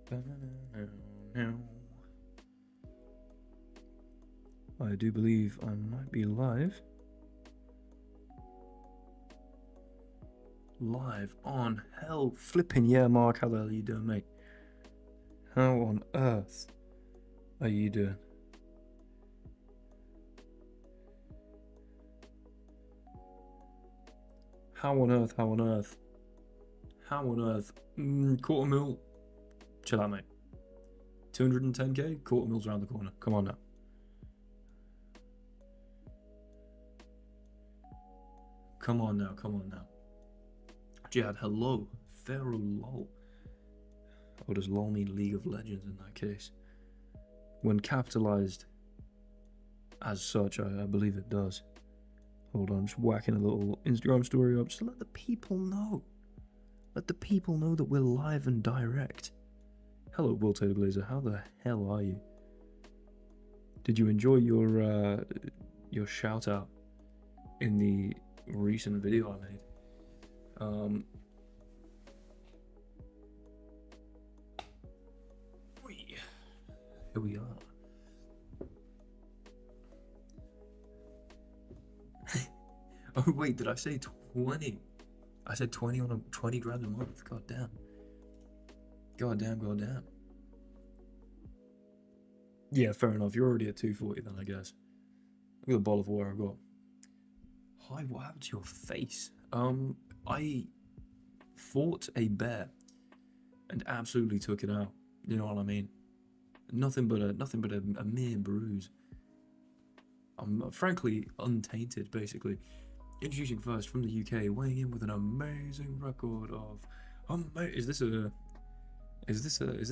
I do believe I might be live. Live on hell flipping yeah, Mark. How the hell are you doing, mate? How on earth are you doing? How on earth? How on earth? How on earth? Quarter mil. Chill out, mate. 210k? Quarter mil's around the corner. Come on now. Come on now. Come on now. Jihad, hello. Pharaoh lol. Or does lol mean League of Legends in that case? When capitalized as such, I believe it does. Hold on, I'm just whacking a little Instagram story up just to let the people know. Let the people know that we're live and direct. Hello, Will Taylor Glazer. How the hell are you? Did you enjoy your shout out in the recent video I made? Here we are. Oh wait, did I say 20? I said 20 on 20 grand a month. God damn. God damn, god damn. Yeah, fair enough. You're already at 240 then, I guess. Look at the bottle of water I've got. Hi, what happened to your face? I fought a bear and absolutely took it out. You know what I mean? Nothing but a mere bruise. I'm frankly untainted, basically. Introducing first from the UK, weighing in with an amazing record of. Is this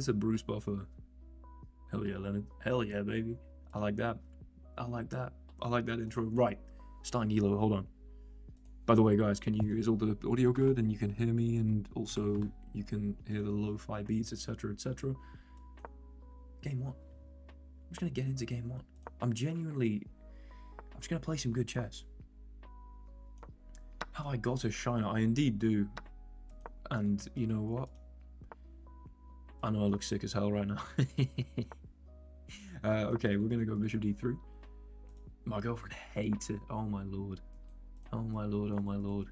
a Bruce Buffer? Hell yeah, Leonard. Hell yeah, baby. I like that. I like that. I like that intro. Right, starting Elo. Hold on. By the way, guys, is all the audio good and you can hear me, and also you can hear the lo-fi beats, etc., etc. Game one. I'm just gonna get into game one. I'm just gonna play some good chess. Have I got a shiner? I indeed do. And you know what? I know I look sick as hell right now. Okay, we're gonna go bishop d3. My girlfriend hates it. Oh my lord. Oh my lord, oh my lord.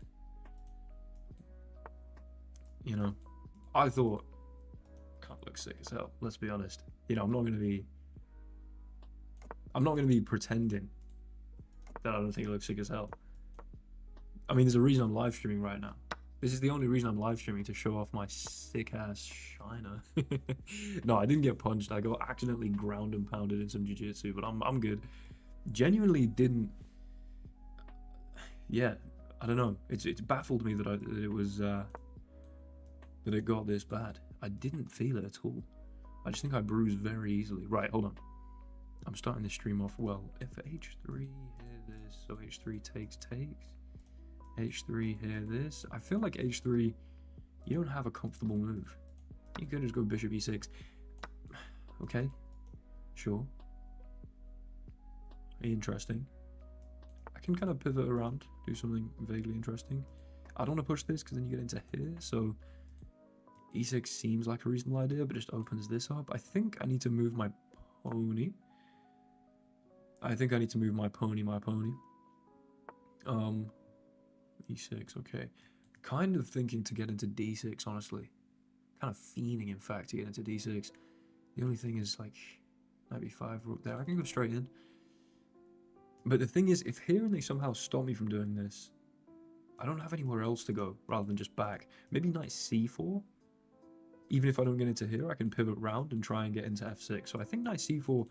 You know, I thought, can't look sick as hell, let's be honest. You know, I'm not gonna be pretending that I don't think I look sick as hell. I mean, there's a reason I'm live streaming right now. This is the only reason I'm live streaming, to show off my sick ass shiner. No, I didn't get punched. I got accidentally ground and pounded in some jiu-jitsu, but I'm good. Genuinely didn't. Yeah, I don't know. It's baffled me that it got this bad. I didn't feel it at all. I just think I bruised very easily. Right, hold on. I'm starting this stream off well. If h3 here this, so h3 takes. h3 here this. I feel like h3, you don't have a comfortable move. You could just go bishop e6. Okay, sure. Interesting. I can kind of pivot around, do something vaguely interesting. I don't want to push this because then you get into here, so e6 seems like a reasonable idea, but just opens this up. I think I need to move my pony. E6, okay. Kind of thinking to get into d6, honestly. Kind of fiending, in fact, to get into d6. The only thing is, like, knight b5, rook there. I can go straight in. But the thing is, if here and they somehow stop me from doing this, I don't have anywhere else to go rather than just back. Maybe knight c4. Even if I don't get into here, I can pivot round and try and get into f6. So I think knight c4,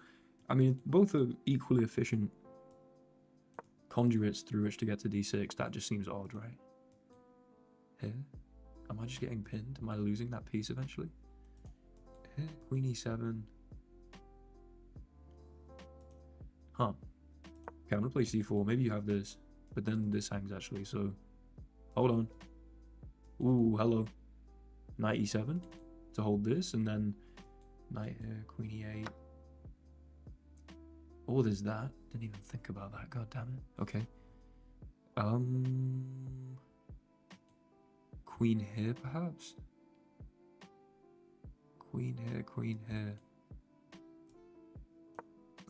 I mean, both are equally efficient conduits through which to get to d6. That just seems odd, right? Here? Am I just getting pinned? Am I losing that piece eventually? Here, queen e7. Huh. Okay, I'm gonna play c4. Maybe you have this, but then this hangs actually, so hold on. Ooh, hello. Knight e7 to hold this, and then knight here, queen e8. Oh, there's that. Didn't even think about that. God damn it. Okay. Queen here, perhaps? Queen here, queen here.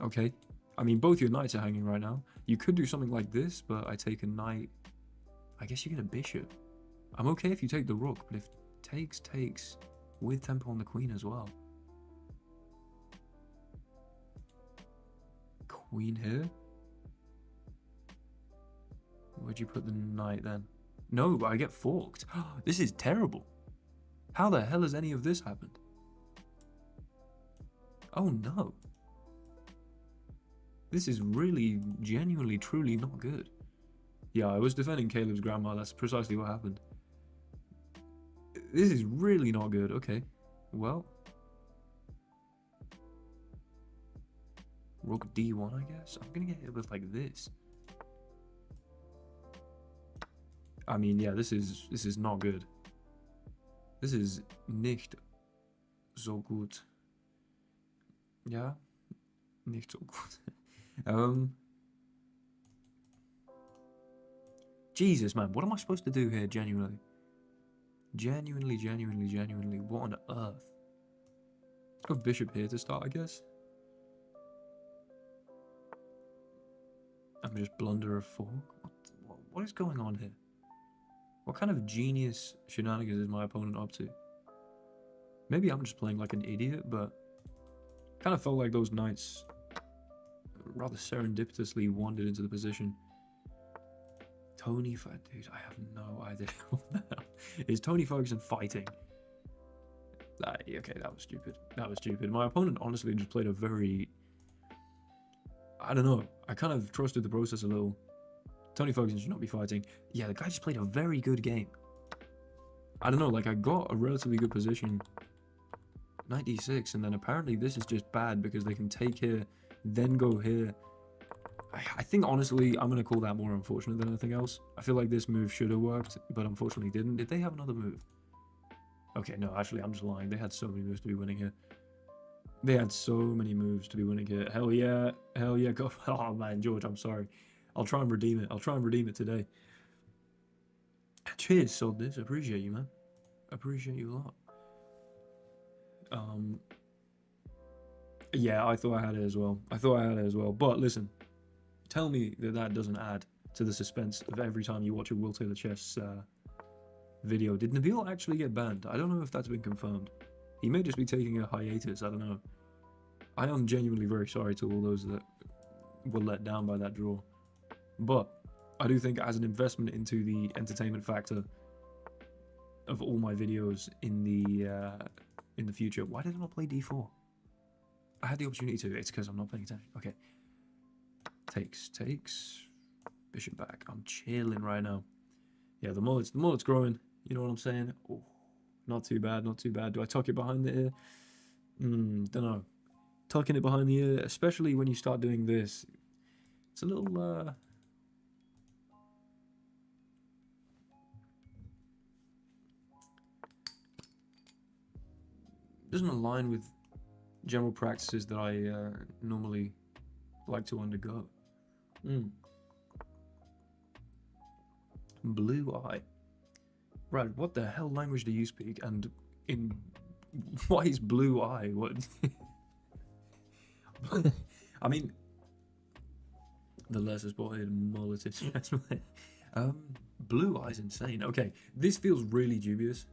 Okay. I mean, both your knights are hanging right now. You could do something like this, but I take a knight. I guess you get a bishop. I'm okay if you take the rook, but if takes with tempo on the queen as well. Queen here. Where'd you put the knight then? No, I get forked. This is terrible. How the hell has any of this happened? Oh no. This is really, genuinely, truly not good. Yeah, I was defending Caleb's grandma. That's precisely what happened. This is really not good. Okay. Well. Rook d1, I guess. I'm going to get hit with like this. I mean, yeah, this is not good. This is nicht so gut. Yeah? Nicht so gut. Jesus, man. What am I supposed to do here, genuinely? Genuinely. What on earth? Go bishop here to start, I guess. I'm just blunder a fork. What is going on here? What kind of genius shenanigans is my opponent up to? Maybe I'm just playing like an idiot, but kind of felt like those knights rather serendipitously wandered into the position. Tony, dude, I have no idea what the hell. Is Tony Ferguson fighting? Okay, that was stupid. That was stupid. My opponent honestly just played a very... I don't know. I kind of trusted the process a little. Tony Ferguson should not be fighting. Yeah, the guy just played a very good game. I don't know, like I got a relatively good position. 96, and then apparently this is just bad because they can take here, then go here. I think honestly, I'm going to call that more unfortunate than anything else. I feel like this move should have worked, but unfortunately didn't. Did they have another move? Okay, no, actually, I'm just lying. They had so many moves to be winning here. They had so many moves to be winning here. Hell yeah, go. Oh man, George, I'm sorry. I'll try and redeem it. I'll try and redeem it today. Cheers, sold this. Appreciate you, man. Appreciate you a lot. Yeah, I thought I had it as well. But listen, tell me that that doesn't add to the suspense of every time you watch a Will Taylor Chess video. Did Nabil actually get banned? I don't know if that's been confirmed. He may just be taking a hiatus. I don't know. I am genuinely very sorry to all those that were let down by that draw. But I do think as an investment into the entertainment factor of all my videos in the future, why did I not play d4? I had the opportunity to. It's because I'm not paying attention. Okay. Takes. Bishop back. I'm chilling right now. Yeah, the mullet's growing. You know what I'm saying? Oh, not too bad. Do I tuck it behind the ear? Don't know. Tucking it behind the ear, especially when you start doing this, it's a little doesn't align with general practices that I normally like to undergo. Blue eye. Right, what the hell language do you speak? And in why is blue eye? What? I mean, the lesser spotted mulleted chess player. Blue eye's insane. Okay, this feels really dubious.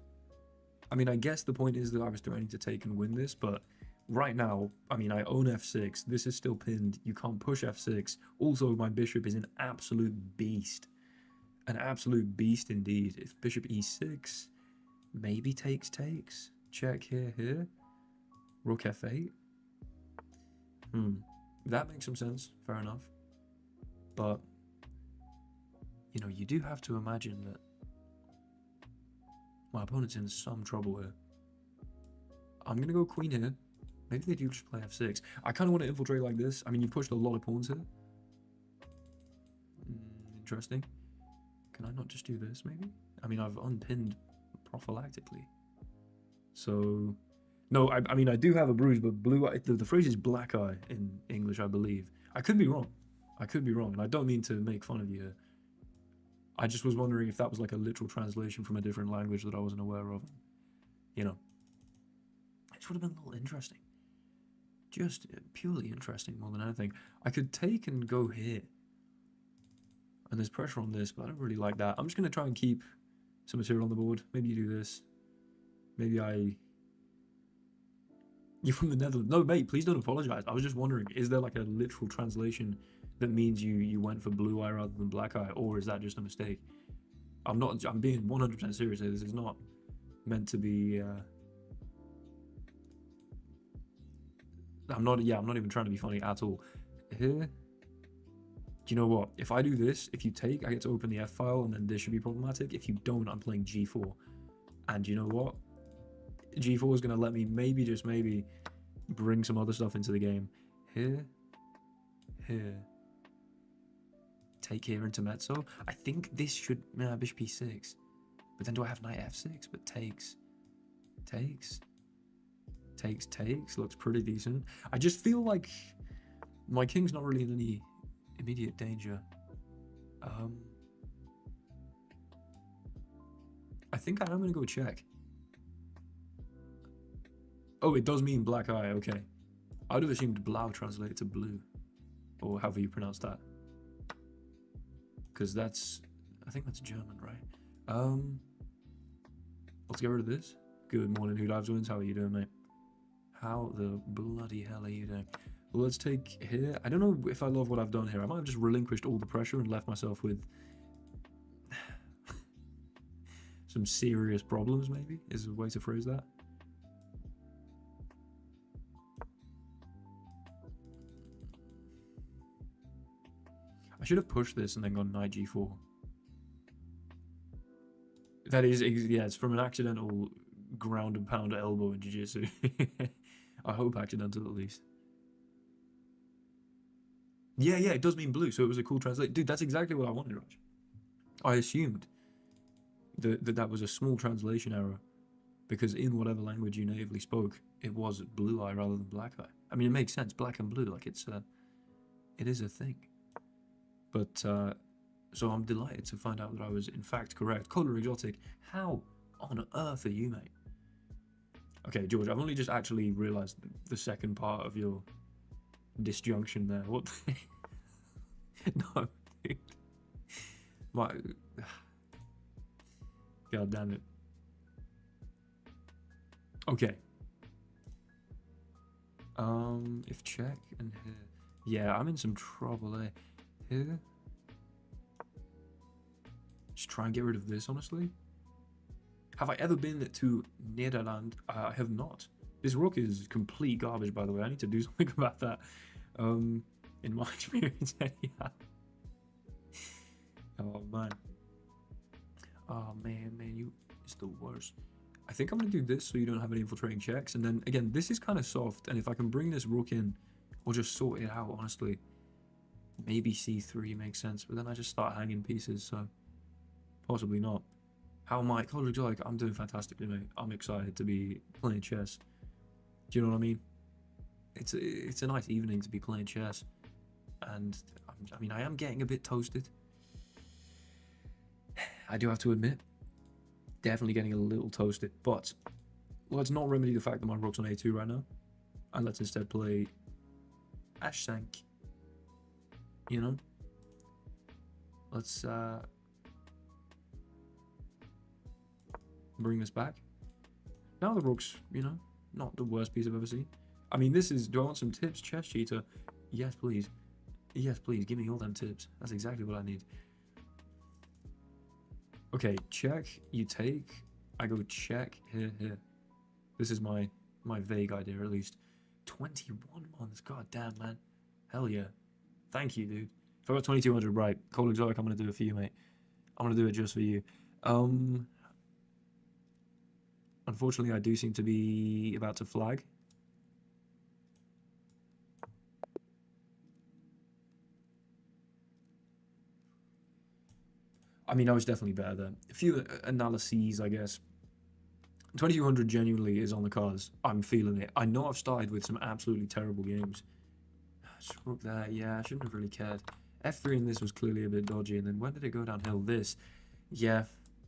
I mean, I guess the point is that I was threatening to take and win this, but right now, I mean, I own f6. This is still pinned. You can't push f6. Also, my bishop is an absolute beast. An absolute beast indeed. If bishop e6, maybe takes. Check here. Rook f8. That makes some sense. Fair enough. But, you know, you do have to imagine that my opponent's in some trouble here. I'm going to go queen here. Maybe they do just play f6. I kind of want to infiltrate like this. I mean, you pushed a lot of pawns here. Interesting. Can I not just do this, maybe? I mean, I've unpinned prophylactically. So... No, I mean, I do have a bruise, but blue eye... The phrase is black eye in English, I believe. I could be wrong. And I don't mean to make fun of you here. I just was wondering if that was like a literal translation from a different language that I wasn't aware of. You know. rematch would have been a little interesting. Just purely interesting more than anything. I could take and go here. And there's pressure on this, but I don't really like that. I'm just going to try and keep some material on the board. Maybe you do this. Maybe I... You're from the Netherlands. No, mate, please don't apologize. I was just wondering, is there like a literal translation that means you went for blue eye rather than black eye? Or is that just a mistake? I'm being 100% serious here. This is not meant to be... I'm not even trying to be funny at all. Here... Do you know what? If I do this, if you take, I get to open the F file, and then this should be problematic. If you don't, I'm playing G4. And you know what? G4 is going to let me maybe, just maybe, bring some other stuff into the game. Here. Take here intermezzo. I think this should... bishop e6. But then do I have knight f6? But takes. Looks pretty decent. I just feel like my king's not really in any immediate danger. I think I am going to go check. Oh, it does mean black eye, okay. I would have assumed blau translated to blue. Or however you pronounce that. Because that's... I think that's German, right? Let's get rid of this. Good morning, Who Dives Wins. How are you doing, mate? How the bloody hell are you doing? Well, let's take here. I don't know if I love what I've done here. I might have just relinquished all the pressure and left myself with some serious problems, maybe, is a way to phrase that. I should have pushed this and then gone knight g4. That is, yeah, it's from an accidental ground and pound elbow in jiu-jitsu. I hope accidental at least. Yeah, it does mean blue, so it was a cool translation. Dude, that's exactly what I wanted, Raj. I assumed that was a small translation error, because in whatever language you natively spoke, it was blue eye rather than black eye. I mean, it makes sense, black and blue, like it is a thing. But, so I'm delighted to find out that I was in fact correct. Color exotic, how on earth are you, mate? Okay, George, I've only just actually realised the second part of your disjunction there. What? No, dude. My... God damn it. Okay. If check and here. Yeah, I'm in some trouble there. Here. Just try and get rid of this, honestly. Have I ever been to Nederland? I have not. This rook is complete garbage, by the way. I need to do something about that. In my experience, anyhow. Oh, man. Oh, man, it's the worst. I think I'm going to do this so you don't have any infiltrating checks. And then, again, this is kind of soft. And if I can bring this rook in, or just sort it out, honestly. Maybe c3 makes sense. But then I just start hanging pieces, so possibly not. How am I? College like, I'm doing fantastically, mate. I'm excited to be playing chess. Do you know what I mean? It's a nice evening to be playing chess. And, I mean, I am getting a bit toasted. I do have to admit. Definitely getting a little toasted. But let's not remedy the fact that my rook's on a2 right now. And let's instead play h5. You know? Let's bring this back. Now the rook's, you know, not the worst piece I've ever seen. I mean, this is... Do I want some tips, chess cheater? Yes, please. Yes, please. Give me all them tips. That's exactly what I need. Okay, check. You take. I go check. Here. This is my vague idea, at least. 21 months. God damn, man. Hell yeah. Thank you, dude. If I got 2200 right, Cole Exotic, I'm going to do it for you, mate. I'm going to do it just for you. Unfortunately, I do seem to be about to flag. I mean, I was definitely better there. A few analyses, I guess. 2200 genuinely is on the cards. I'm feeling it. I know I've started with some absolutely terrible games. Just rook there. Yeah, I shouldn't have really cared. F3 in this was clearly a bit dodgy. And then when did it go downhill? This. Yeah,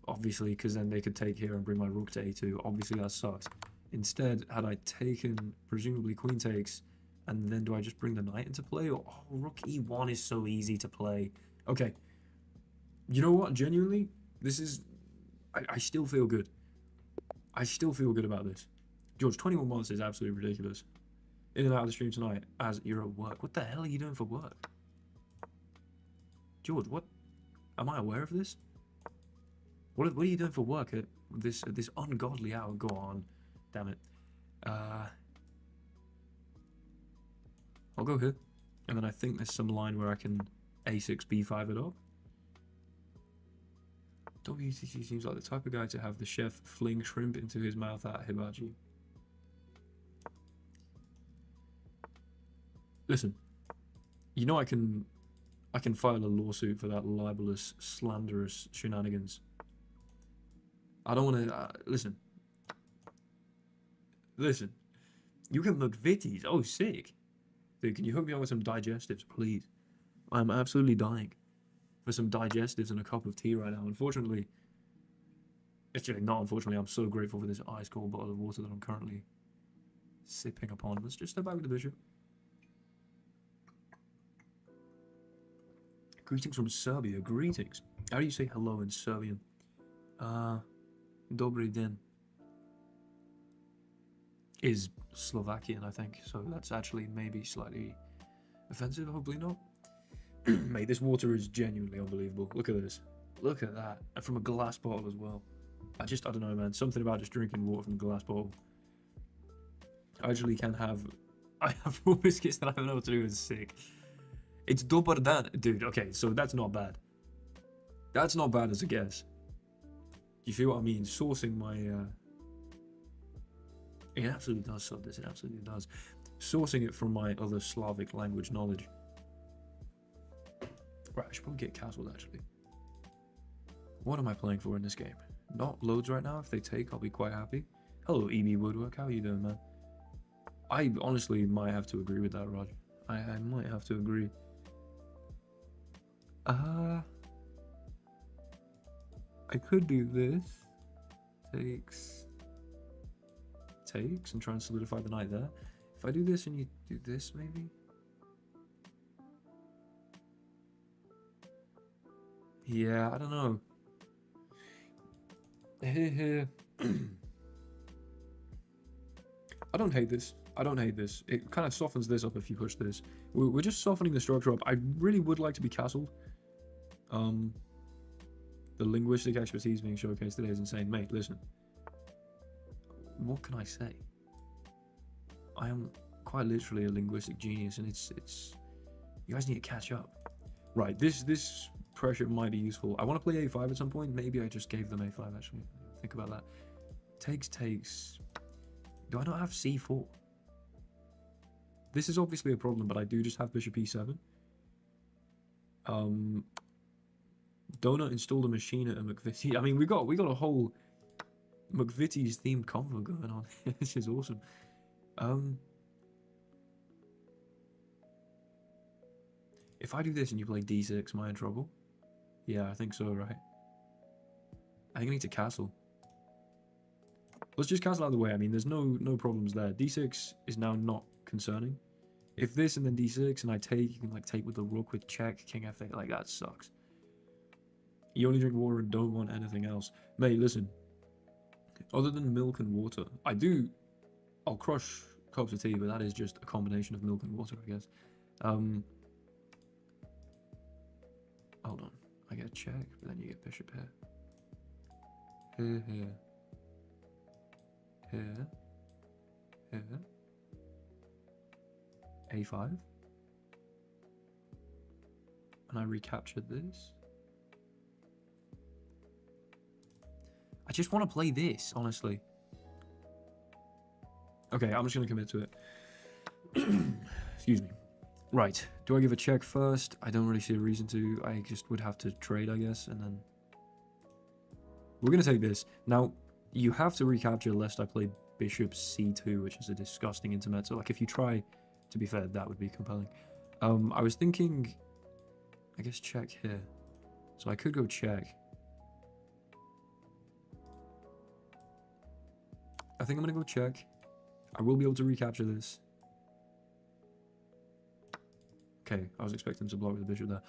obviously, because then they could take here and bring my rook to a2. Obviously, that sucks. Instead, had I taken, presumably queen takes, and then do I just bring the knight into play? Or, oh, rook e1 is so easy to play. Okay. You know what? Genuinely, this is... I still feel good. I still feel good about this. George, 21 months is absolutely ridiculous. In and out of the stream tonight as you're at work. What the hell are you doing for work? George, what? Am I aware of this? What are you doing for work at this ungodly hour? Go on. Damn it. I'll go here. And then I think there's some line where I can a6, b5 it up. WTC seems like the type of guy to have the chef fling shrimp into his mouth at hibachi. Listen, you know I can file a lawsuit for that libelous, slanderous shenanigans. I don't want to... listen. Listen. You can McVitie's. Oh, sick. Dude, can you hook me up with some digestives, please? I'm absolutely dying for some digestives and a cup of tea right now. Unfortunately... Actually, not unfortunately. I'm so grateful for this ice-cold bottle of water that I'm currently sipping upon. Let's just step back with the bishop. Greetings from Serbia. Greetings. How do you say hello in Serbian? Dobry den is Slovakian, I think. So that's actually maybe slightly offensive. Hopefully not. Mate, this water is genuinely unbelievable. Look at this. Look at that. And from a glass bottle as well. I don't know, man. Something about just drinking water from a glass bottle. I actually can have... I have raw biscuits that I don't know what to do. It's sick. It's dobar dan. Dude, okay, so that's not bad. That's not bad as a guess. You feel what I mean? Sourcing my... It absolutely does sub this. It absolutely does. Sourcing it from my other Slavic language knowledge. Right, I should probably get castled, actually. What am I playing for in this game? Not loads right now. If they take, I'll be quite happy. Hello, EB Woodwork. How are you doing, man? I honestly might have to agree with that, Raj. I might have to agree. I could do this. Takes and try and solidify the knight there. If I do this and you do this, maybe? Yeah, I don't know. I don't hate this. I don't hate this. It kind of softens this up if you push this. We're just softening the structure up. I really would like to be castled. The linguistic expertise being showcased today is insane. Mate, listen. What can I say? I am quite literally a linguistic genius, and it's you guys need to catch up. Right, this pressure might be useful. I want to play a5 at some point. Maybe I just gave them a5, actually. Think about that. Takes. Do I not have c4? This is obviously a problem, but I do just have bishop e7. Donut installed a machine at a McVitie. I mean, we got a whole McVitie's themed convo going on. This is awesome. If I do this and you play d6, am I in trouble? Yeah, I think so, right? I think I need to castle. Let's just castle out of the way. I mean, there's no problems there. d6 is now not concerning. If this and then d6 and I take, you can like take with the rook with check, king f8, like that sucks. You only drink water and don't want anything else. Mate, listen. Other than milk and water, I'll crush cups of tea, but that is just a combination of milk and water, I guess. Hold on. I get a check, but then you get bishop here. Here. A5. And I recaptured this. I just want to play this, honestly. Okay, I'm just going to commit to it. Excuse me. Right, do I give a check first? I don't really see a reason to. I just would have to trade, I guess, and then... We're going to take this. Now, you have to recapture lest I play bishop c2, which is a disgusting intermezzo. Like, if you try, to be fair, that would be compelling. I was thinking, I guess check here. So I could go check. I think I'm gonna go check. I will be able to recapture this. Okay, I was expecting to block with the bishop there.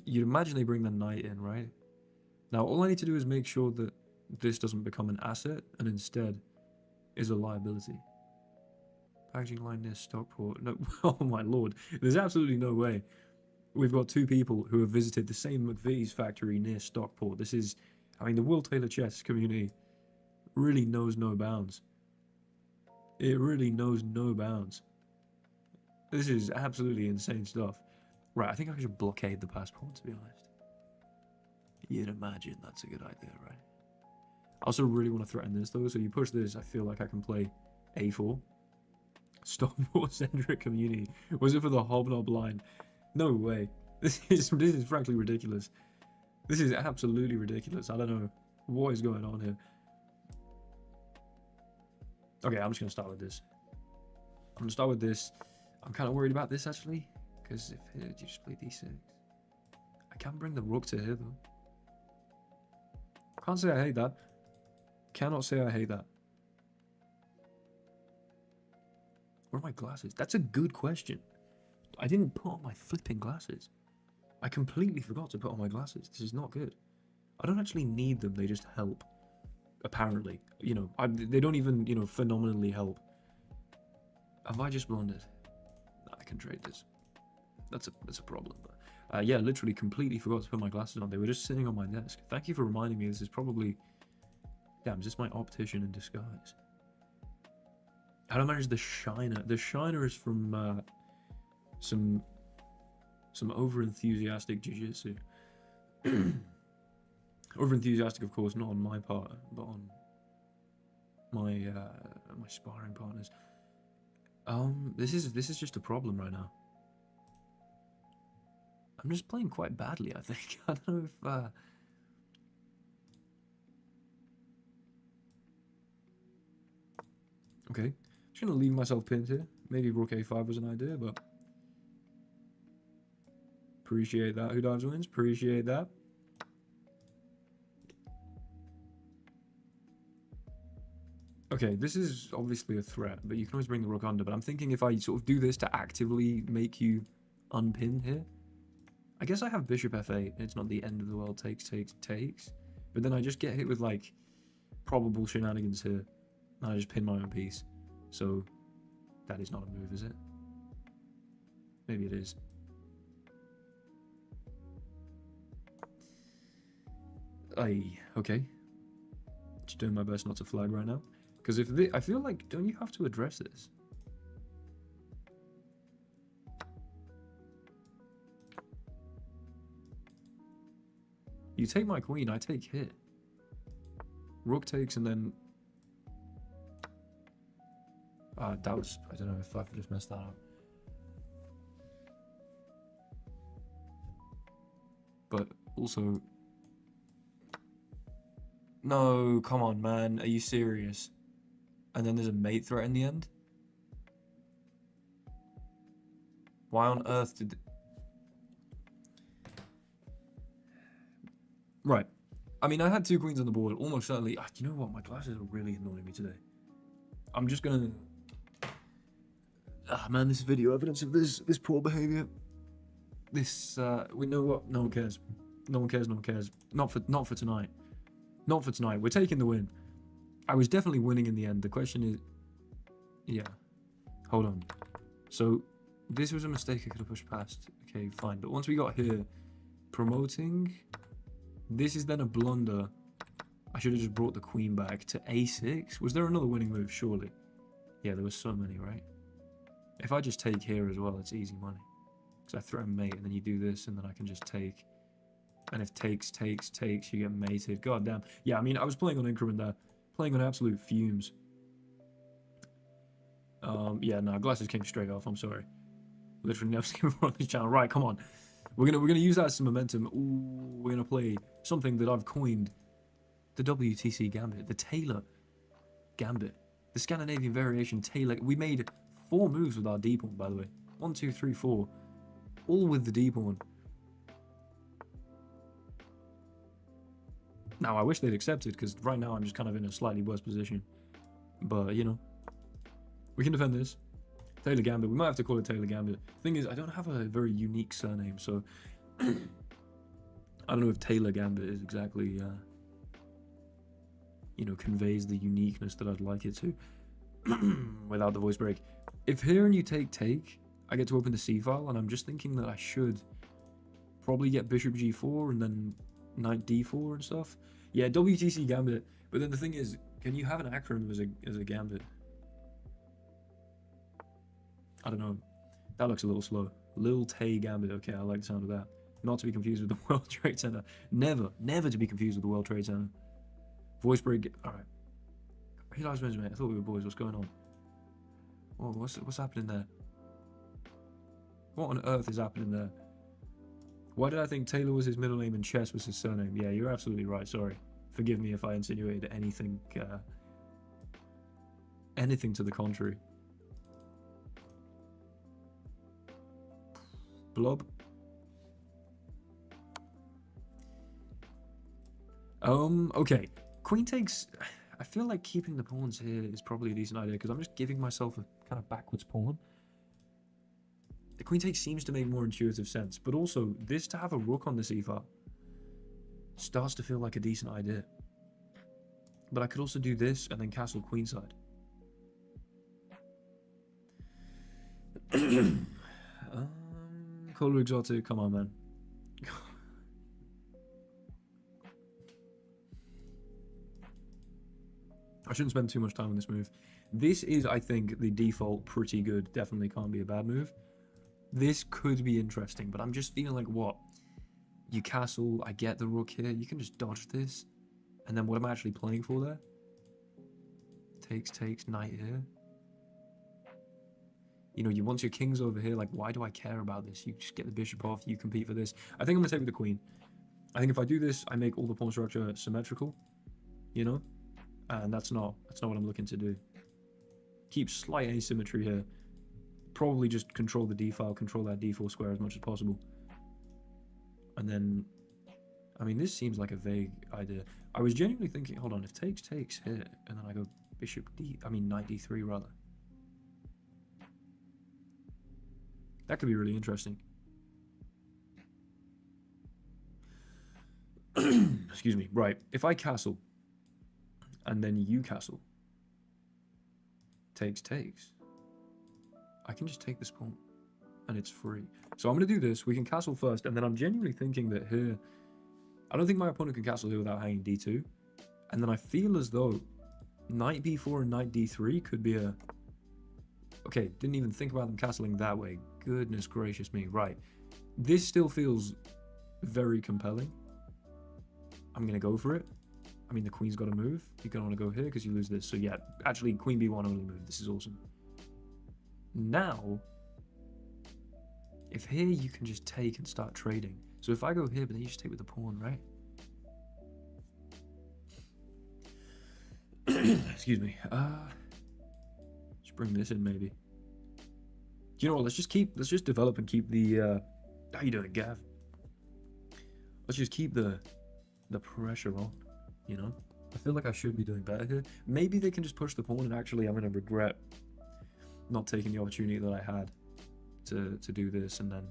You'd imagine they bring the knight in, right? Now, all I need to do is make sure that this doesn't become an asset and instead is a liability. Packaging line near Stockport. No, oh my lord. There's absolutely no way. We've got two people who have visited the same McVitie's factory near Stockport. This is, I mean, the Will Taylor chess community really knows no bounds. It really knows no bounds. This is absolutely insane stuff. Right, I think I should blockade the passport, to be honest. You'd imagine that's a good idea, right? I also really want to threaten this, though, so you push this, I feel like I can play a4. Stockport-centric community. Was it for the hobnob line? No way. This is frankly ridiculous. This is absolutely ridiculous. I don't know what is going on here. Okay, I'm just going to start with this. I'm going to start with this. I'm kind of worried about this, actually. Because if here, you just play d6. I can bring the rook to here, though. Can't say I hate that. Cannot say I hate that. Where are my glasses? That's a good question. I didn't put on my flipping glasses. I completely forgot to put on my glasses. This is not good. I don't actually need them. They just help. Apparently. You know, they don't even, you know, phenomenally help. Have I just blundered? I can trade this. That's a problem. But, yeah, literally completely forgot to put my glasses on. They were just sitting on my desk. Thank you for reminding me. This is probably... Damn, is this my optician in disguise? How do I manage the shiner? The shiner is from some over-enthusiastic jiu-jitsu. Over-enthusiastic, of course, not on my part, but on my my sparring partners. This is just a problem right now. I'm just playing quite badly, I think. I don't know if... Okay, just gonna leave myself pinned here. Maybe rook a5 was an idea, but... Appreciate that. Who dives wins? Appreciate that. Okay, this is obviously a threat, but you can always bring the rook under. But I'm thinking if I sort of do this to actively make you unpinned here. I guess I have bishop f8. It's not the end of the world. Takes. But then I just get hit with, like, probable shenanigans here. And I just pin my own piece. So, that is not a move, is it? Maybe it is. Okay. Just doing my best not to flag right now. Because if I feel like, don't you have to address this? You take my queen, I take here. Rook takes and then... that was... I don't know if I've just messed that up. But also... No, come on, man. Are you serious? And then there's a mate threat in the end? Why on earth did... Right. I mean, I had two queens on the board. Almost certainly... you know what? My glasses are really annoying me today. I'm just gonna... man, this video evidence of this poor behavior. This, we know what? No one cares. No one cares. Not for tonight. Not for tonight. We're taking the win. I was definitely winning in the end. The question is... Yeah. Hold on. So, this was a mistake I could have pushed past. Okay, fine. But once we got here, promoting... This is then a blunder. I should have just brought the queen back to a6. Was there another winning move? Surely. Yeah, there was so many, right? If I just take here as well, it's easy money. Because I threaten mate, and then you do this, and then I can just take... And if takes, you get mated. God damn. Yeah, I mean, I was playing on increment there. Playing on absolute fumes. Yeah, no, glasses came straight off. I'm sorry. Literally never seen before on this channel. Right, come on. We're gonna use that as some momentum. Ooh, we're gonna play something that I've coined. The WTC gambit. The Taylor gambit. The Scandinavian variation Taylor. We made 4 moves with our D pawn, by the way. 1, 2, 3, 4. All with the D pawn. Now, I wish they'd accepted, because right now I'm just kind of in a slightly worse position. But, you know, we can defend this. Taylor Gambit. We might have to call it Taylor Gambit. Thing is, I don't have a very unique surname, so I don't know if Taylor Gambit is exactly, you know, conveys the uniqueness that I'd like it to without the voice break. If here and you take, I get to open the C file, and I'm just thinking that I should probably get bishop g4 and then knight d4 and stuff. Yeah, WTC Gambit. But then the thing is, can you have an acronym as a Gambit? I don't know. That looks a little slow. Lil Tay Gambit. Okay, I like the sound of that. Not to be confused with the World Trade Center. Never to be confused with the World Trade Center. Voice break. All right. He likes Benjamin. I thought we were boys. What's going on? Oh, what's happening there? What on earth is happening there? Why did I think Taylor was his middle name and Chess was his surname? Yeah, you're absolutely right. Sorry. Forgive me if I insinuated anything to the contrary. Blob. Okay. Queen takes... I feel like keeping the pawns here is probably a decent idea because I'm just giving myself a kind of backwards pawn. The queen take seems to make more intuitive sense, but also this to have a rook on the c file starts to feel like a decent idea. But I could also do this and then castle queenside. Color exotic, come on, man. I shouldn't spend too much time on this move. This is, I think, the default pretty good. Definitely can't be a bad move. This could be interesting, but I'm just feeling like, what? You castle, I get the rook here. You can just dodge this. And then what am I actually playing for there? Takes, knight here. You know, once your king's over here, like, why do I care about this? You just get the bishop off, you compete for this. I think I'm going to take with the queen. I think if I do this, I make all the pawn structure symmetrical, you know? And that's not what I'm looking to do. Keep slight asymmetry here. Probably just control the d file, control that d4 square as much as possible. And then, I mean, this seems like a vague idea. I was genuinely thinking, hold on, if takes here, and then I go bishop knight d3 rather. That could be really interesting. Excuse me. Right, if I castle, and then you castle, takes, I can just take this pawn, and it's free. So I'm going to do this. We can castle first, and then I'm genuinely thinking that here, I don't think my opponent can castle here without hanging d2. And then I feel as though knight b4 and knight d3 could be a... Okay, didn't even think about them castling that way. Goodness gracious me. Right. This still feels very compelling. I'm going to go for it. I mean, the queen's got to move. You're going to want to go here because you lose this. So yeah, actually, queen b1 only move. This is awesome. Now, if here you can just take and start trading. So if I go here, but then you just take with the pawn, right? Excuse me. Let's bring this in maybe. You know what? Let's just develop and keep the. How you doing, Gav? Let's just keep the pressure on. You know, I feel like I should be doing better here. Maybe they can just push the pawn, and actually, I'm gonna regret not taking the opportunity that I had to do this, and then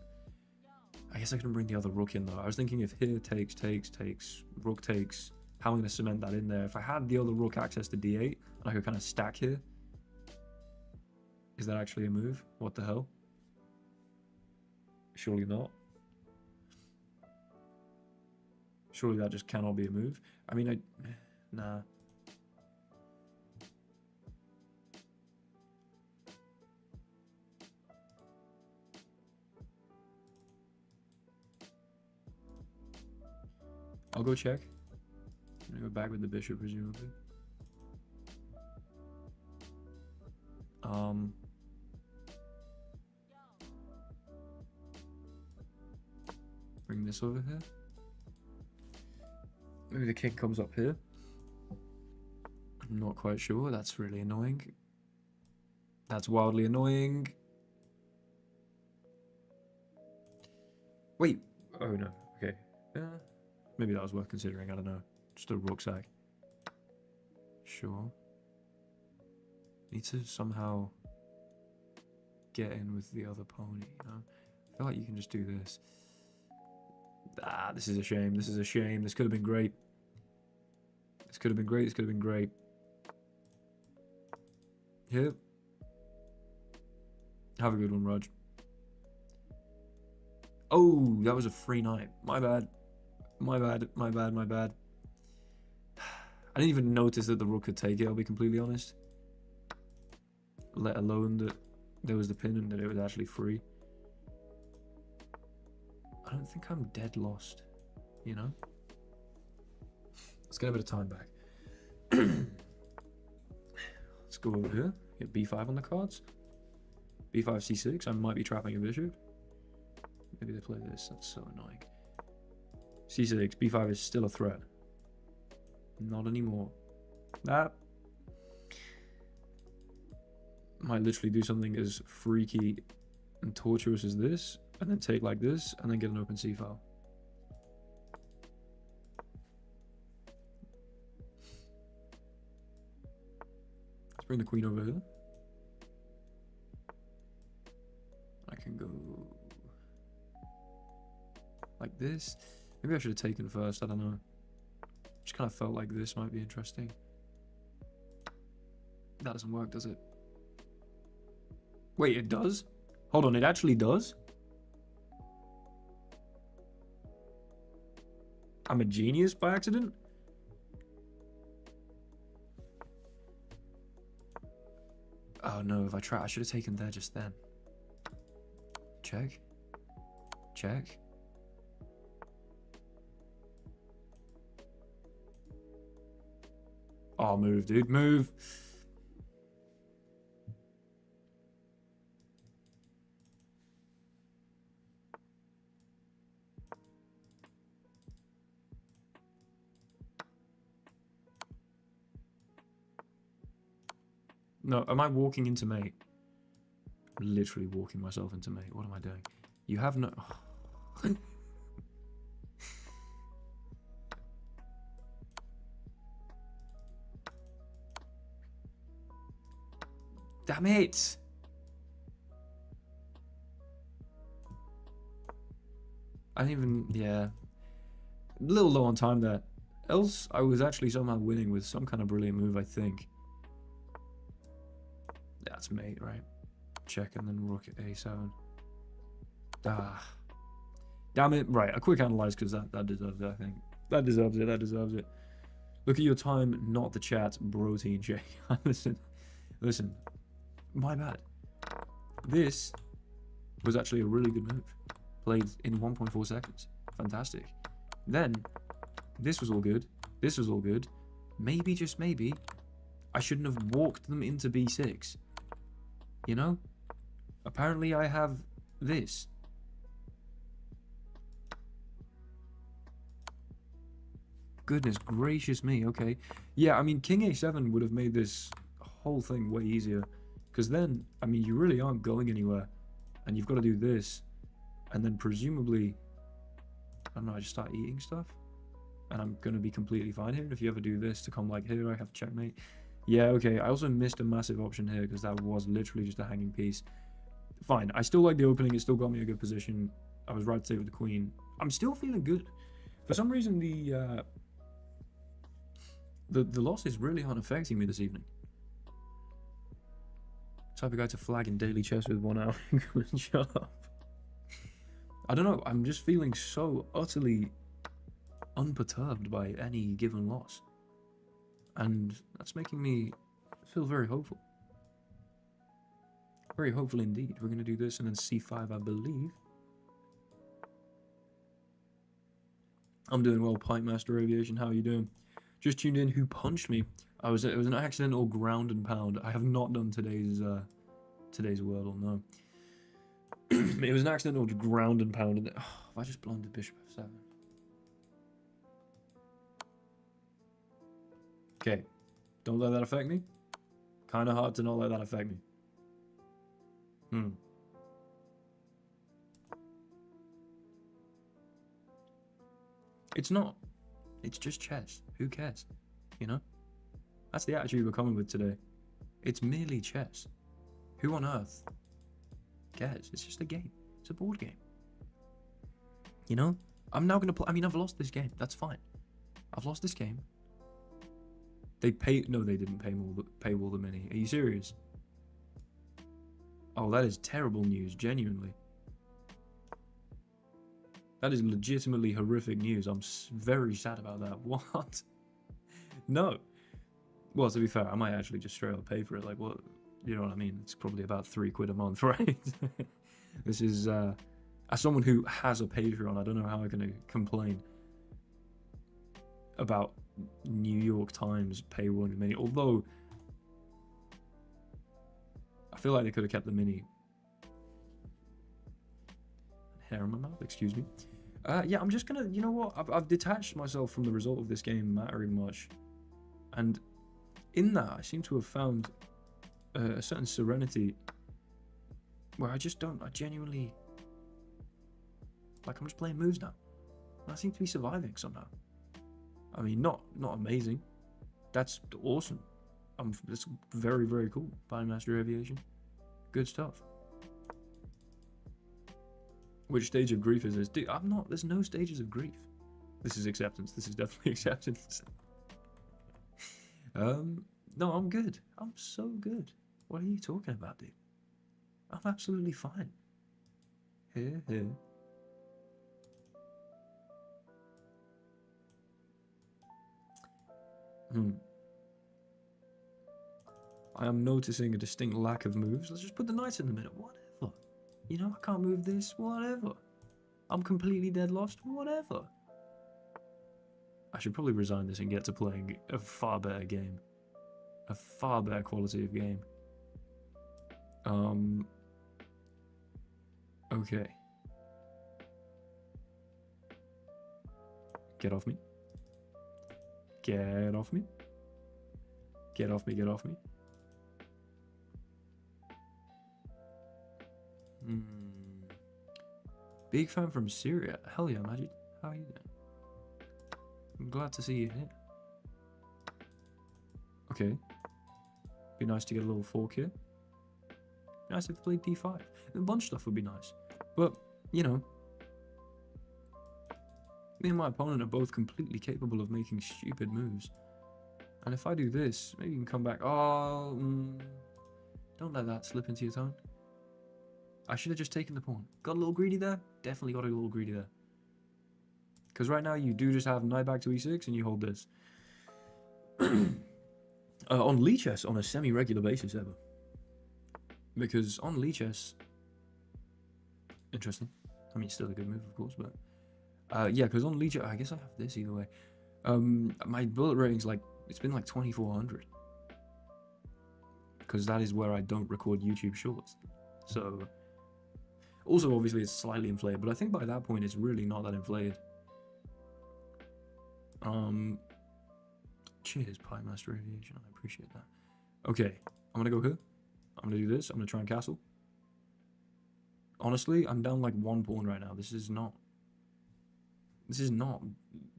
I guess I can bring the other rook in though. I was thinking if here takes, rook takes, how am I going to cement that in there? If I had the other rook access to d8, and I could kind of stack here, is that actually a move? What the hell? Surely not. Surely that just cannot be a move. I mean, nah. I'll go check. I'm gonna go back with the bishop, presumably. Bring this over here. Maybe the king comes up here. I'm not quite sure. That's really annoying. That's wildly annoying. Wait. Oh no. Okay. Maybe that was worth considering. I don't know. Just a rucksack. Sure. Need to somehow get in with the other pony, you know? I feel like you can just do this. Ah, this is a shame. This is a shame. This could have been great. This could have been great. This could have been great. Here. Have a good one, Raj. Oh, that was a free knight. My bad. My bad. My bad. My bad. I didn't even notice that the rook could take it, I'll be completely honest. Let alone that there was the pin and that it was actually free. I don't think I'm dead lost, you know? Let's get a bit of time back. Let's go over here. Get b5 on the cards. b5, c6. I might be trapping a bishop. Maybe they play this. That's so annoying. c6. b5 is still a threat. Not anymore. That might literally do something as freaky and tortuous as this, and then take like this, and then get an open c file. Let's bring the queen over here. I can go like this. Maybe I should have taken first, I don't know. Just kind of felt like this might be interesting. That doesn't work, does it? Wait, it does? Hold on, it actually does? I'm a genius by accident? Oh no, if I try, I should have taken there just then. Check. Check. Oh, move, dude, move. No, am I walking into mate? I'm literally walking myself into mate. What am I doing? You have no... Damn it! I didn't even... Yeah. A little low on time there. Else, I was actually somehow winning with some kind of brilliant move, I think. That's mate, right? Check and then rook at a7. Ah. Damn it. Right, a quick analyze because that deserves it, I think. That deserves it, that deserves it. Look at your time, not the chat, protein shake. Listen. My bad. This was actually a really good move. Played in 1.4 seconds. Fantastic. Then, this was all good. This was all good. Maybe, just maybe, I shouldn't have walked them into b6. You know? Apparently I have this. Goodness gracious me, okay. Yeah, I mean, king a7 would have made this whole thing way easier. Because then, I mean, you really aren't going anywhere. And you've got to do this. And then presumably, I don't know, I just start eating stuff. And I'm going to be completely fine here. And if you ever do this to come like here, I have checkmate. Yeah, okay. I also missed a massive option here because that was literally just a hanging piece. Fine. I still like the opening. It still got me a good position. I was right to say with the queen. I'm still feeling good. For some reason, the losses really aren't affecting me this evening. Type of guy to flag in daily chess with 1 hour. Shut up. I don't know. I'm just feeling so utterly unperturbed by any given loss. And that's making me feel very hopeful. Very hopeful indeed. We're going to do this and then c5, I believe. I'm doing well, Pipe Master Aviation. How are you doing? Just tuned in. Who punched me? It was an accidental ground and pound. I have not done today's Wordle, no. It was an accidental ground and pound. And I just blundered bishop f7. Okay, don't let that affect me. Kind of hard to not let that affect me. It's not. It's just chess. Who cares? You know? That's the attitude we're coming with today. It's merely chess. Who on earth cares? It's just a game. It's a board game. You know? I'm now going to play... I mean, I've lost this game. That's fine. I've lost this game. They pay... No, they didn't paywall the mini. Are you serious? Oh, that is terrible news. Genuinely. That is legitimately horrific news. I'm very sad about that. What? No. Well, to be fair, I might actually just straight up pay for it. Like, what? You know what I mean? It's probably about £3 a month, right? This is... as someone who has a Patreon, I don't know how I'm going to complain about New York Times paywalling the mini. Although, I feel like they could have kept the mini. Hair in my mouth, excuse me. Yeah, I'm just gonna, you know what? I've detached myself from the result of this game mattering much. And in that, I seem to have found a certain serenity where I genuinely, like, I'm just playing moves now. And I seem to be surviving somehow. I mean, not amazing. That's awesome. That's very, very cool. Master Aviation. Good stuff. Which stage of grief is this? Dude, there's no stages of grief. This is acceptance. This is definitely acceptance. No, I'm good. I'm so good. What are you talking about, dude? I'm absolutely fine. Here. I am noticing a distinct lack of moves. Let's just put the knights in the middle. Whatever. You know, I can't move this. Whatever. I'm completely dead lost. Whatever. I should probably resign this and get to playing a far better game. A far better quality of game. Okay. Get off me. Get off me. Get off me, get off me. Big fan from Syria. Hell yeah, Majid. How are you doing? I'm glad to see you here. Okay. Be nice to get a little fork here. Nice if we played d5. A bunch of stuff would be nice. But, you know, me and my opponent are both completely capable of making stupid moves. And if I do this, maybe you can come back. Oh, don't let that slip into your tongue. I should have just taken the pawn. Got a little greedy there? Definitely got a little greedy there. Because right now you do just have knight back to e6 and you hold this. On lichess on a semi-regular basis ever. Because on lichess... Interesting. I mean, still a good move, of course, but... yeah, because on lichess... I guess I have this either way. My bullet rating's like... It's been like 2400. Because that is where I don't record YouTube shorts. So... Also, obviously, it's slightly inflated, but I think by that point, it's really not that inflated. Cheers, Master Aviation. I appreciate that. Okay, I'm gonna go here. I'm gonna do this. I'm gonna try and castle. Honestly, I'm down like one pawn right now. This is not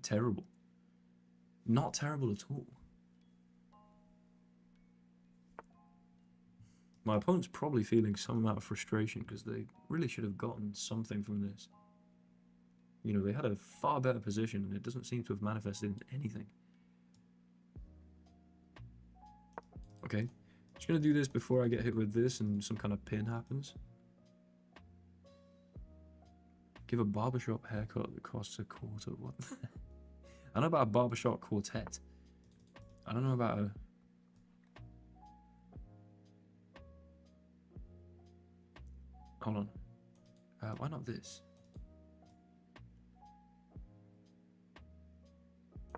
terrible. Not terrible at all. My opponent's probably feeling some amount of frustration because they really should have gotten something from this. You know, they had a far better position and it doesn't seem to have manifested in anything. Okay, just gonna do this before I get hit with this and some kind of pin happens. Give a barbershop haircut that costs a quarter. What? I don't know about a barbershop quartet. I don't know about a... Hold on. Why not this? I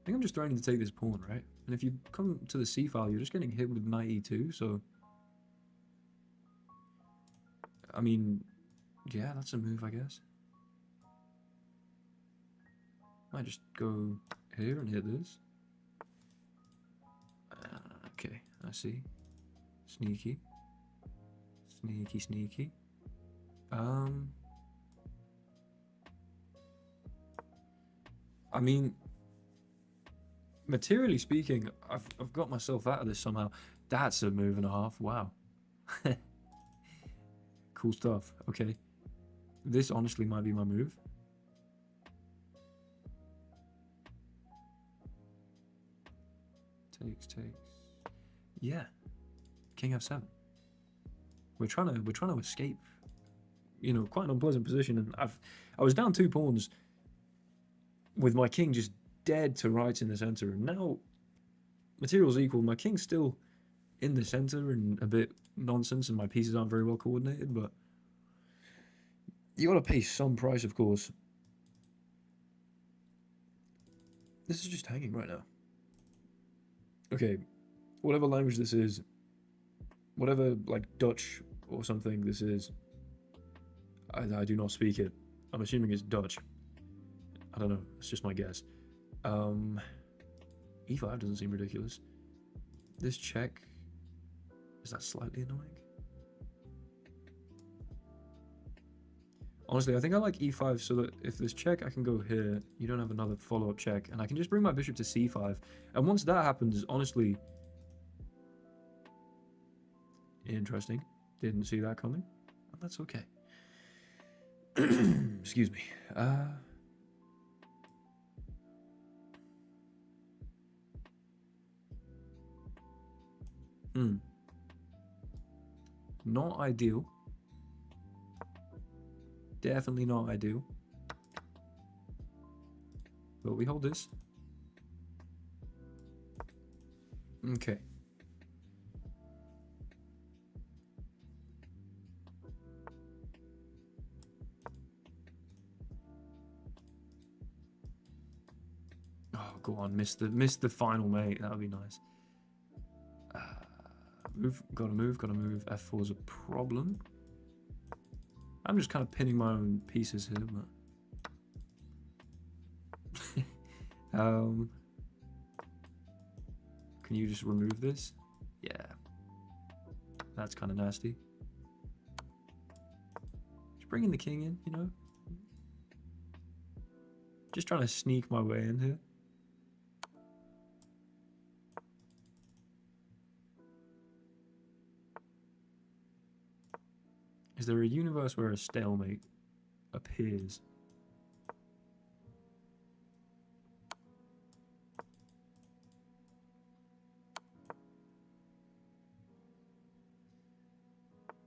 think I'm just threatening to take this pawn, right? And if you come to the c file, you're just getting hit with knight e2, so... I mean, yeah, that's a move, I guess. Might just go here and hit this. Okay, I see. Sneaky. Sneaky, sneaky. I mean, Materially speaking, I've got myself out of this somehow. That's a move and a half. Wow. Cool stuff. Okay. This honestly might be my move. Takes. Yeah. King f7. We're trying to escape, you know, quite an unpleasant position, and I was down 2 pawns with my king just dead to rights in the center, and now materials equal. My king's still in the center and a bit nonsense, and my pieces aren't very well coordinated, but you gotta pay some price, of course. This is just hanging right now. Okay, whatever language this is, whatever, like, Dutch or something this is, I do not speak it. I'm assuming it's Dutch. I don't know, it's just my guess. E5 doesn't seem ridiculous. This check, is that slightly annoying? Honestly, I think I like e5 so that if this check, I can go here. You don't have another follow-up check, and I can just bring my bishop to c5. And once that happens, honestly, interesting. Didn't see that coming. And that's okay. Excuse me. Not ideal. Definitely not ideal. But we hold this. Okay. Oh, go on, miss the final mate. That would be nice. Gotta move. F4 is a problem. I'm just kind of pinning my own pieces here, but can you just remove this? Yeah, that's kind of nasty. Just bringing the king in, you know. Just trying to sneak my way in here. Is there a universe where a stalemate appears?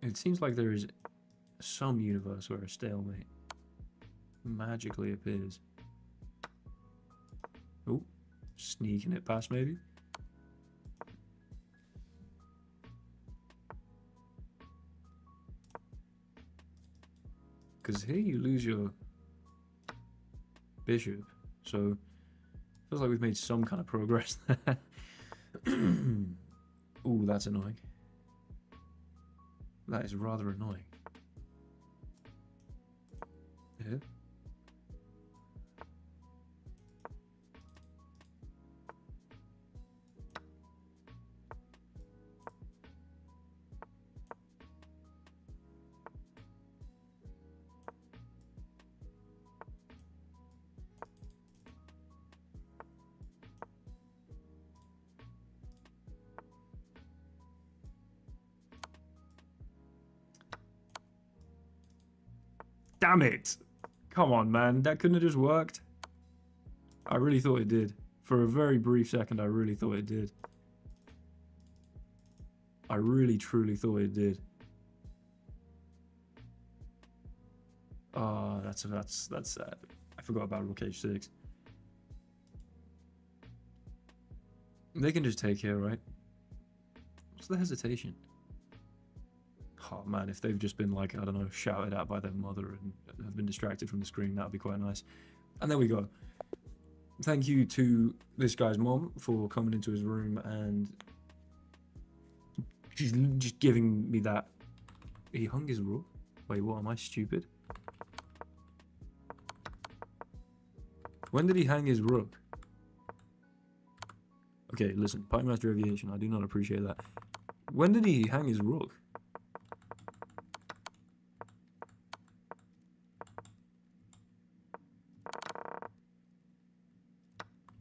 It seems like there is some universe where a stalemate magically appears. Oh, sneaking it past maybe? Because here you lose your bishop, so it feels like we've made some kind of progress there. Ooh, that's annoying. That is rather annoying. Yeah. Damn it! Come on, man. That couldn't have just worked. I really thought it did. For a very brief second, I really thought it did. I really, truly thought it did. Oh, that's sad. I forgot about rook h6. They can just take here, right? What's the hesitation? Oh man, if they've just been like, I don't know, shouted at by their mother and have been distracted from the screen, that would be quite nice. And there we go. Thank you to this guy's mom for coming into his room and she's just giving me that. He hung his rook? Wait, what, am I stupid? When did he hang his rook? Okay, listen, Pike-Master Aviation, I do not appreciate that. When did he hang his rook?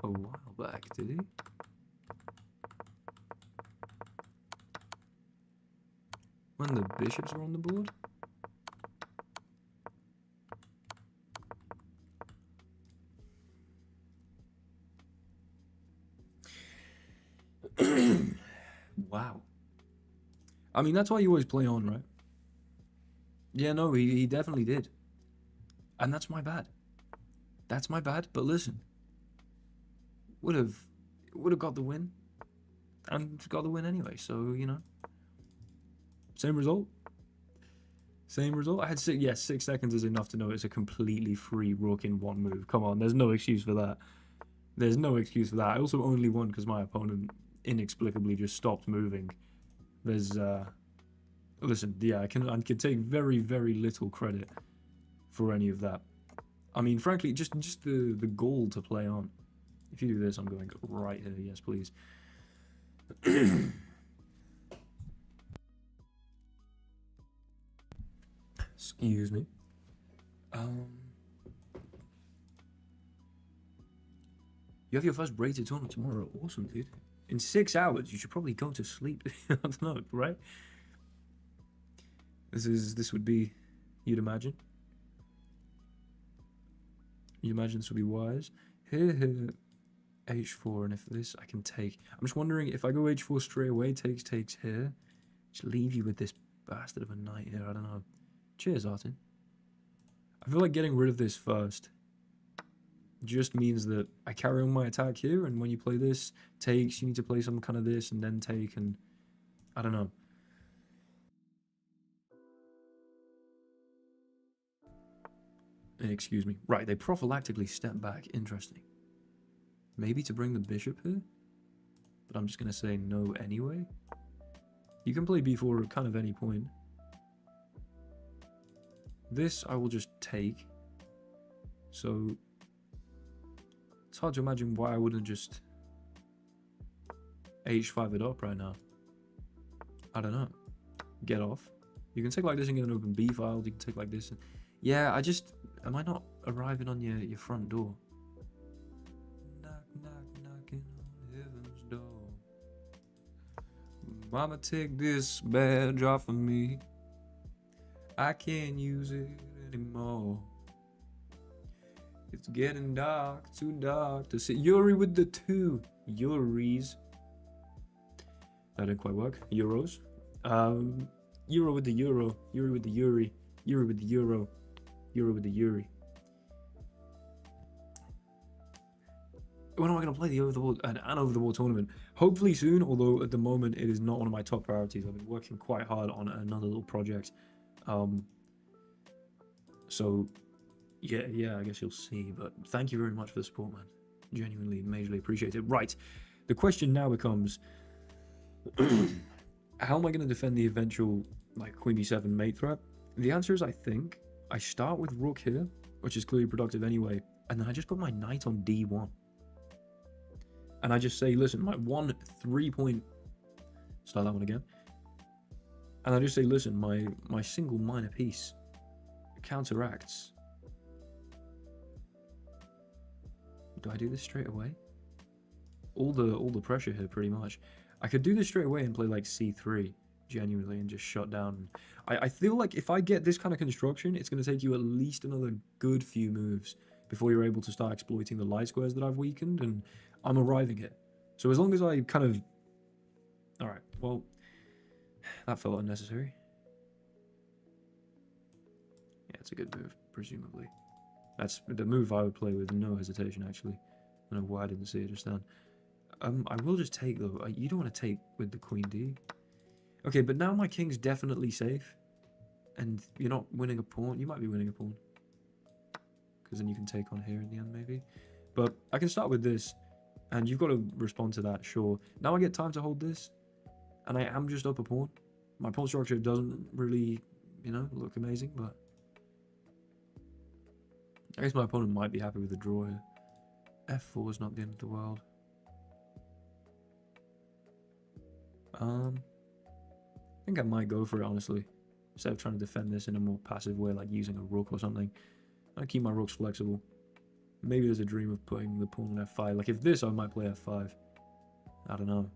A while back, did he? when the bishops were on the board. Wow. I mean, that's why you always play on, right? Yeah, no, he definitely did. And that's my bad. That's my bad, but listen. Would have got the win. And got the win anyway, so, you know. Same result. Same result. I had 6 seconds is enough to know it's a completely free rook in one move. Come on, there's no excuse for that. There's no excuse for that. I also only won because my opponent inexplicably just stopped moving. There's, listen, yeah, I can take very, very little credit for any of that. I mean, frankly, just the goal to play on. If you do this, I'm going right here. Yes, please. Excuse me. You have your first braided tournament tomorrow. Awesome, dude. In 6 hours, you should probably go to sleep. I don't know, right? This would be, you'd imagine. You imagine this would be wise. Here, h4, and if this I can take. I'm just wondering if I go h4 straight away, takes here. Just leave you with this bastard of a knight here. I don't know. Cheers, Artin. I feel like getting rid of this first just means that I carry on my attack here, and when you play this, takes, you need to play some kind of this, and then take, and I don't know. Excuse me. Right, they prophylactically step back. Interesting. Maybe to bring the bishop here? But I'm just going to say no anyway. You can play b4 at kind of any point. This I will just take. So it's hard to imagine why I wouldn't just h5 it up right now. I don't know. Get off. You can take like this and get an open b file. You can take like this. And yeah, am I not arriving on your front door? Knock, knock, knocking on heaven's door. Mama, take this badge off of me. I can't use it anymore. It's getting dark, too dark to see. Yuri with the 2 Yuris. That didn't quite work. Euros. Euro with the euro. Yuri with the Yuri. Yuri with the euro. Euro with the Yuri. When am I going to play the over-the-board an over-the-board tournament? Hopefully soon, although at the moment it is not one of my top priorities. I've been working quite hard on another little project. So, yeah, I guess you'll see. But thank you very much for the support, man. Genuinely, majorly appreciate it. Right, the question now becomes, how am I going to defend the eventual like queen b7 mate threat? The answer is I think I start with rook here, which is clearly productive anyway, and then I just put my knight on d1. And I just say, listen, my 1 3-point... Start that one again. And I just say, listen, my single minor piece counteracts. Do I do this straight away? All the pressure here, pretty much. I could do this straight away and play like c3, genuinely, and just shut down. I feel like if I get this kind of construction, it's going to take you at least another good few moves before you're able to start exploiting the light squares that I've weakened, and I'm arriving here. So as long as I kind of... Alright, well, that felt unnecessary. Yeah, it's a good move, presumably. That's the move I would play with no hesitation, actually. I don't know why I didn't see it just then. I will just take, though. You don't want to take with the queen, do you? Okay, but now my king's definitely safe. And you're not winning a pawn. You might be winning a pawn. Because then you can take on here in the end, maybe. But I can start with this. And you've got to respond to that, sure. Now I get time to hold this. And I am just up a pawn. My pawn structure doesn't really, you know, look amazing, but... I guess my opponent might be happy with the draw here. F4 is not the end of the world. I think I might go for it, honestly. Instead of trying to defend this in a more passive way, like using a rook or something. I keep my rooks flexible. Maybe there's a dream of putting the pawn on f5. Like if this, I might play f5. I don't know.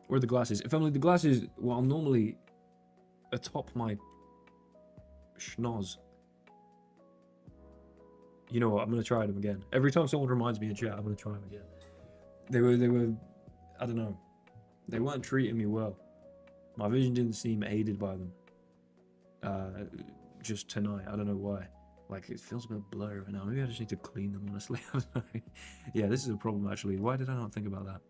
Where are the glasses? If only the glasses, well, normally atop my schnoz. You know what? I'm gonna try them again. Every time someone reminds me in chat, I'm gonna try them again. They were, I don't know. They weren't treating me well. My vision didn't seem aided by them. Just tonight, I don't know why. Like, it feels a bit blurry right now. Maybe I just need to clean them, honestly. Yeah, this is a problem, actually. Why did I not think about that?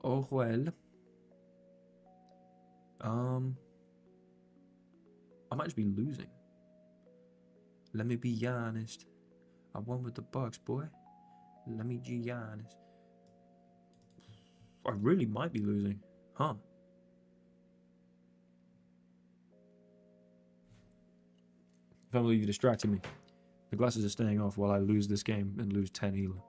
Oh, well. I might just be losing. Let me be honest. I won with the Bucks, boy. Let me be honest. I really might be losing. Huh. If only you distracted me. The glasses are staying off while I lose this game and lose 10 Elo.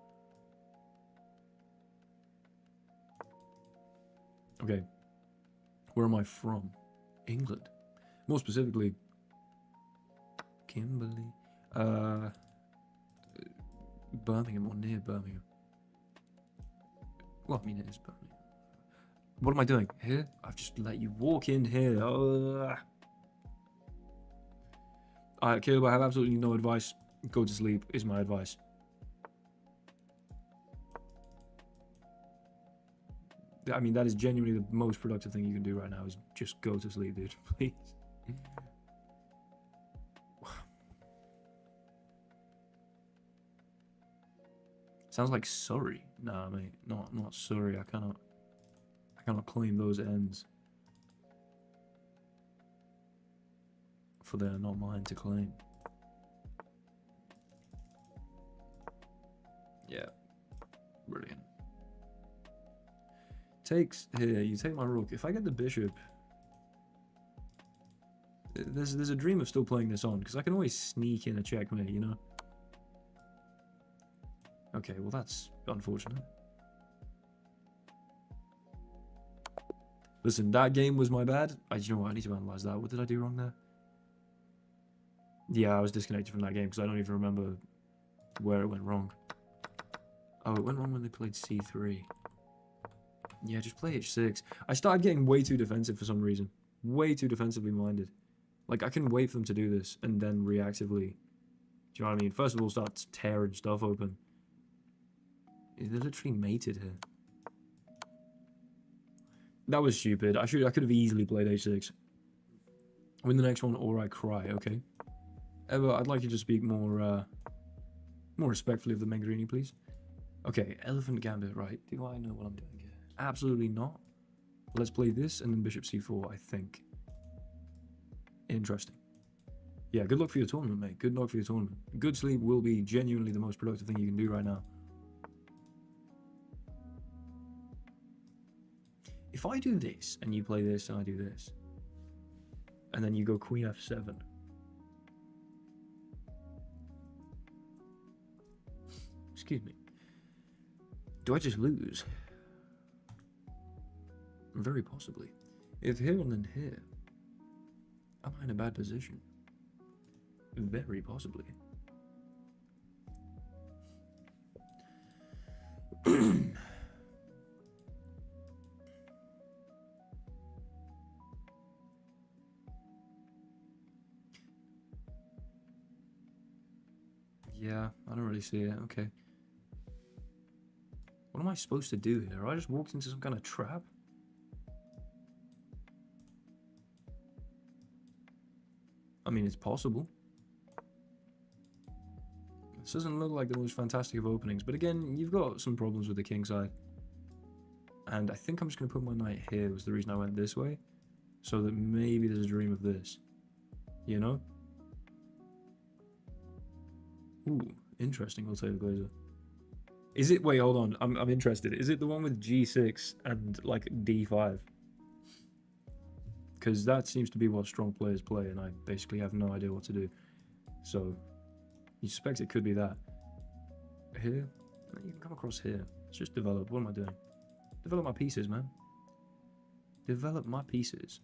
Okay. Where am I from? England. More specifically, Kimberley. Birmingham or near Birmingham. Well, I mean, it is Birmingham. What am I doing? Here? I've just let you walk in here. Alright, Caleb, I have absolutely no advice. Go to sleep is my advice. I mean, that is genuinely the most productive thing you can do right now, is just go to sleep, dude. Please. Sounds like Surrey. Nah, mate. Not Surrey. I cannot claim those ends. For they are not mine to claim. Yeah. Brilliant. Takes here, you take my rook. If I get the bishop, there's a dream of still playing this on, because I can always sneak in a checkmate, you know? Okay, well that's unfortunate. Listen, that game was my bad. You know what, I need to analyze that. What did I do wrong there? Yeah, I was disconnected from that game because I don't even remember where it went wrong. Oh, it went wrong when they played c3. Yeah, just play h6. I started getting way too defensive for some reason. Way too defensively minded. Like, I can wait for them to do this and then reactively... Do you know what I mean? First of all, start tearing stuff open. They're literally mated here. That was stupid. I could have easily played h6. Win the next one or I cry, okay? Eva, I'd like you to speak more respectfully of the Mangarini, please. Okay, elephant gambit, right? Do I know what I'm doing here? Absolutely not. Let's play this and then bishop c4, I think. Interesting. Yeah, good luck for your tournament, mate. Good luck for your tournament. Good sleep will be genuinely the most productive thing you can do right now. If I do this and you play this and I do this, and then you go queen f7. Excuse me. Do I just lose? Very possibly. If here and then here, am I in a bad position? Very possibly. Yeah, I don't really see it. Okay. What am I supposed to do here? I just walked into some kind of trap? I mean, it's possible. This doesn't look like the most fantastic of openings, but again, you've got some problems with the king side. And I think I'm just going to put my knight here, was the reason I went this way. So that maybe there's a dream of this. You know? Ooh, interesting, I'll say the Glazer. Is it, wait, hold on, I'm interested. Is it the one with g6 and like d5? Because that seems to be what strong players play, and I basically have no idea what to do. So, you suspect it could be that. Here? You can come across here. Let's just develop. What am I doing? Develop my pieces, man. Develop my pieces.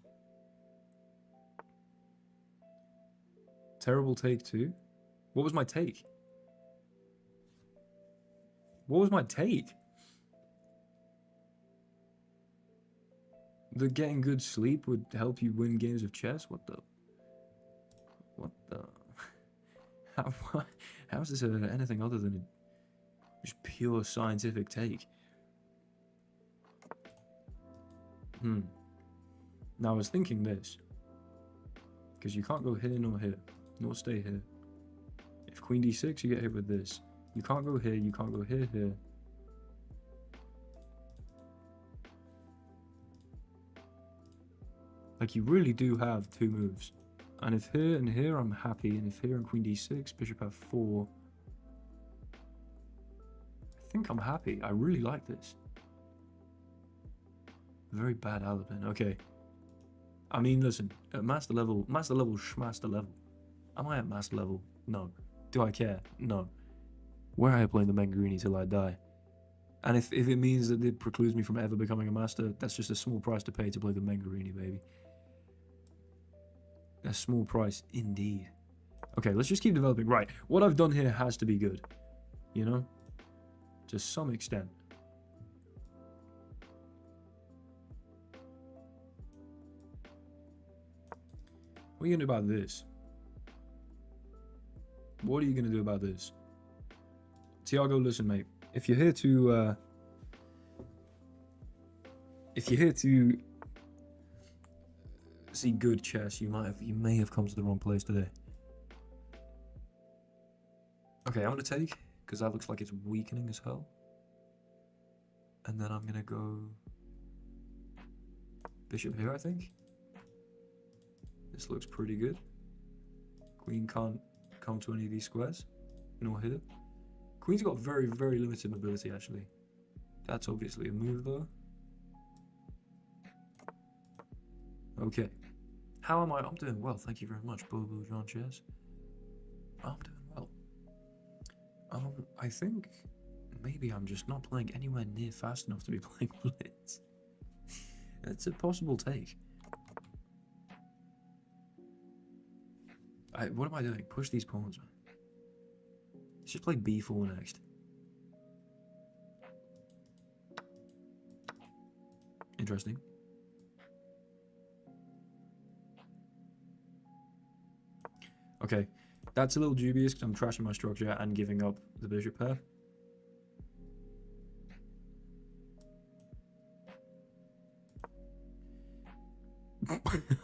Terrible take too? What was my take? What was my take? that getting good sleep would help you win games of chess? What the? What the? How is this anything other than a just pure scientific take? Now I was thinking this, because you can't go here nor here, nor stay here. If queen d6, you get hit with this. You can't go here, you can't go here, here. Like, you really do have two moves. And if here and here, I'm happy. And if here and queen d6, bishop f4, I think I'm happy. I really like this. Very bad Alabin. Okay. I mean, listen, at master level, schmaster level. Am I at master level? No. Do I care? No. Where I playing the Mangarini till I die. And if it means that it precludes me from ever becoming a master, that's just a small price to pay to play the Mangarini, baby. A small price indeed. Okay, let's just keep developing. Right, what I've done here has to be good. You know? To some extent. What are you going to do about this? What are you going to do about this? Tiago, listen, mate. If you're here to see good chess, you may have come to the wrong place today. Okay, I'm gonna take, because that looks like it's weakening as hell. And then I'm gonna go bishop here, I think. This looks pretty good. Queen can't come to any of these squares, nor here. Queen's got very, very limited mobility, actually. That's obviously a move, though. Okay. How am I? I'm doing well, thank you very much, Bobo John Chess. I'm doing well. I think maybe I'm just not playing anywhere near fast enough to be playing Blitz. It's a possible take. What am I doing? Push these pawns, man. Let's just play b4 next. Interesting. Okay, that's a little dubious because I'm trashing my structure and giving up the bishop pair.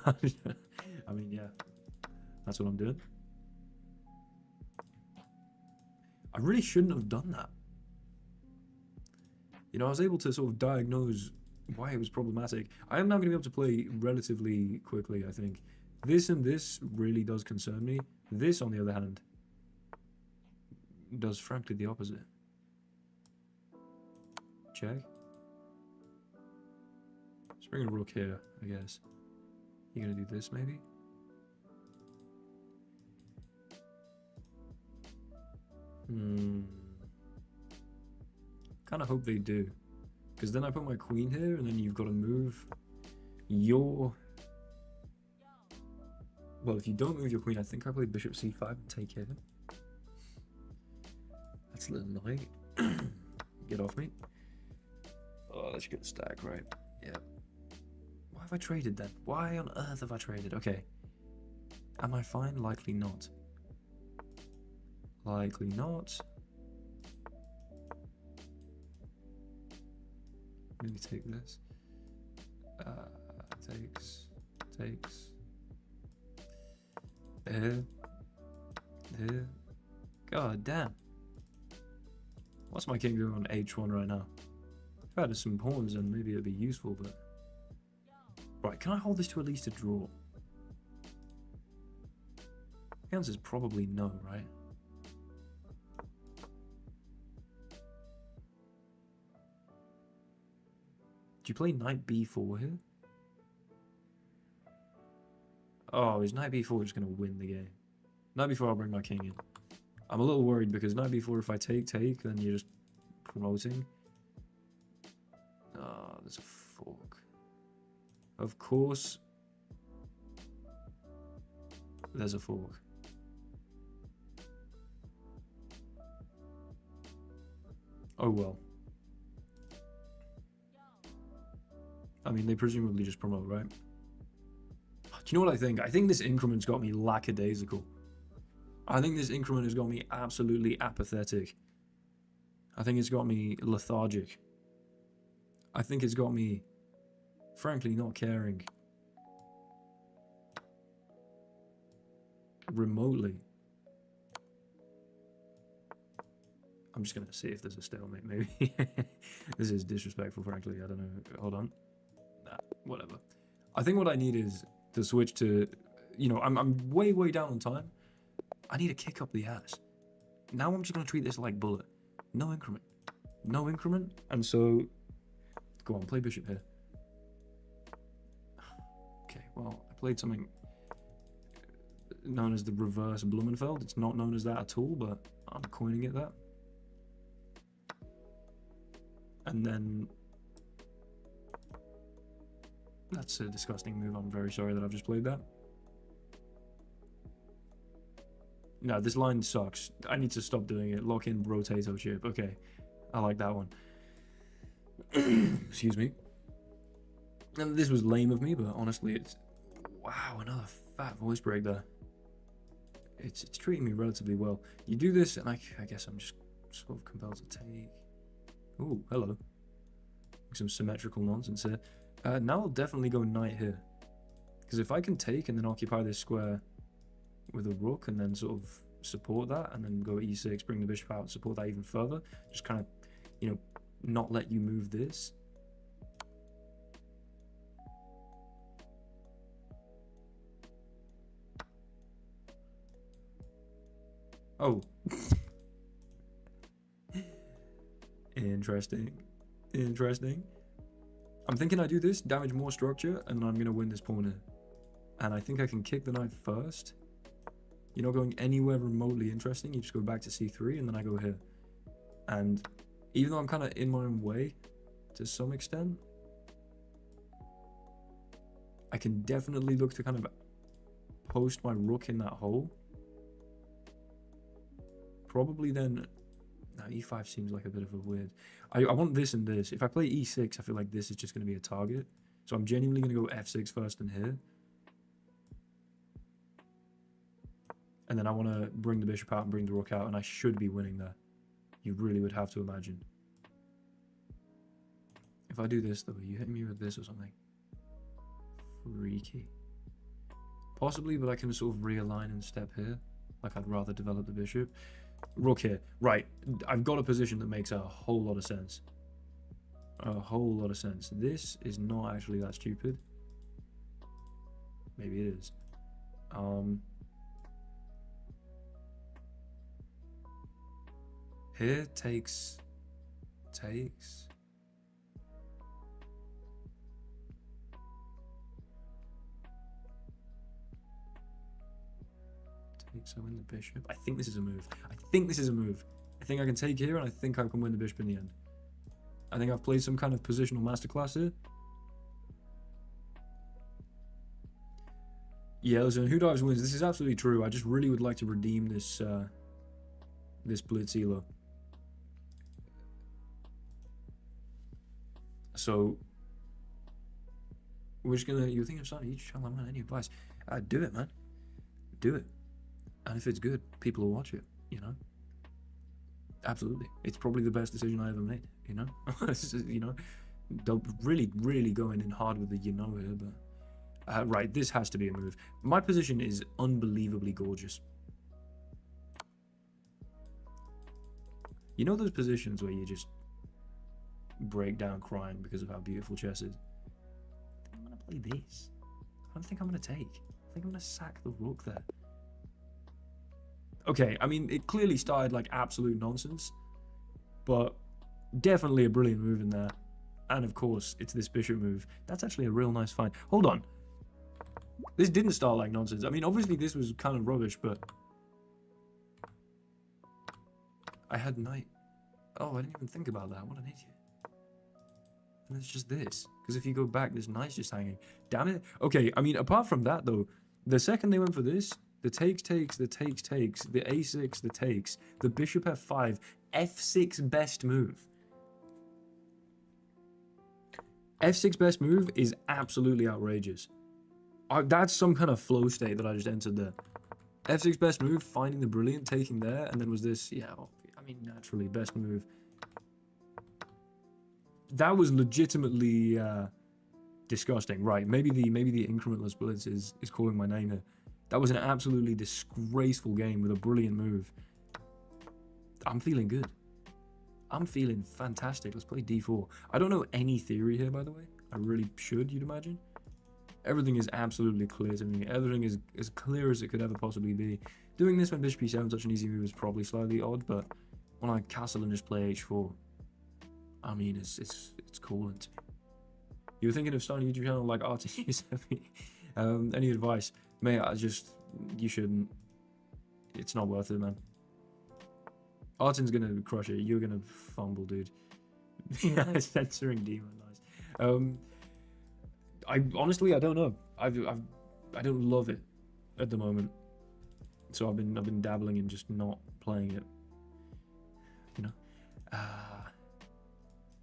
I mean, yeah, that's what I'm doing. I really shouldn't have done that. You know, I was able to sort of diagnose why it was problematic. I am now going to be able to play relatively quickly, I think. This and this really does concern me. This, on the other hand, does frankly the opposite. Check. Let's bring a rook here, I guess. You're going to do this, maybe? Kind of hope they do. Because then I put my queen here, and then you've got to move your... Well, if you don't move your queen, I think I play bishop c5 and take here. That's a little annoying. Get off me. Oh, let's get a stack, right? Yeah. Why have I traded then? Why on earth have I traded? Okay. Am I fine? Likely not. Likely not. Maybe take this. Takes. Here. God damn. What's my king doing on h1 right now? If I had some pawns, then maybe it'd be useful, but... Right, can I hold this to at least a draw? The answer is probably no, right? Do you play knight b4 here? Oh, is knight b4 just going to win the game? Knight b4, I'll bring my king in. I'm a little worried because knight b4, if I take, then you're just promoting. Ah, there's a fork. Of course, there's a fork. Oh well. I mean, they presumably just promote, right? Do you know what I think? I think this increment's got me lackadaisical. I think this increment has got me absolutely apathetic. I think it's got me lethargic. I think it's got me, frankly, not caring remotely. I'm just gonna see if there's a stalemate, maybe. This is disrespectful, frankly. I don't know. Hold on. Nah, whatever. I think what I need is to switch to, you know, I'm way down on time. I need to kick up the ass. Now I'm just gonna treat this like bullet. No increment. No increment. And so, go on, play bishop here. Okay, well, I played something known as the reverse Blumenfeld. It's not known as that at all, but I'm coining it that. And then that's a disgusting move. I'm very sorry that I've just played that. No, this line sucks. I need to stop doing it. Lock in rotato chip. Okay, I like that one. Excuse me. And this was lame of me, but honestly, it's... Wow, another fat voice break there. It's treating me relatively well. You do this, and I guess I'm just sort of compelled to take... Ooh, hello. Some symmetrical nonsense here. Now I'll definitely go knight here. Because if I can take and then occupy this square with a rook and then sort of support that and then go e6, bring the bishop out, support that even further, just kind of, you know, not let you move this. Oh. Interesting. Interesting. I'm thinking I do this, damage more structure, and then I'm going to win this pawn here. And I think I can kick the knight first. You're not going anywhere remotely interesting. You just go back to c3, and then I go here. And even though I'm kind of in my own way, to some extent, I can definitely look to kind of post my rook in that hole. Probably then... Now, e5 seems like a bit of a weird... I want this and this. If I play e6, I feel like this is just going to be a target. So I'm genuinely going to go f6 first and here. And then I want to bring the bishop out and bring the rook out, and I should be winning there. You really would have to imagine. If I do this, though, you hit me with this or something. Freaky. Possibly, but I can sort of realign and step here. Like I'd rather develop the bishop. Rook here. Right. I've got a position that makes a whole lot of sense. A whole lot of sense. This is not actually that stupid. Maybe it is. Here takes. Takes. So win the bishop. I think this is a move. I think this is a move. I think I can take here, and I think I can win the bishop in the end. I think I've played some kind of positional masterclass here. Yeah, listen, who dives wins. This is absolutely true. I just really would like to redeem this this Blitz elo. So we're just gonna... You think I'm starting each channel? I'm gonna any advice. Do it, man. Do it. And if it's good, people will watch it, you know? Absolutely. It's probably the best decision I ever made, you know? You know? Don't really going in hard with the you know here, but... right, this has to be a move. My position is unbelievably gorgeous. You know those positions where you just break down crying because of how beautiful chess is? I think I'm going to play this. I don't think I'm going to take. I think I'm going to sack the rook there. Okay, I mean, it clearly started like absolute nonsense, but definitely a brilliant move in there. And of course, it's this bishop move. That's actually a real nice find. Hold on. This didn't start like nonsense. I mean, obviously this was kind of rubbish, but... I had knight. Oh, I didn't even think about that. What an idiot. And it's just this. Because if you go back, this knight's just hanging. Damn it. Okay, I mean, apart from that, though, the second they went for this... The takes, the takes, the a6, the takes, the bishop f5, f6 best move. F6 best move is absolutely outrageous. That's some kind of flow state that I just entered there. F6 best move, finding the brilliant, taking there, and then was this, yeah, I mean, naturally, best move. That was legitimately disgusting. Right, maybe the incrementless Blitz is calling my name here. That was an absolutely disgraceful game with a brilliant move. I'm feeling good. I'm feeling fantastic. Let's play d4. I don't know any theory here, by the way. I really should, you'd imagine. Everything is absolutely clear to me. Everything is as clear as it could ever possibly be. Doing this when bishop e7 such an easy move is probably slightly odd, but when I castle and just play h4, I mean, it's cool. And you were thinking of starting a YouTube channel like RTU7. Any advice? Mate, you shouldn't. It's not worth it, man. Arten's gonna crush it. You're gonna fumble, dude. Censoring demon, nice. I honestly, I don't know. I don't love it at the moment. So I've been dabbling in just not playing it. You know.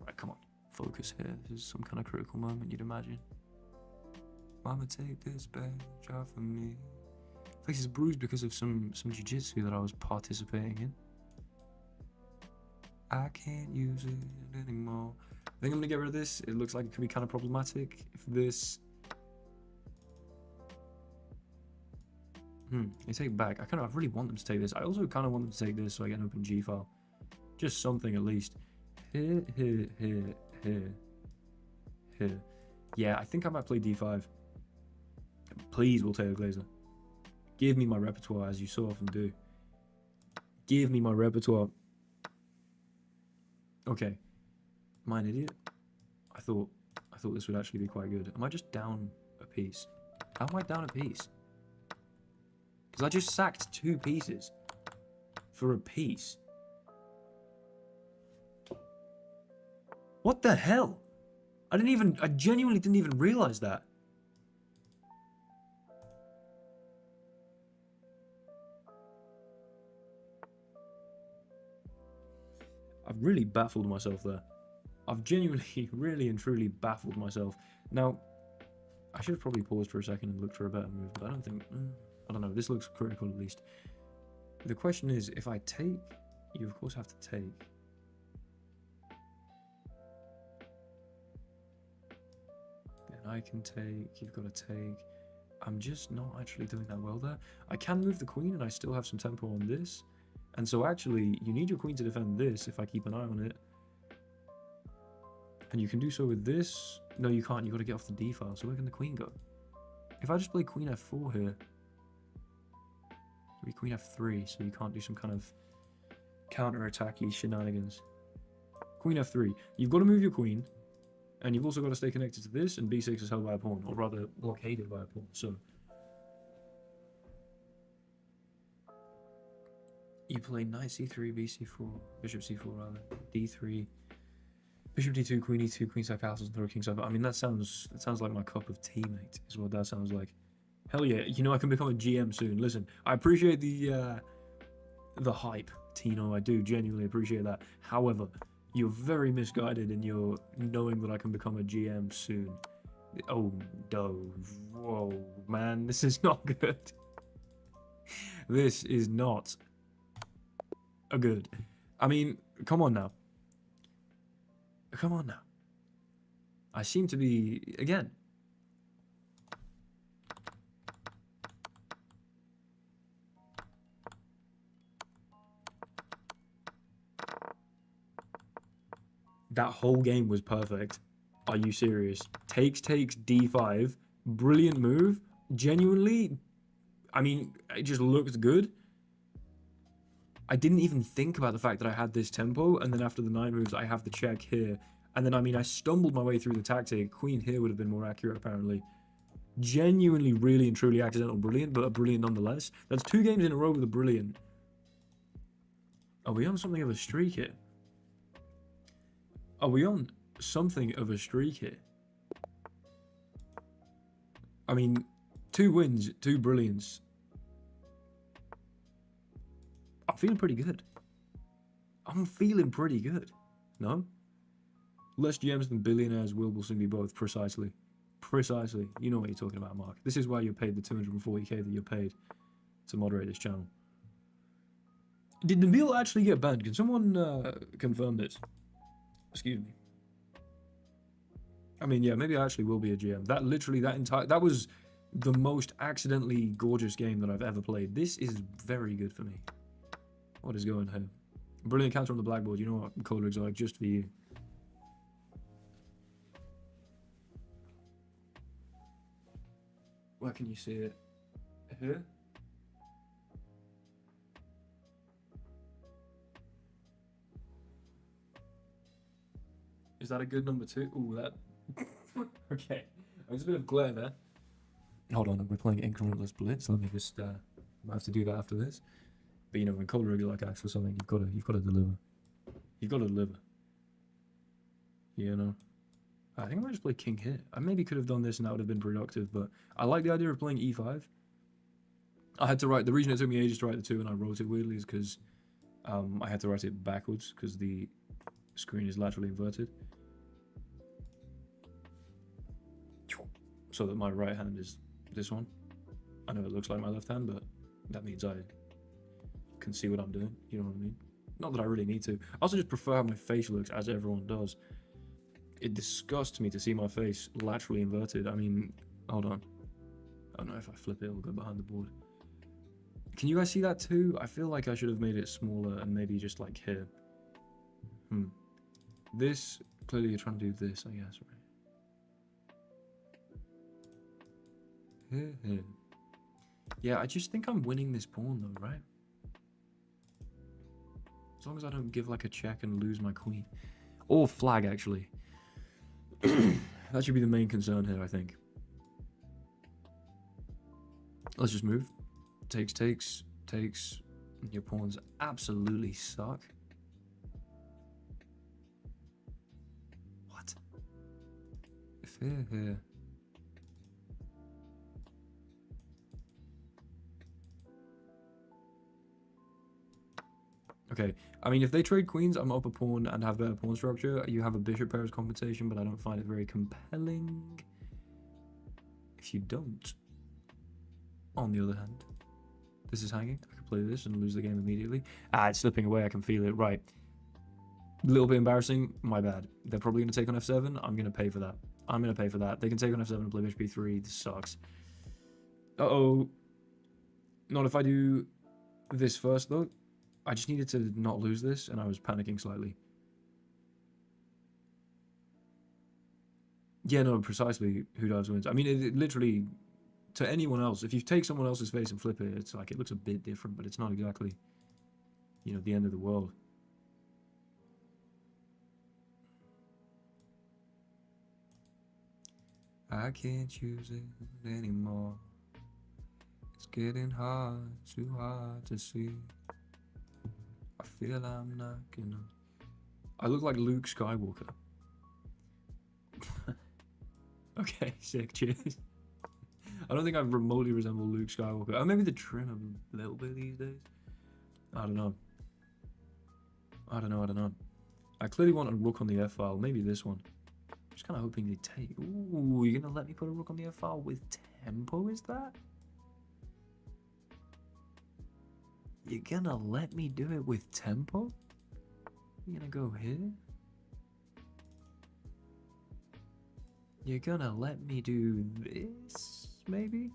Right, come on, focus here. This is some kind of critical moment, you'd imagine. Mama, take this badge off of me. Face is bruised because of some jiu-jitsu that I was participating in. I can't use it anymore. I think I'm gonna get rid of this. It looks like it could be kind of problematic if this. They take it back. I really want them to take this. I also kind of want them to take this so I get an open G file. Just something at least. Here. Yeah, I think I might play D5. Please, will take a glazer. Give me my repertoire as you so often do. Give me my repertoire. Okay. Am I an idiot? I thought this would actually be quite good. Am I just down a piece? How am I down a piece? Because I just sacked 2 pieces for a piece. What the hell? I genuinely didn't even realize that. I've really baffled myself there. I've genuinely, really and truly baffled myself. Now, I should have probably paused for a second and looked for a better move, but I don't think... I don't know, this looks critical at least. The question is, if I take... You of course have to take. Then I can take, you've got to take. I'm just not actually doing that well there. I can move the queen and I still have some tempo on this. And so actually, you need your queen to defend this if I keep an eye on it. And you can do so with this. No, you can't. You've got to get off the d file. So where can the queen go? If I just play queen f4 here, it'll be queen f3, so you can't do some kind of counter-attacky shenanigans. Queen f3. You've got to move your queen, and you've also got to stay connected to this, and b6 is held by a pawn, or rather blockaded by a pawn. So you play knight c3, bc4, bishop c4 rather, d3, bishop d2, queen e2, queenside castles, and throw kingside. I mean, that sounds like my cup of tea, mate, is what that sounds like. Hell yeah, you know I can become a GM soon. Listen, I appreciate the hype, Tino. I do genuinely appreciate that. However, you're very misguided in your knowing that I can become a GM soon. Oh, whoa, man, this is not good. This is not a good. I mean, come on now. Come on now. I seem to be, again. That whole game was perfect. Are you serious? Takes, d5. Brilliant move. Genuinely, I mean, it just looked good. I didn't even think about the fact that I had this tempo, and then after the 9 moves, I have the check here. And then, I mean, I stumbled my way through the tactic. Queen here would have been more accurate, apparently. Genuinely, really and truly accidental brilliant, but a brilliant nonetheless. That's 2 games in a row with a brilliant. Are we on something of a streak here? Are we on something of a streak here? I mean, 2 wins, 2 brilliants. I'm feeling pretty good. I'm feeling pretty good. No? Less GMs than billionaires will soon be both. Precisely. Precisely. You know what you're talking about, Mark. This is why you're paid the 240k that you're paid to moderate this channel. Did Nabil actually get banned? Can someone confirm this? Excuse me. I mean, yeah, maybe I actually will be a GM. That literally, that was the most accidentally gorgeous game that I've ever played. This is very good for me. What is going here? Brilliant counter on the blackboard. You know what? Color exotic just for you. Where can you see it? Here? Is that a good number 2? Ooh, that... Okay. There's a bit of glare there. Hold on, we're playing incrementless Blitz. Let me just... I have to do that after this. But you know, when color like acts for something, you've got to deliver. You've got to deliver. You know? I think I might just play king here. I maybe could have done this and that would have been productive, but I like the idea of playing e5. I had to write... The reason it took me ages to write the 2 and I wrote it weirdly is because I had to write it backwards because the screen is laterally inverted. So that my right hand is this one. I know it looks like my left hand, but that means I can see what I'm doing. You know what I mean? Not that I really need to. I also just prefer how my face looks, as everyone does. It disgusts me to see my face laterally inverted. I mean, hold on. I don't know if I flip it, it'll go behind the board. Can you guys see that too? I feel like I should have made it smaller and maybe just like here. This, clearly you're trying to do this, I guess, right? Here. Yeah, I just think I'm winning this pawn though, right? As long as I don't give like a check and lose my queen. Or flag, actually. That should be the main concern here, I think. Let's just move. Takes. Your pawns absolutely suck. What? If here. Okay, I mean, if they trade queens, I'm up a pawn and have better pawn structure. You have a bishop pair as compensation, but I don't find it very compelling. If you don't, on the other hand, this is hanging. I could play this and lose the game immediately. Ah, it's slipping away. I can feel it. Right. A little bit embarrassing. My bad. They're probably going to take on f7. I'm going to pay for that. I'm going to pay for that. They can take on f7 and play bishop b3. This sucks. Uh-oh. Not if I do this first, though. I just needed to not lose this, and I was panicking slightly. Yeah, no, precisely who dives wins. I mean, it literally, to anyone else, if you take someone else's face and flip it, it's like, it looks a bit different, but it's not exactly, you know, the end of the world. I can't choose it anymore. It's getting too hard to see. I feel I'm not gonna... I look like Luke Skywalker. Okay, sick, cheers. I don't think I remotely resemble Luke Skywalker. Oh, maybe the trim a little bit these days. I don't know. I clearly want a rook on the f-file. Maybe this one. Just kind of hoping they take. Ooh, you're going to let me put a rook on the f-file with tempo, is that? You're gonna let me do it with tempo? You're gonna go here? You're gonna let me do this, maybe?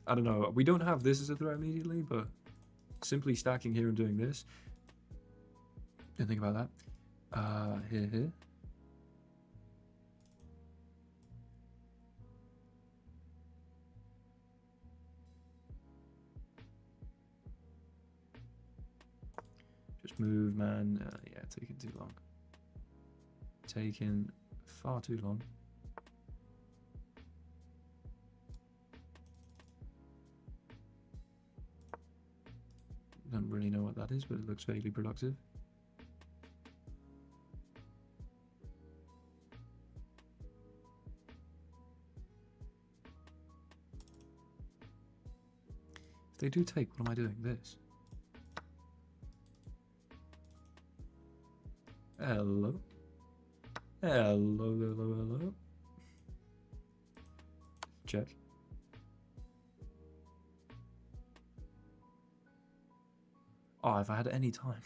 I don't know. We don't have this as a threat immediately, but simply stacking here and doing this. Didn't think about that. Here. Just move, man. Yeah, taking too long. Taking far too long. Don't really know what that is, but it looks vaguely productive. If they do take, what am I doing? This. Hello. Hello, hello, hello. Check. Oh, if I had any time.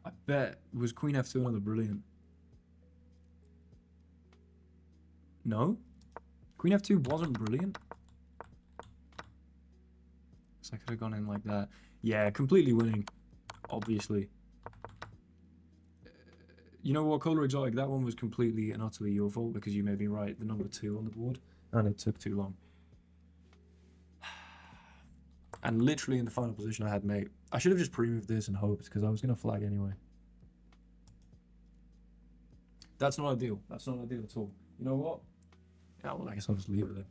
I bet. Was Queen F2 another brilliant? No? Queen F2 wasn't brilliant? So I could have gone in like that. Yeah, completely winning. Obviously. You know what, Color Exotic? That one was completely and utterly your fault because you made me write the number 2 on the board. And it took too long. And literally in the final position I had mate. I should have just pre-moved this and hoped because I was going to flag anyway. That's not ideal. That's not ideal at all. You know what? Yeah, well, I guess I'll just leave it there.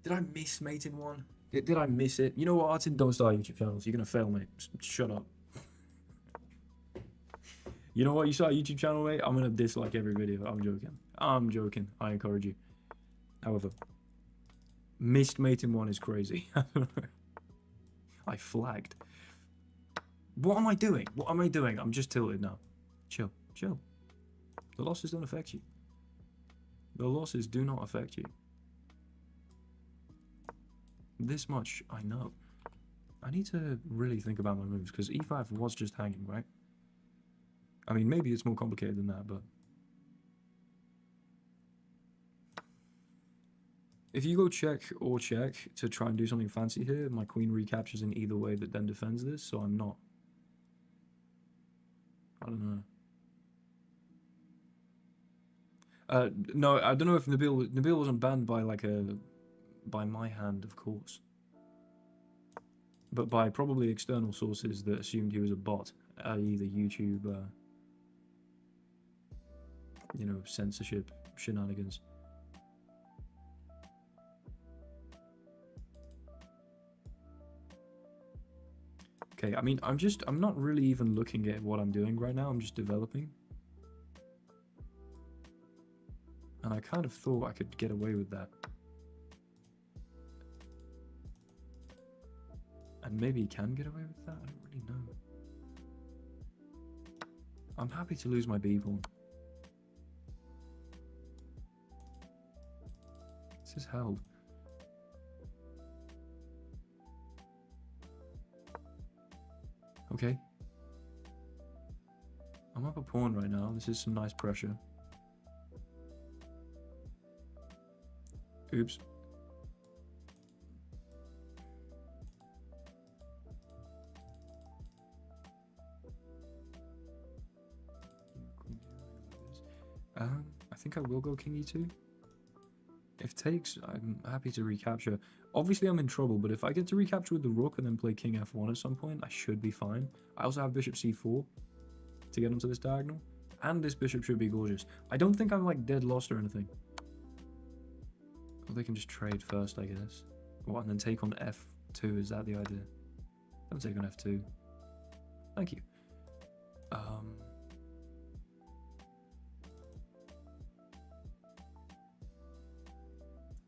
Did I miss mate in one? Did I miss it? You know what, Artin? Don't start YouTube channels. You're going to fail, mate. Just shut up. You know what? You start a YouTube channel, mate? I'm going to dislike every video. I'm joking. I'm joking. I encourage you. However, missed mate in one is crazy. I flagged. What am I doing? What am I doing? I'm just tilted now. Chill. Chill. The losses don't affect you. The losses do not affect you. This much I know. I need to really think about my moves because e5 was just hanging, right? I mean, maybe it's more complicated than that, but... If you go check or check to try and do something fancy here, my queen recaptures in either way that then defends this, so I'm not... I don't know. No, I don't know if Nabil wasn't banned by like by my hand, of course, but by probably external sources that assumed he was a bot, i.e. the YouTube, you know, censorship shenanigans. Okay, I mean, I'm not really even looking at what I'm doing right now. I'm just developing. And I kind of thought I could get away with that. And maybe he can get away with that? I don't really know. I'm happy to lose my B pawn. This is held. Okay. I'm up a pawn right now. This is some nice pressure. Oops. I think I will go king e2. If takes, I'm happy to recapture. Obviously, I'm in trouble, but if I get to recapture with the rook and then play king f1 at some point, I should be fine. I also have bishop c4 to get onto this diagonal, and this bishop should be gorgeous. I don't think I'm like dead lost or anything. Or they can just trade first, I guess. What, and then take on f2, is that the idea? Don't take on f2. Thank you.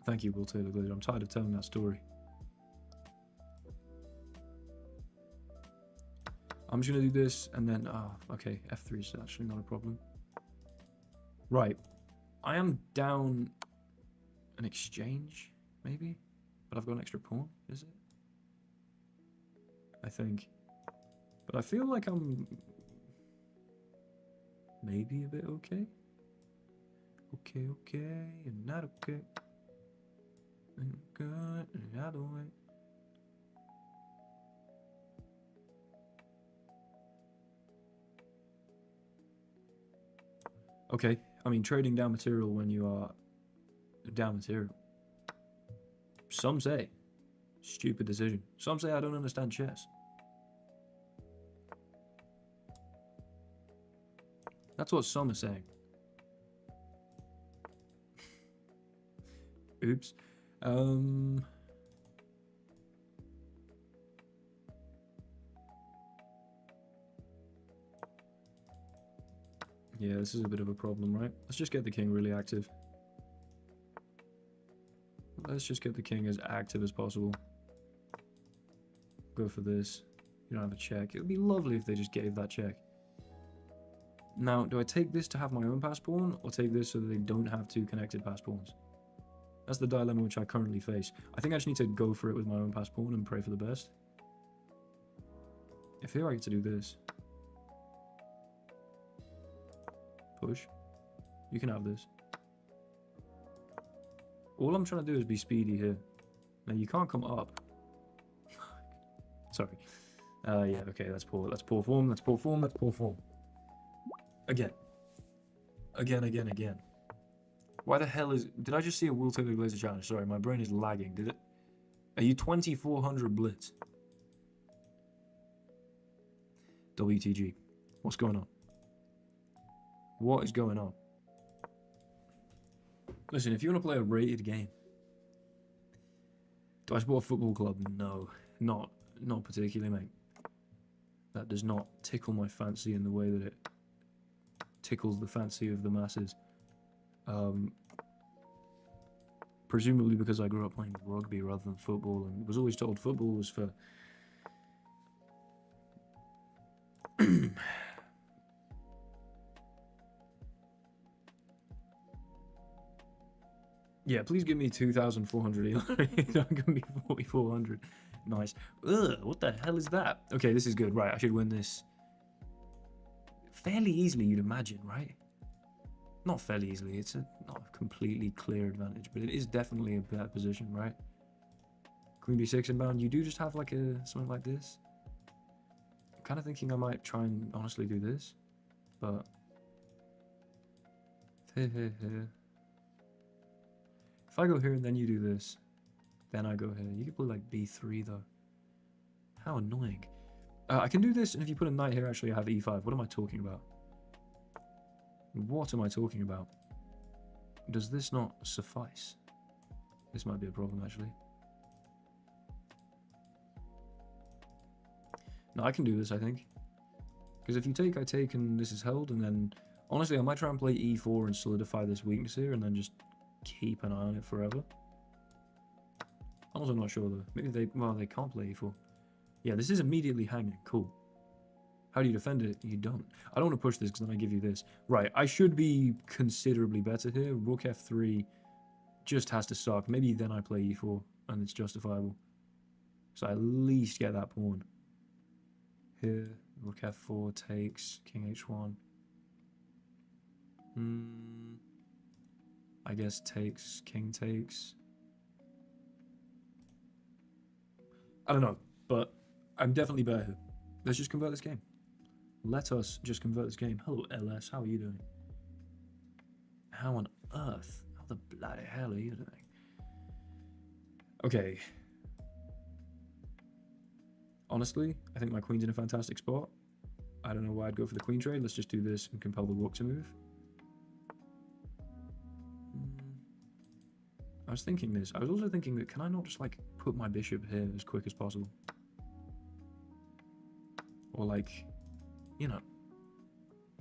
Thank you, Will Taylor Glazer. I'm tired of telling that story. I'm just going to do this, and then... okay, f3 is actually not a problem. Right. I am down an exchange, maybe? But I've got an extra pawn, is it? I think. But I feel like I'm... maybe a bit okay. Okay, and not okay. And good, and out of the way. Okay, I mean, trading down material when you are down material. Some say, stupid decision. Some say I don't understand chess. That's what some are saying. Oops. Yeah, this is a bit of a problem, right? Let's just get the king really active. Let's just get the king as active as possible. Go for this. You don't have a check. It would be lovely if they just gave that check. Now, do I take this to have my own pass pawn, or take this so that they don't have two connected pass pawns? That's the dilemma which I currently face. I think I just need to go for it with my own pass pawn and pray for the best. If here I get to do this. Push. You can have this. All I'm trying to do is be speedy here. Now, you can't come up. Sorry. Yeah, okay, that's poor. That's poor form. That's poor form. That's poor form. Again. Again. Why the hell is... Did I just see a Will Taylor Glazer challenge? Sorry, my brain is lagging. Did it... Are you 2400 Blitz? WTG. What's going on? What is going on? Listen, if you want to play a rated game... Do I support a football club? No. Not particularly, mate. That does not tickle my fancy in the way that it tickles the fancy of the masses. Presumably because I grew up playing rugby rather than football, and was always told football was for... Yeah, please give me 2,400. Don't give me 4,400. Nice. Ugh, what the hell is that? Okay, this is good. Right, I should win this fairly easily, you'd imagine, right? Not fairly easily. It's not a completely clear advantage, but it is definitely a better position, right? Queen b6 inbound. You do just have like something like this. I'm kind of thinking I might try and honestly do this, but... If I go here and then you do this, then I go here. You could play like b3 though. How annoying. I can do this, and if you put a knight here, actually I have e5. What am I talking about? What am I talking about? Does this not suffice? This might be a problem, actually. No, I can do this, I think. Because if you take, I take, and this is held, and then... Honestly, I might try and play e4 and solidify this weakness here, and then just keep an eye on it forever. I'm also not sure, though. Maybe they... Well, they can't play e4. Yeah, this is immediately hanging. Cool. How do you defend it? You don't. I don't want to push this because then I give you this. Right, I should be considerably better here. Rook f3 just has to suck. Maybe then I play e4 and it's justifiable. So I at least get that pawn. Here, rook f4 takes, king h1. I guess takes, king takes. I don't know, but I'm definitely better here. Let's just convert this game. Let us just convert this game. Hello, LS. How are you doing? How on earth? How the bloody hell are you doing? Okay. Honestly, I think my queen's in a fantastic spot. I don't know why I'd go for the queen trade. Let's just do this and compel the rook to move. I was thinking this. I was also thinking that can I not just like put my bishop here as quick as possible? Or like, you know,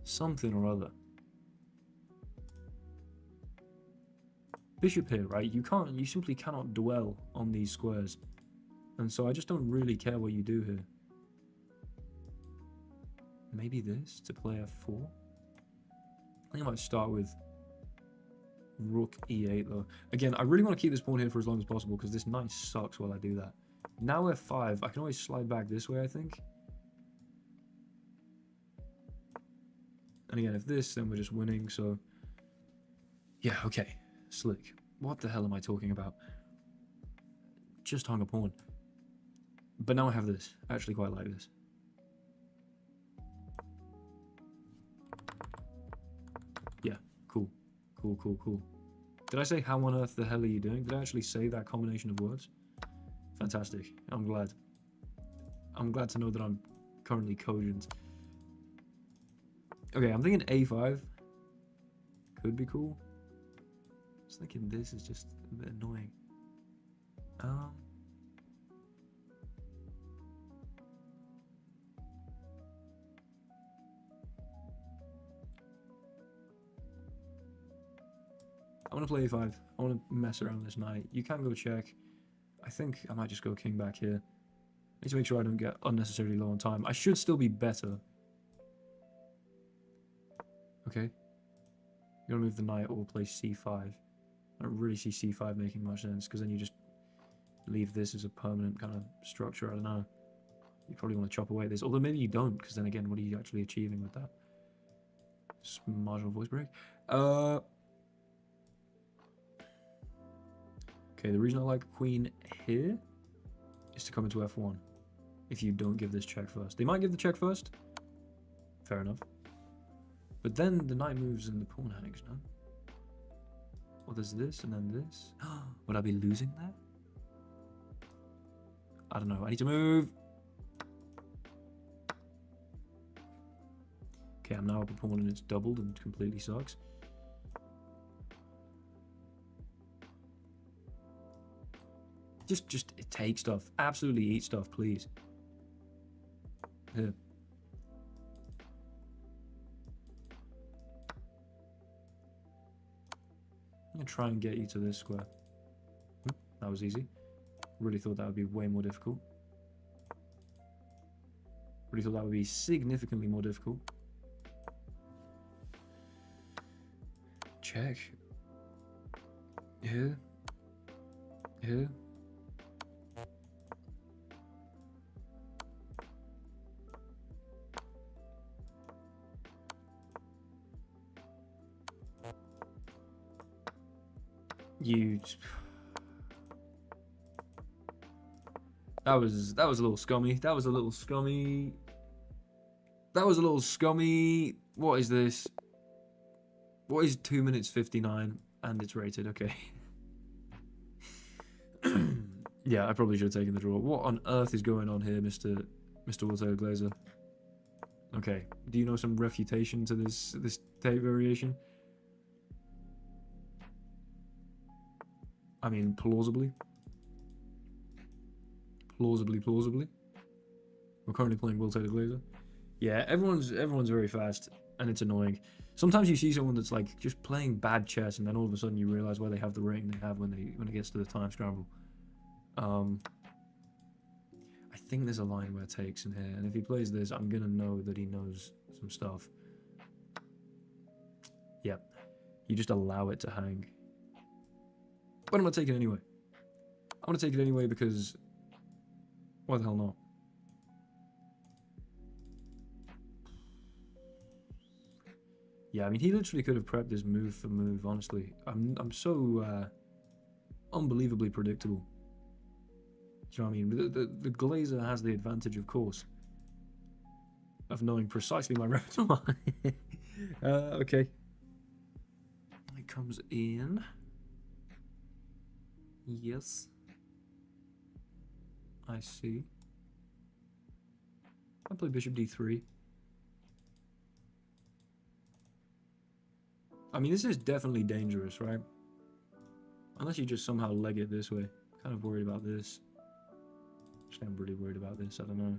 something or other. Bishop here, right? You simply cannot dwell on these squares. And so I just don't really care what you do here. Maybe this to play f4? I think I might start with rook e8 though. Again, I really want to keep this pawn here for as long as possible because this knight sucks while I do that. Now f5, I can always slide back this way, I think. And again, if this, then we're just winning, so... Yeah, okay. Slick. What the hell am I talking about? Just hung a pawn. But now I have this. I actually quite like this. Yeah, cool. Cool. Did I say how on earth the hell are you doing? Did I actually say that combination of words? Fantastic. I'm glad. I'm glad to know that I'm currently cogent. Okay, I'm thinking a5. Could be cool. I was thinking this is just a bit annoying. I want to play a5. I want to mess around this knight. You can go check. I think I might just go king back here. I need to make sure I don't get unnecessarily low on time. I should still be better. Okay. You're going to move the knight or play c5. I don't really see c5 making much sense, because then you just leave this as a permanent kind of structure. I don't know. You probably want to chop away at this. Although maybe you don't, because then again, what are you actually achieving with that? Just marginal voice break. Okay, the reason I like queen here is to come into f1. If you don't give this check first. They might give the check first. Fair enough. But then the knight moves and the pawn hangs, no? Well, there's this and then this. Would I be losing there? I don't know. I need to move. Okay, I'm now up a pawn and it's doubled and completely sucks. Just take stuff. Absolutely eat stuff, please. Here. I'm gonna try and get you to this square. That was easy. Really thought that would be way more difficult. Really thought that would be significantly more difficult. Check. Here. Here. That was a little scummy. That was a little scummy. That was a little scummy. What is this? What is 2 minutes 59 and it's rated? Okay. Yeah, I probably should have taken the draw. What on earth is going on here, Mr. Walter Glazer? Okay. Do you know some refutation to this tape variation? I mean, plausibly. Plausibly. We're currently playing Will Taylor Glazer. Yeah, everyone's very fast, and it's annoying. Sometimes you see someone that's like just playing bad chess, and then all of a sudden you realize why they have the rating they have when it gets to the time scramble. I think there's a line where it takes in here, and if he plays this, I'm gonna know that he knows some stuff. Yeah, you just allow it to hang. But I'm gonna take it anyway. I'm gonna take it anyway because why the hell not? Yeah, I mean, he literally could have prepped this move for move, honestly. I'm so unbelievably predictable. Do you know what I mean? The Glazer has the advantage, of course, of knowing precisely my repertoire. Okay. It comes in. Yes. I see. I play bishop d3. I mean, this is definitely dangerous, right? Unless you just somehow leg it this way. Kind of worried about this. Actually, I'm really worried about this. I don't know.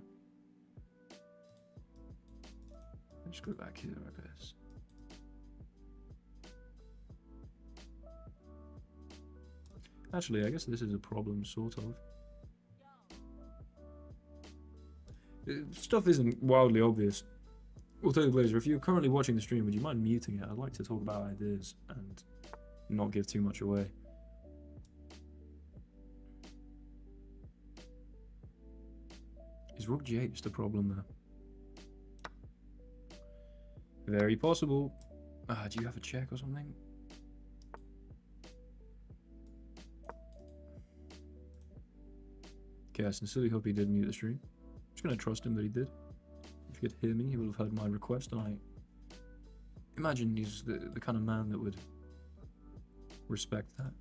I'll just go back here, I guess. Actually, I guess this is a problem, sort of. Stuff isn't wildly obvious. Well, Taylor Glazer, if you're currently watching the stream, would you mind muting it? I'd like to talk about ideas and not give too much away. Is rook g8 just a problem there? Very possible. Do you have a check or something? Okay, I sincerely hope he did mute the stream. I'm just going to trust him that he did. If he could hear me, he would have heard my request, and I imagine he's the kind of man that would respect that.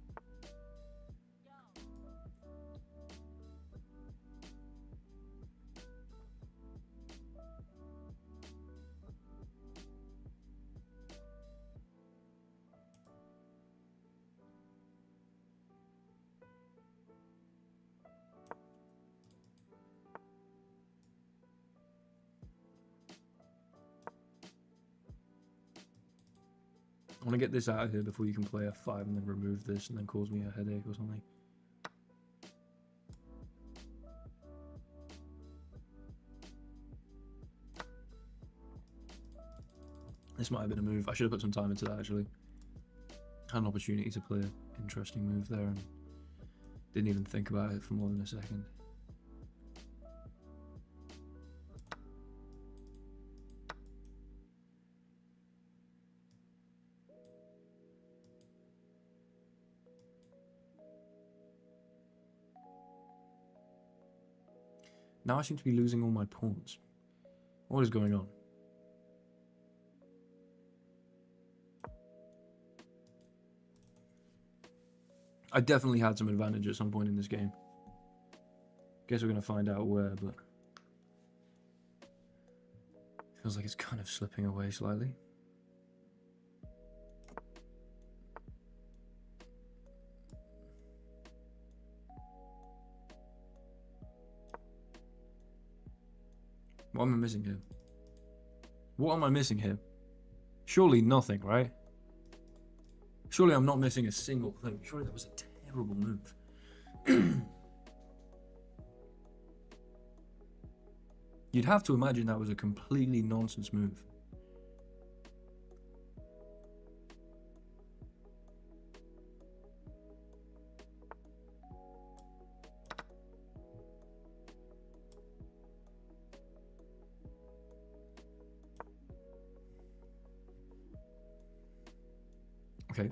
I want to get this out of here before you can play f5 and then remove this and then cause me a headache or something. This might have been a move. I should have put some time into that, actually. Had an opportunity to play an interesting move there and didn't even think about it for more than a second. Now I seem to be losing all my pawns. What is going on? I definitely had some advantage at some point in this game. Guess we're going to find out where, but... feels like it's kind of slipping away slightly. What am I missing here? What am I missing here? Surely nothing, right? Surely I'm not missing a single thing. Surely that was a terrible move. You'd have to imagine that was a completely nonsense move. Okay.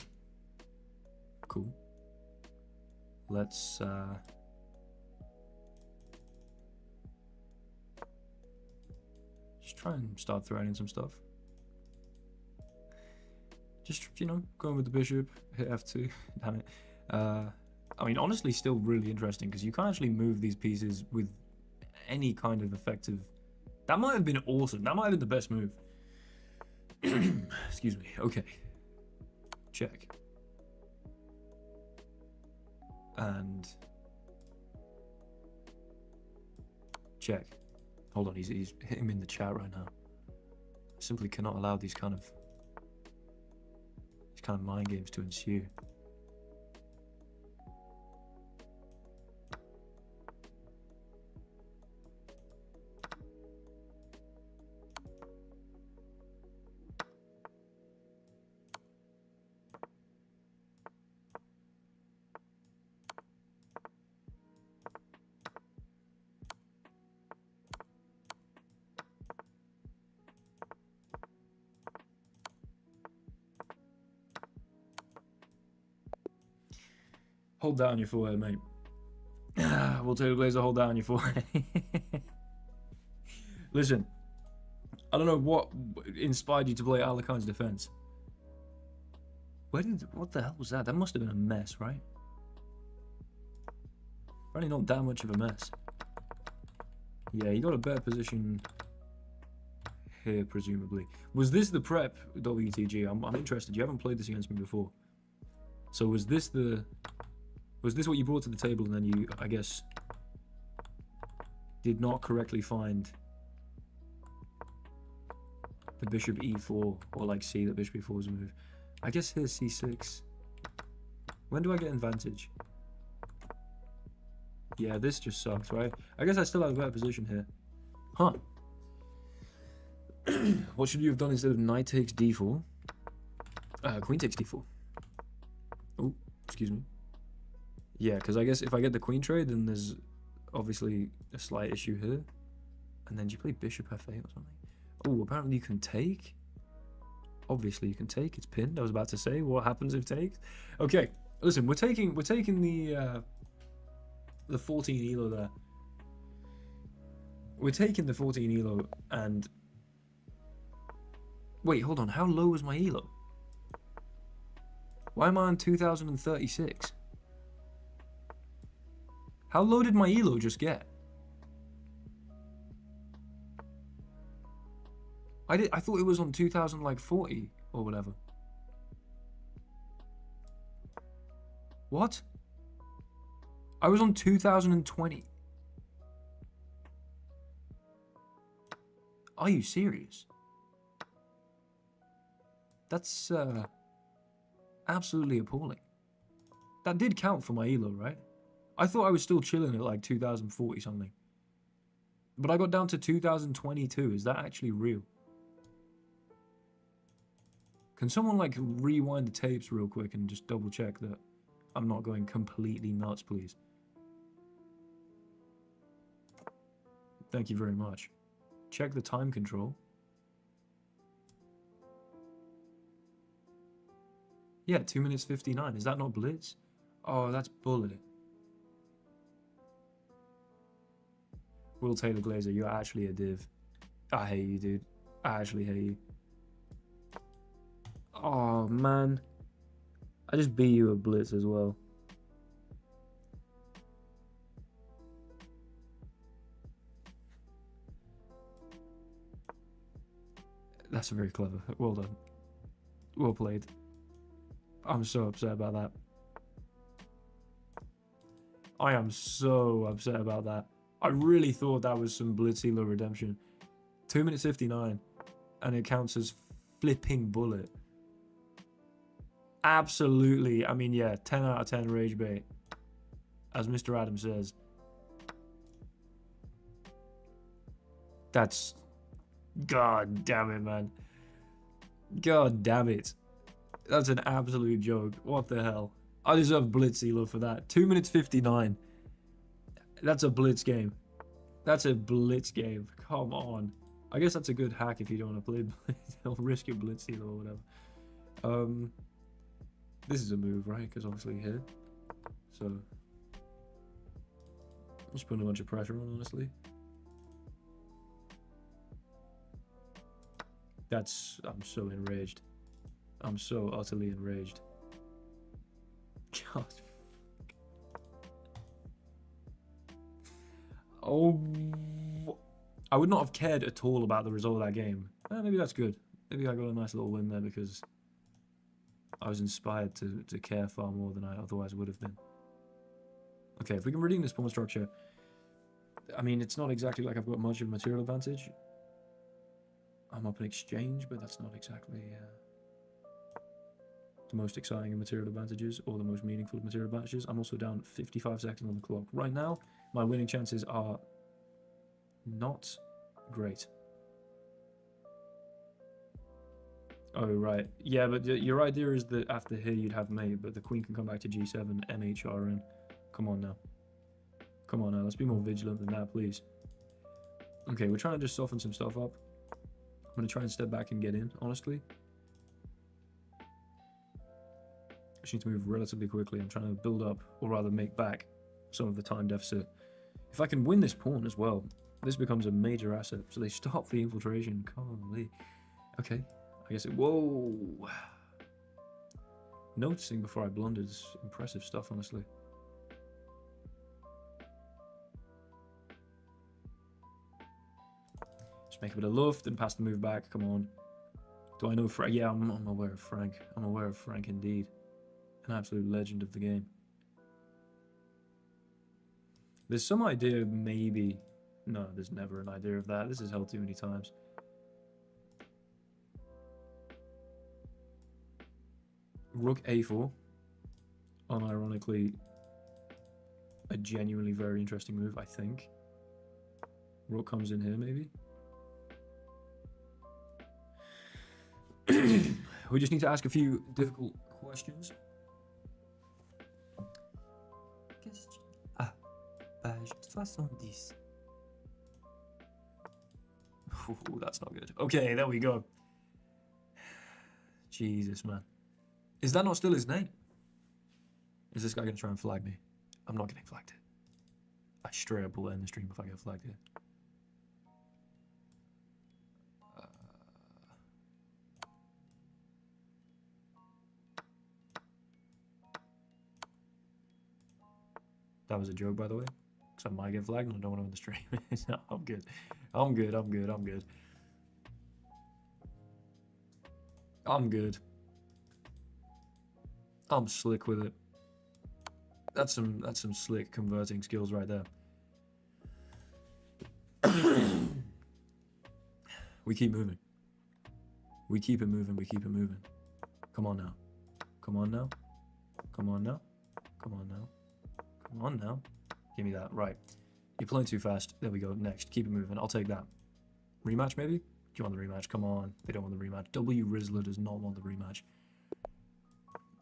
Cool. Let's just try and start throwing in some stuff. Just, you know, going with the bishop, hit f2. Damn it. I mean, honestly, still really interesting because you can't actually move these pieces with any kind of effective. That might have been awesome. That might have been the best move. Excuse me. Okay. Check. And check. Hold on, he's hitting me in the chat right now. I simply cannot allow these kind of mind games to ensue. Hold that on your forehead, mate. We'll tell you, Blazer, hold that on your forehead. Listen, I don't know what inspired you to play Alakhan's defense. What the hell was that? That must have been a mess, right? Probably not that much of a mess. Yeah, you got a better position here, presumably. Was this the prep, WTG? I'm interested. You haven't played this against me before. So was this what you brought to the table and then you, I guess, did not correctly find the bishop e4 or like see that bishop e4 was a move? I guess here's c6. When do I get advantage? Yeah, this just sucks, right? I guess I still have a better position here. Huh. What should you have done instead of knight takes d4? Queen takes d4. Oh, excuse me. Yeah, because I guess if I get the queen trade, then there's obviously a slight issue here. And then do you play bishop f8 or something? Oh, apparently you can take. Obviously you can take. It's pinned. I was about to say, what happens if takes? Okay, listen, we're taking the 14 elo there. We're taking the 14 elo and wait, hold on. How low was my elo? Why am I on 2036? How low did my elo just get? I thought it was on 2040 or whatever. What? I was on 2020. Are you serious? That's absolutely appalling. That did count for my elo, right? I thought I was still chilling at like 2040 something. But I got down to 2022. Is that actually real? Can someone like rewind the tapes real quick and just double check that I'm not going completely nuts, please? Thank you very much. Check the time control. Yeah, 2 minutes 59. Is that not Blitz? Oh, that's Bullet. Will Taylor Glazer, you're actually a div. I hate you, dude. I actually hate you. Oh, man. I just beat you at Blitz as well. That's very clever. Well done. Well played. I'm so upset about that. I am so upset about that. I really thought that was some Blitz elo redemption. 2 minutes 59. And it counts as flipping Bullet. Absolutely. I mean, yeah, 10 out of 10 rage bait. As Mr. Adams says. That's... God damn it, man. God damn it. That's an absolute joke. What the hell? I deserve Blitz elo for that. 2 minutes 59. That's a Blitz game. That's a Blitz game. Come on. I guess that's a good hack if you don't want to play Blitz. I'll risk your Blitz elo or whatever. This is a move, right? Because obviously he hit. So... I'm just putting a bunch of pressure on, honestly. That's... I'm so enraged. I'm so utterly enraged. God. Oh... I would not have cared at all about the result of that game. Maybe that's good. Maybe I got a nice little win there because I was inspired to care far more than I otherwise would have been. Okay, if we can redeem this pawn structure... I mean, it's not exactly like I've got much of a material advantage. I'm up in exchange, but that's not exactly the most exciting of material advantages or the most meaningful of material advantages. I'm also down 55 seconds on the clock. Right now, my winning chances are not great. Oh, right. Yeah, but your idea is that after here you'd have mate, but the queen can come back to g7, MHRN. Come on now. Come on now, let's be more vigilant than that, please. Okay, we're trying to just soften some stuff up. I'm going to try and step back and get in, honestly. I just need to move relatively quickly. I'm trying to build up, or rather make back, some of the time deficit. If I can win this pawn as well, this becomes a major asset. So they stop the infiltration. Golly. Okay, I guess it... Whoa! Noticing before I blundered is impressive stuff, honestly. Make a bit of luft and pass the move back. Come on. Do I know Frank? Yeah, I'm aware of Frank. I'm aware of Frank indeed. An absolute legend of the game. There's some idea, maybe. No, there's never an idea of that. This is held too many times. Rook a4. Unironically, a genuinely very interesting move, I think. Rook comes in here, maybe. We just need to ask a few difficult questions. Page 70. Ooh, that's not good. Okay, there we go. Jesus, man. Is that not still his name? Is this guy going to try and flag me? I'm not getting flagged here. I straight up will end the stream if I get flagged here. That was a joke, by the way. Because I might get flagged and I don't want to end the stream. No, I'm good. I'm good. I'm good. I'm good. I'm good. I'm slick with it. That's some slick converting skills right there. We keep moving. We keep it moving. We keep it moving. Come on now. Come on now. Come on now. Come on now. Come on now. Give me that. Right. You're playing too fast. There we go. Next. Keep it moving. I'll take that. Rematch, maybe? Do you want the rematch? Come on. They don't want the rematch. W Rizzler does not want the rematch.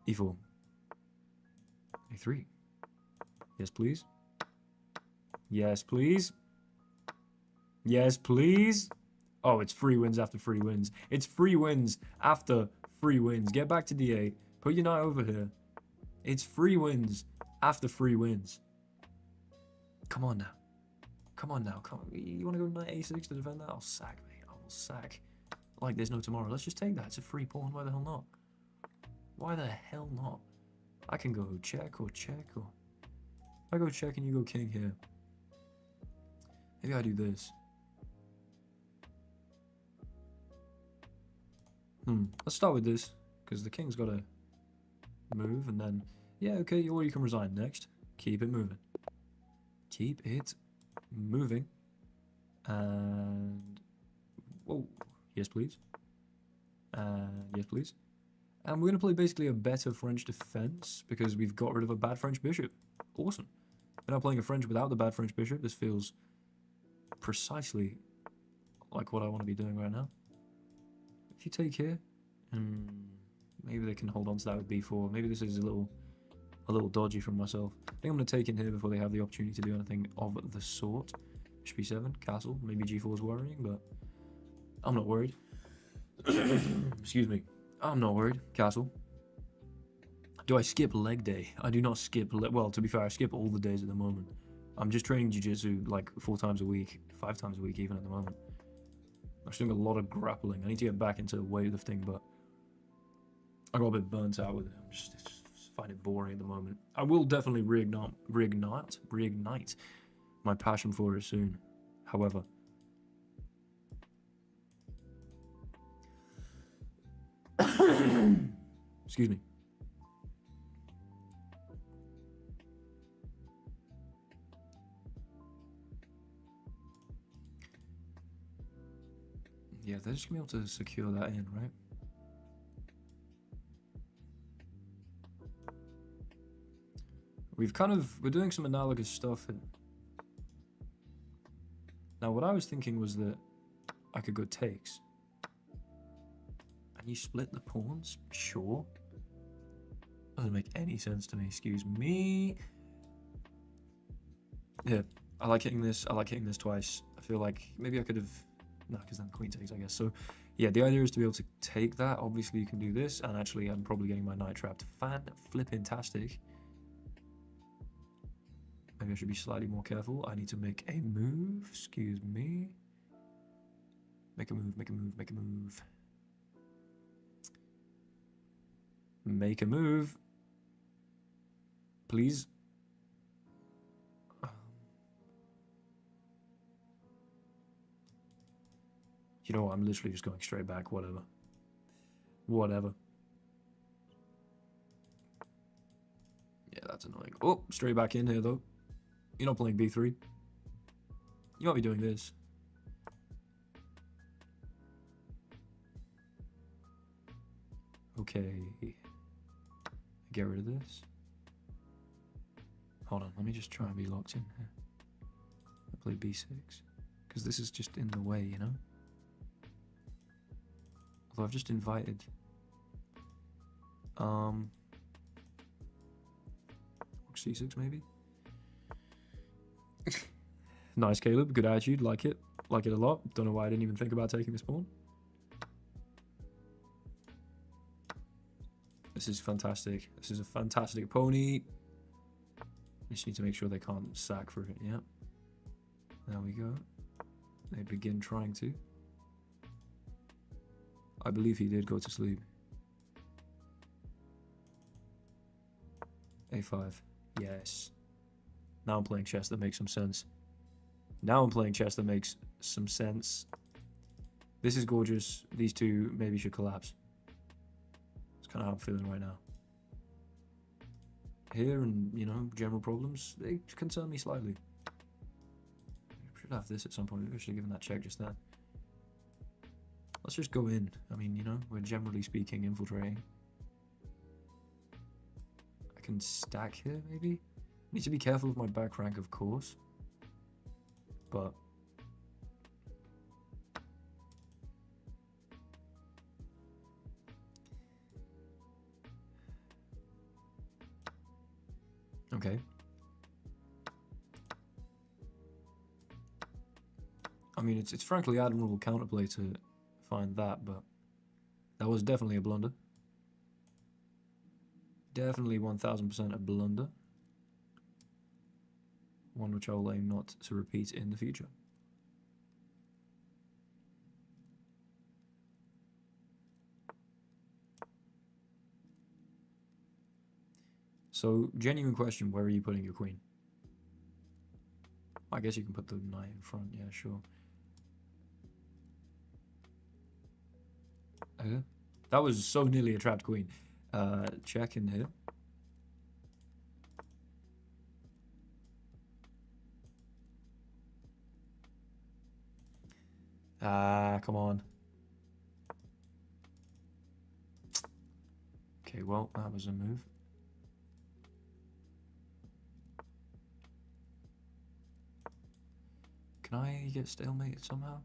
E4. A3. Yes, please. Yes, please. Yes, please. Oh, it's free wins after free wins. It's free wins after free wins. Get back to D8. Put your knight over here. It's free wins after free wins. Come on now. Come on now. Come on. You want to go knight A6 to defend that? I'll sack, mate. I will sack. Like there's no tomorrow. Let's just take that. It's a free pawn. Why the hell not? Why the hell not? I can go check or check or... I go check and you go king here. Maybe I do this. Let's start with this, because the king's got to move, and then, yeah, okay, or you can resign next. Keep it moving. Keep it moving. And, whoa, yes please. Yes please. And we're going to play basically a better French defense, because we've got rid of a bad French bishop. Awesome. We're now playing a French without the bad French bishop. This feels precisely like what I want to be doing right now. If you take here, maybe they can hold on to that with b4. Maybe this is a little dodgy from myself. I think I'm going to take in here before they have the opportunity to do anything of the sort. Bishop b7, castle. Maybe g4 is worrying, but I'm not worried. Excuse me. I'm not worried. Castle. Do I skip leg day? I do not skip. Well, to be fair, I skip all the days at the moment. I'm just training jiu-jitsu like 4 times a week, 5 times a week even at the moment. I'm just doing a lot of grappling. I need to get back into weightlifting, but I got a bit burnt out with it. I just find it boring at the moment. I will definitely reignite my passion for it soon. However, excuse me. Yeah, they're just gonna be able to secure that in, right? We're doing some analogous stuff here. Now, what I was thinking was that I could go takes. And you split the pawns? Sure. Doesn't make any sense to me, excuse me. Yeah, I like hitting this. I like hitting this twice. I feel like maybe I could have... No, because then queen takes, I guess. So, yeah, the idea is to be able to take that. Obviously, you can do this. And actually, I'm probably getting my knight trapped. Fan-flippin-tastic. Maybe I should be slightly more careful. I need to make a move. Excuse me. Make a move, make a move, make a move. Make a move. Please. You know what? I'm literally just going straight back. Whatever. Whatever. Yeah, that's annoying. Oh, straight back in here, though. You're not playing b3. You might be doing this. Okay. Get rid of this. Hold on, let me just try and be locked in here. I play b6. Because this is just in the way, you know? Although I've just invited... Rook c6 maybe? Nice, Caleb. Good attitude. Like it. Like it a lot. Don't know why I didn't even think about taking this pawn. This is fantastic. This is a fantastic pony. Just need to make sure they can't sack for it. Yeah. There we go. They begin trying to. I believe he did go to sleep. A5. Yes. Now I'm playing chess that makes some sense. Now I'm playing chess that makes some sense. This is gorgeous. These two maybe should collapse. That's kind of how I'm feeling right now. Here and, you know, general problems, they concern me slightly. I should have this at some point. Maybe I should have given that check just then. Let's just go in. I mean, you know, we're generally speaking infiltrating. can stack here, maybe? Need to be careful of my back rank, of course. But... okay. I mean, it's frankly admirable counterplay to find that, but that was definitely a blunder. Definitely 1000% a blunder. One which I will aim not to repeat in the future. So, genuine question, where are you putting your queen? I guess you can put the knight in front, yeah, sure. That was so nearly a trapped queen. Check in here. Come on. Okay, well, that was a move. Can I get stalemated somehow?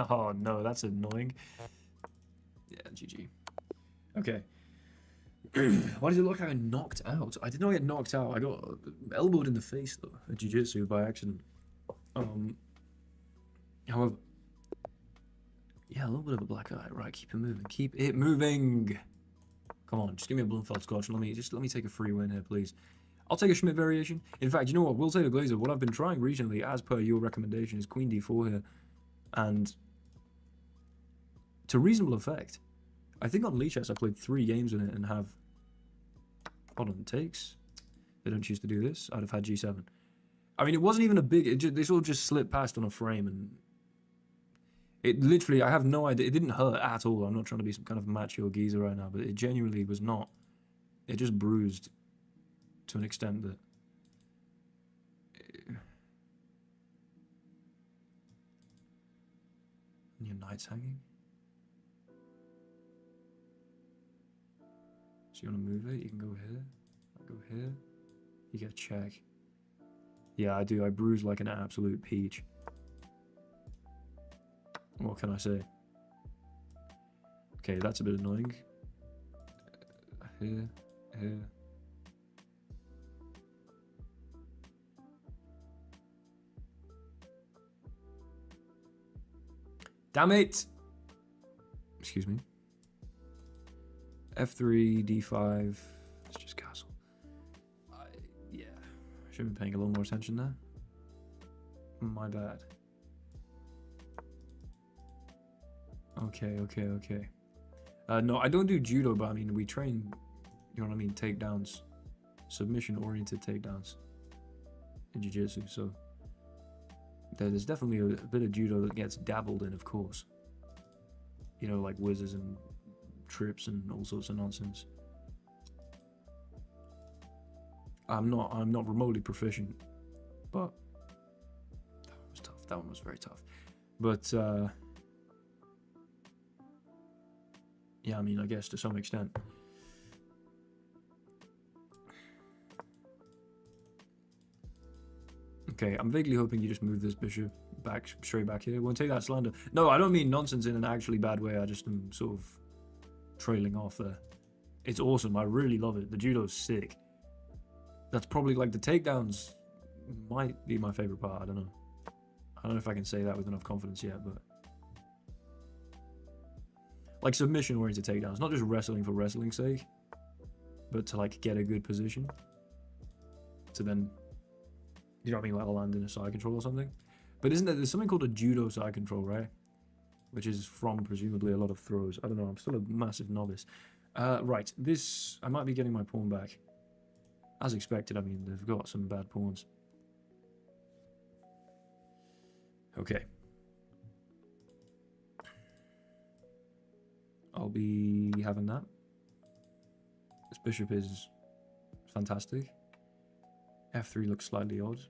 Oh no, that's annoying. Yeah, GG. Okay. Why does it look like I got knocked out? I did not get knocked out. I got elbowed in the face though at jiu-jitsu by accident. However, yeah, a little bit of a black eye. Right, keep it moving. Keep it moving. Come on, just give me a Blumfeld Scotch. Let me take a free win here, please. I'll take a Schmidt variation. In fact, you know what? We'll take a Glazer. What I've been trying recently, as per your recommendation, is Queen D4 here, and to reasonable effect. I think on Lichess I played 3 games in it and have... hold on, takes? They don't choose to do this. I'd have had G7. I mean, it wasn't even a big... they sort of just slipped past on a frame, and... it literally, I have no idea. It didn't hurt at all. I'm not trying to be some kind of macho geezer right now, but it genuinely was not. It just bruised to an extent that... your knight's hanging? So you want to move it? You can go here. I'll go here. You get a check. Yeah, I do. I bruise like an absolute peach. What can I say? Okay, that's a bit annoying. Here, here. Damn it! Excuse me. F3, D5. It's just castle. Yeah. I should have been paying a little more attention there. My bad. Okay. No, I don't do judo, but I mean, we train, you know what I mean, takedowns. Submission-oriented takedowns in jiu-jitsu, so... there's definitely a bit of judo that gets dabbled in, of course. You know, like whizzes and trips and all sorts of nonsense. I'm not remotely proficient, but that one was tough. That one was very tough. But yeah, I mean, I guess to some extent. Okay, I'm vaguely hoping you just move this bishop back, straight back here. Won't take that slander. No, I don't mean nonsense in an actually bad way. I just am sort of trailing off there. It's awesome. I really love it. The judo's sick. That's probably like the takedowns might be my favorite part. I don't know. I don't know if I can say that with enough confidence yet, but like submission-oriented takedowns, not just wrestling for wrestling's sake, but to like get a good position to then, you know what I mean, like land in a side control or something. But isn't there's something called a judo side control, right? Which is from presumably a lot of throws. I don't know. I'm still a massive novice. Right, this I might be getting my pawn back. As expected, I mean, they've got some bad pawns. Okay. I'll be having that. This bishop is fantastic. F3 looks slightly odd.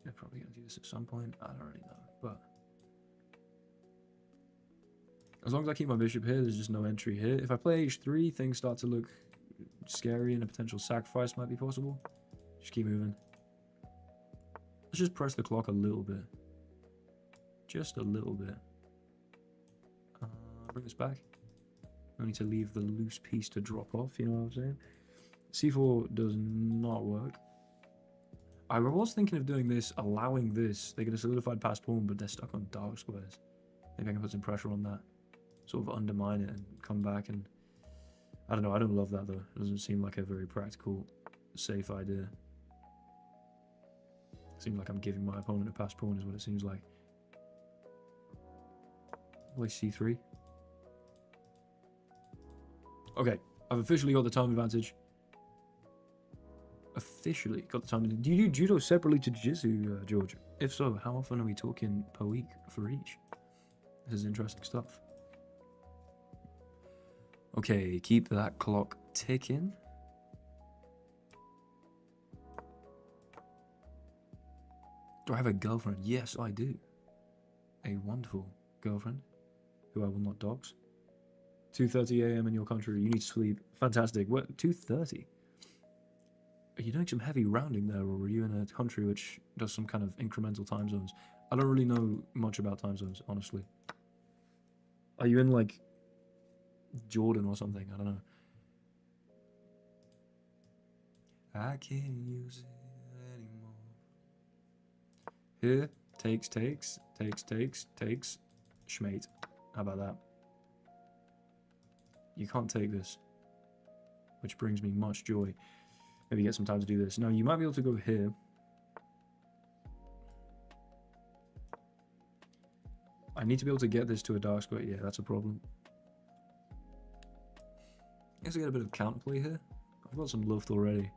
They're probably going to do this at some point. I don't really know. But As long as I keep my bishop here, there's just no entry here. If I play h3, things start to look scary and a potential sacrifice might be possible. Just keep moving. Let's just press the clock a little bit. Just a little bit. Bring this back. I need to leave the loose piece to drop off, you know what I'm saying? c4 does not work. I was thinking of doing this, allowing this. They get a solidified passed pawn, but they're stuck on dark squares. Maybe I can put some pressure on that. Sort of undermine it and come back and... I don't know, I don't love that though. It doesn't seem like a very practical, safe idea. It seems like I'm giving my opponent a passed pawn is what it seems like. Play c3. Okay, I've officially got the time advantage. Officially got the time. Do you do judo separately to jiu-jitsu, George? If so, how often are we talking per week for each? This is interesting stuff. Okay, keep that clock ticking. Do I have a girlfriend? Yes, I do. A wonderful girlfriend who I will not dox. 2:30 a.m. in your country. You need to sleep. Fantastic. What? 2:30? Are you doing some heavy rounding there, or are you in a country which does some kind of incremental time zones? I don't really know much about time zones, honestly. Are you in, like, Jordan or something? I don't know. I can't use it anymore. Here, takes, schmate. How about that? You can't take this, which brings me much joy. Maybe get some time to do this. Now, you might be able to go here. I need to be able to get this to a dark square. Yeah, that's a problem. I guess I get a bit of counterplay here. I've got some luft already.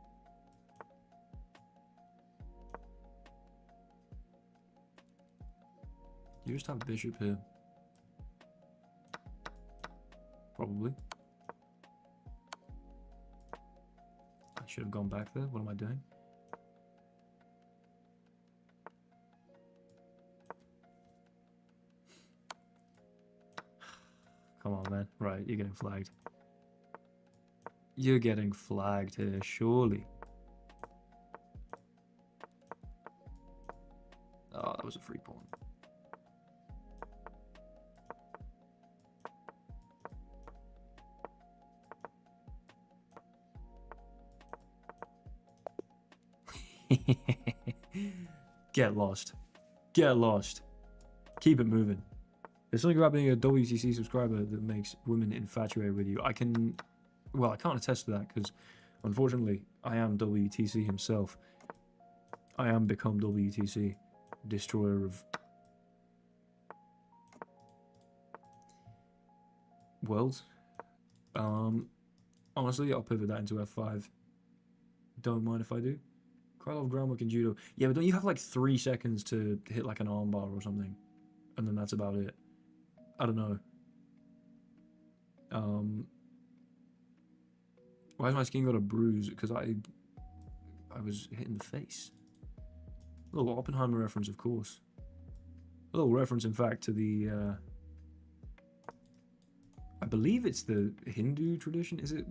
You just have bishop here. Probably. I should have gone back there. What am I doing? Come on, man. Right, you're getting flagged. You're getting flagged here, surely. Oh, that was a free pawn. Get lost. Get lost. Keep it moving. There's something about being a WTC subscriber that makes women infatuated with you. I can't attest to that because, unfortunately, I am WTC himself. I am become WTC, destroyer of worlds. Honestly, I'll pivot that into F5. Don't mind if I do. Quite a lot of groundwork in judo. Yeah, but don't you have like 3 seconds to hit like an armbar or something? And then that's about it. I don't know. Why has my skin got a bruise? Because I was hit in the face. A little Oppenheimer reference, of course. A little reference, in fact, to the... I believe it's the Hindu tradition. Is it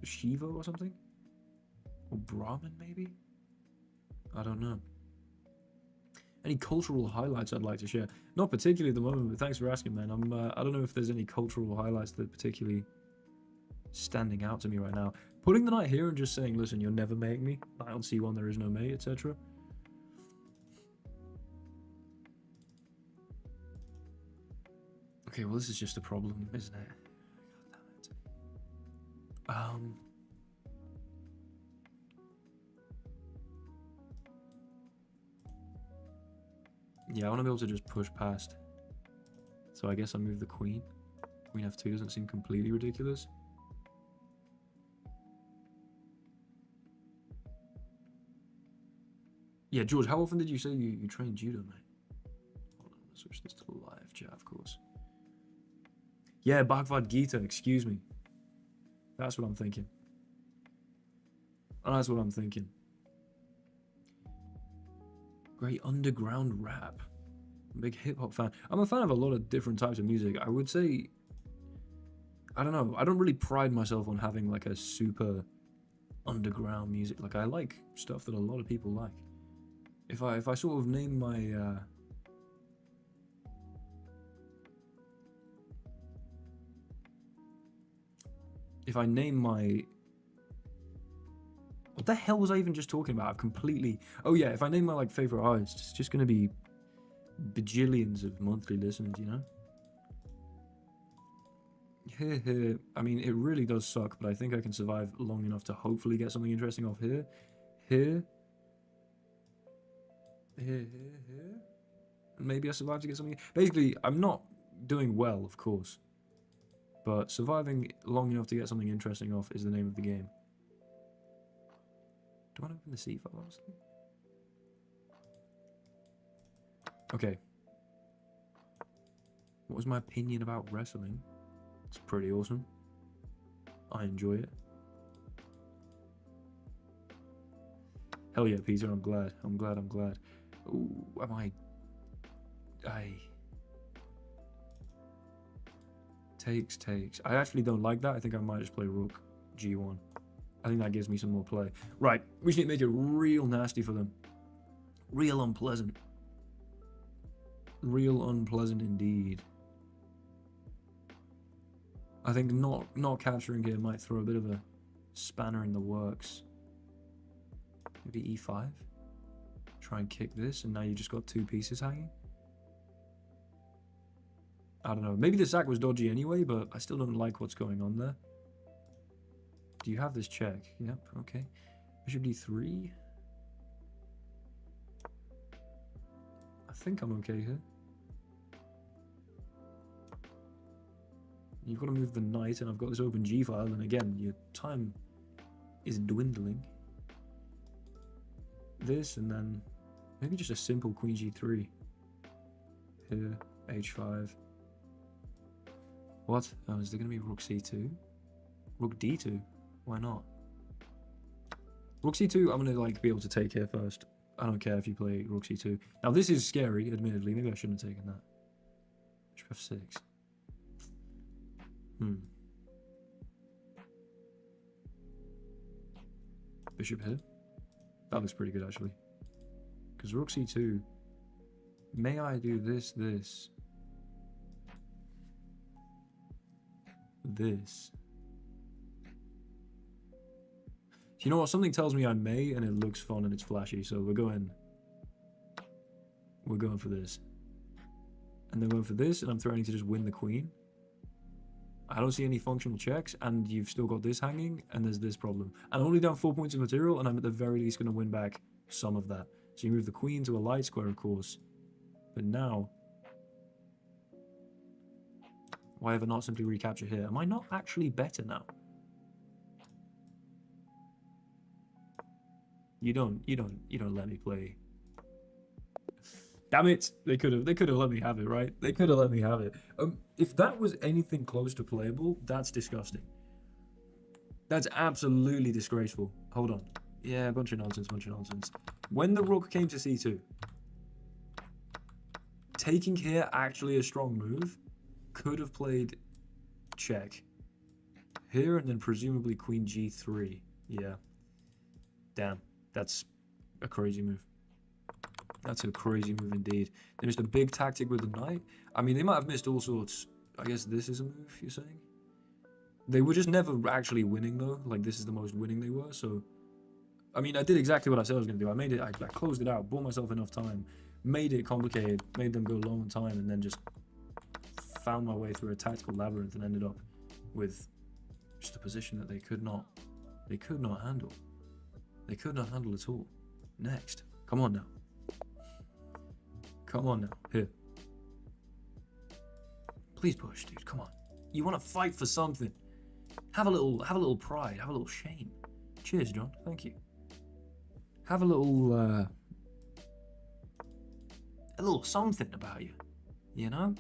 Shiva or something? Or Brahmin, maybe? I don't know. Any cultural highlights I'd like to share? Not particularly at the moment, but thanks for asking, man. I don't know if there's any cultural highlights that are particularly standing out to me right now. Putting the knight here and just saying, listen, you'll never make me. Knight on c1, there is no mate, etc. Okay, well, this is just a problem, isn't it? God damn it. Yeah, I want to be able to just push past. So I guess I move the queen. Queen f2 doesn't seem completely ridiculous. Yeah, George, how often did you say you train judo, mate? Hold on, I'm gonna switch this to the live chat, of course. Yeah, Bhagavad Gita, excuse me. That's what I'm thinking. That's what I'm thinking. Great underground rap. I'm a big hip-hop fan. I'm a fan of a lot of different types of music. I would say I don't know. I don't really pride myself on having like a super underground music. Like I like stuff that a lot of people like. If I sort of name my if I name my what the hell was I even just talking about? I've completely oh yeah, if I name my like favorite artists, it's just gonna be bajillions of monthly listeners, you know? Here. I mean, it really does suck, but I think I can survive long enough to hopefully get something interesting off here. Here. Here. And maybe I survive to get something. Basically, I'm not doing well, of course. But surviving long enough to get something interesting off is the name of the game. Do I want to open the C file, honestly? Okay. What was my opinion about wrestling? It's pretty awesome. I enjoy it. Hell yeah, Peter, I'm glad. I'm glad. Ooh, am I... Takes. I actually don't like that. I think I might just play Rook G1. I think that gives me some more play. Right, we just need to make it real nasty for them. Real unpleasant. Real unpleasant indeed. I think not capturing here might throw a bit of a spanner in the works. Maybe E5. Try and kick this, and now you just got two pieces hanging. I don't know. Maybe the sack was dodgy anyway, but I still don't like what's going on there. Do you have this check? Yep, okay. Bishop D3. I think I'm okay here. You've got to move the knight, and I've got this open G file, and again, your time is dwindling. This, and then maybe just a simple Queen G3. Here, H5. What? Oh, is there going to be Rook C2? Rook D2? Why not? Rook C2, I'm going to like be able to take here first. I don't care if you play Rook C2. Now, this is scary, admittedly. Maybe I shouldn't have taken that. Bishop F6. Bishop here. That looks pretty good, actually. Because Rook C2... May I do this? This. You know what? Something tells me I may, and it looks fun and it's flashy, so we're going for this. And then going for this, and I'm threatening to just win the queen. I don't see any functional checks, and you've still got this hanging, and there's this problem. I'm only down 4 points of material, and I'm at the very least going to win back some of that. So you move the queen to a light square, of course. But now... Why have I not simply recapture here? Am I not actually better now? You don't let me play. Damn it! They could have let me have it, right? They could have let me have it. If that was anything close to playable, that's disgusting. That's absolutely disgraceful. Hold on. Yeah, bunch of nonsense. When the rook came to c2, taking here actually a strong move. Could have played check here and then presumably queen g3. Yeah. Damn. That's a crazy move. That's a crazy move indeed. They missed a big tactic with the knight. I mean, they might have missed all sorts. I guess this is a move, you're saying? They were just never actually winning, though. Like, this is the most winning they were, so... I mean, I did exactly what I said I was going to do. I made it, I closed it out, bought myself enough time, made it complicated, made them go long time, and then just found my way through a tactical labyrinth and ended up with just a position that they could not handle. They could not handle at all. Next. Come on now. Come on now. Here. Please push, dude. Come on. You want to fight for something. Have a little pride. Have a little shame. Cheers, John. Thank you. Have a little something about you. You know?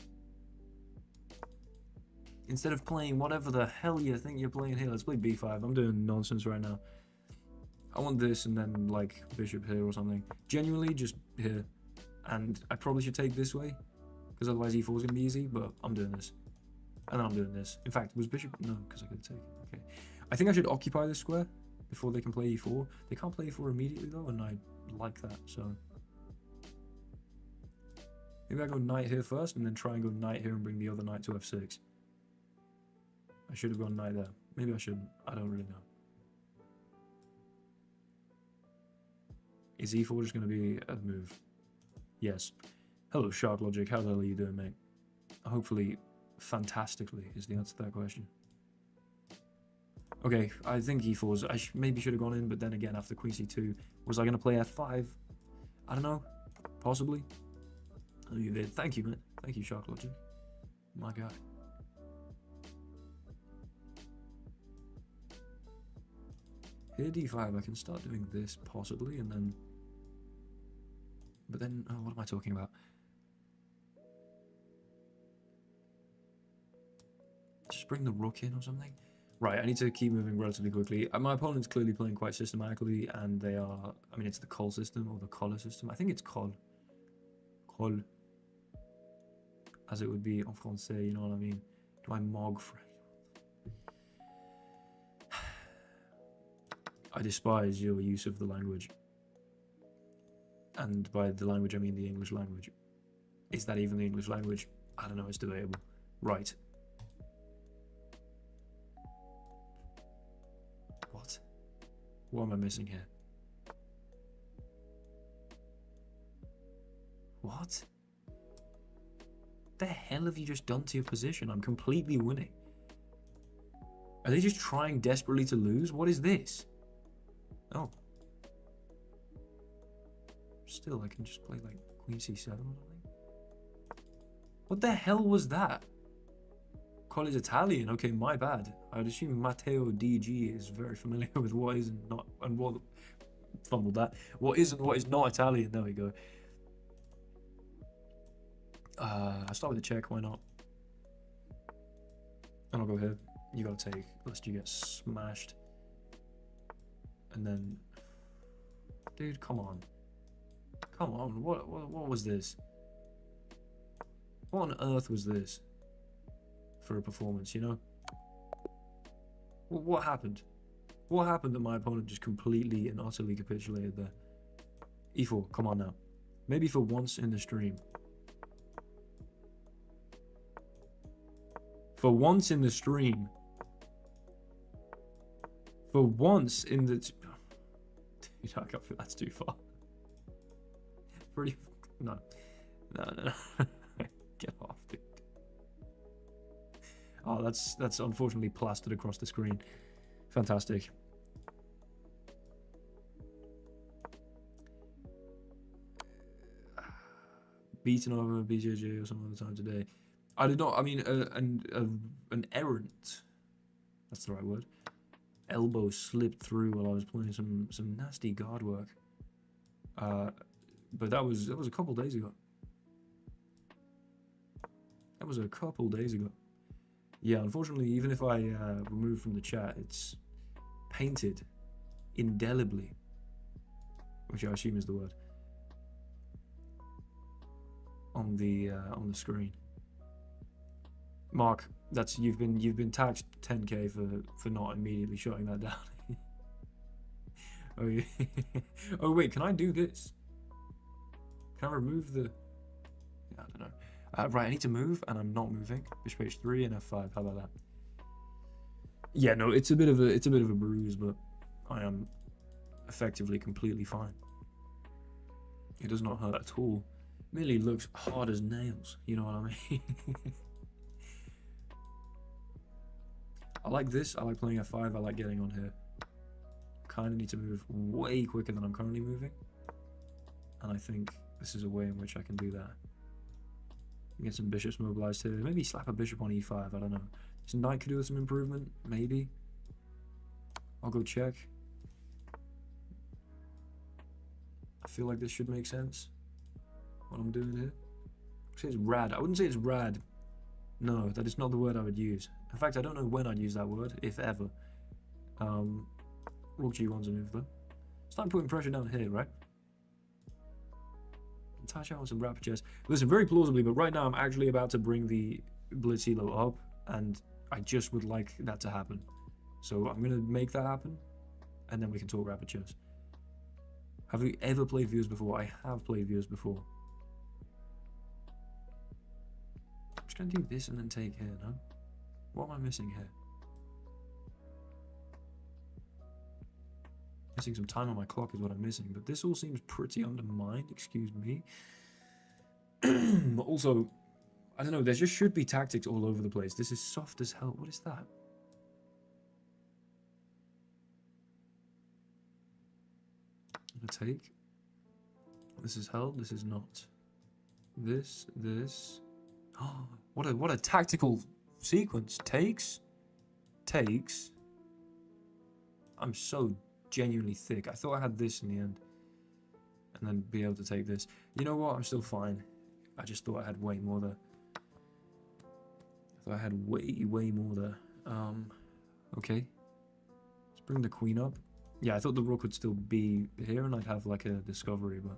Instead of playing whatever the hell you think you're playing here, let's play b5. I'm doing nonsense right now. I want this and then, like, bishop here or something. Genuinely, just here. And I probably should take this way, because otherwise e4 is going to be easy, but I'm doing this. And then I'm doing this. In fact, was bishop? No, because I could have taken. Okay. I think I should occupy this square before they can play e4. They can't play e4 immediately though, and I like that, so. Maybe I go knight here first, and then try and go knight here and bring the other knight to f6. I should have gone knight there. Maybe I shouldn't. I don't really know. Is e4 just going to be a move? Yes. Hello, Shark Logic. How the hell are you doing, mate? Hopefully, fantastically is the answer to that question. Okay, I think e4's... I maybe should have gone in, but then again, after queen c2, was I going to play f5? I don't know. Possibly. Oh, you did. Thank you, man. Thank you, Shark Logic. My guy. Here d5, I can start doing this, possibly, and then... But then, oh, what am I talking about? Just bring the rook in or something? Right, I need to keep moving relatively quickly. My opponent's clearly playing quite systematically, and they are... I mean, it's the Col system, or the Collar system. I think it's Col. Col. As it would be en français, you know what I mean? Do I mog for I despise your use of the language. And by the language, I mean the English language. Is that even the English language? I don't know, it's debatable. Right. What? What am I missing here? What? The hell have you just done to your position? I'm completely winning. Are they just trying desperately to lose? What is this? Oh. Still, I can just play like queen c7 or something. What the hell was that? College Italian. Okay, my bad. I'd assume Matteo DG is very familiar with what is and not, and what fumbled that. What is and what is not Italian. There we go. I start with a check. Why not? And I'll go here. You gotta take, lest you get smashed. And then, dude, come on. Come on, what was this? What on earth was this? For a performance, you know? What happened? What happened that my opponent just completely and utterly capitulated there? E4, come on now. Maybe for once in the stream. For once in the stream. For once in the... Dude, I can't feel that's too far. Pretty... No. No. Get off, dude. Oh, that's unfortunately plastered across the screen. Fantastic. Beaten over BJJ or some other time today. I did not... I mean, an errant... That's the right word. Elbow slipped through while I was playing some nasty guard work. But that was a couple days ago. That was a couple days ago. Yeah, unfortunately, even if I remove from the chat, it's painted indelibly, which I assume is the word, on the screen. Mark, that's you've been taxed 10k for not immediately shutting that down. Oh yeah. Oh wait, can I do this? Can I remove the? I don't know. Right, I need to move, and I'm not moving. Bishop h3 and f5. How about that? Yeah, no, it's a bit of a bruise, but I am effectively completely fine. It does not hurt at all. It merely looks hard as nails. You know what I mean? I like this. I like playing f5. I like getting on here. Kind of need to move way quicker than I'm currently moving, and I think this is a way in which I can do that. Get some bishops mobilized here. Maybe slap a bishop on e5. I don't know. This knight could do with some improvement. Maybe. I'll go check. I feel like this should make sense. What I'm doing here. I'd say it's rad. I wouldn't say it's rad. No, that is not the word I would use. In fact, I don't know when I'd use that word, if ever. Rook g1's a move though. Start putting pressure down here, right? Touch out with some rapid chess. Listen, very plausibly, but right now I'm actually about to bring the Blitz elo up, and I just would like that to happen. So I'm going to make that happen, and then we can talk rapid chess. Have we ever played viewers before? I have played viewers before. I'm just going to do this and then take here, no? What am I missing here? Missing some time on my clock is what I'm missing, but this all seems pretty undermined, excuse me. Also, I don't know, there just should be tactics all over the place. This is soft as hell. What is that? I'm gonna take. This is held, this is not. This. Oh, what a tactical sequence. Takes. I'm so genuinely thick. I thought I had this in the end. And then be able to take this. You know what? I'm still fine. I just thought I had way more there. I thought I had way more there. Okay. Let's bring the queen up. Yeah, I thought the rook would still be here and I'd have like a discovery, but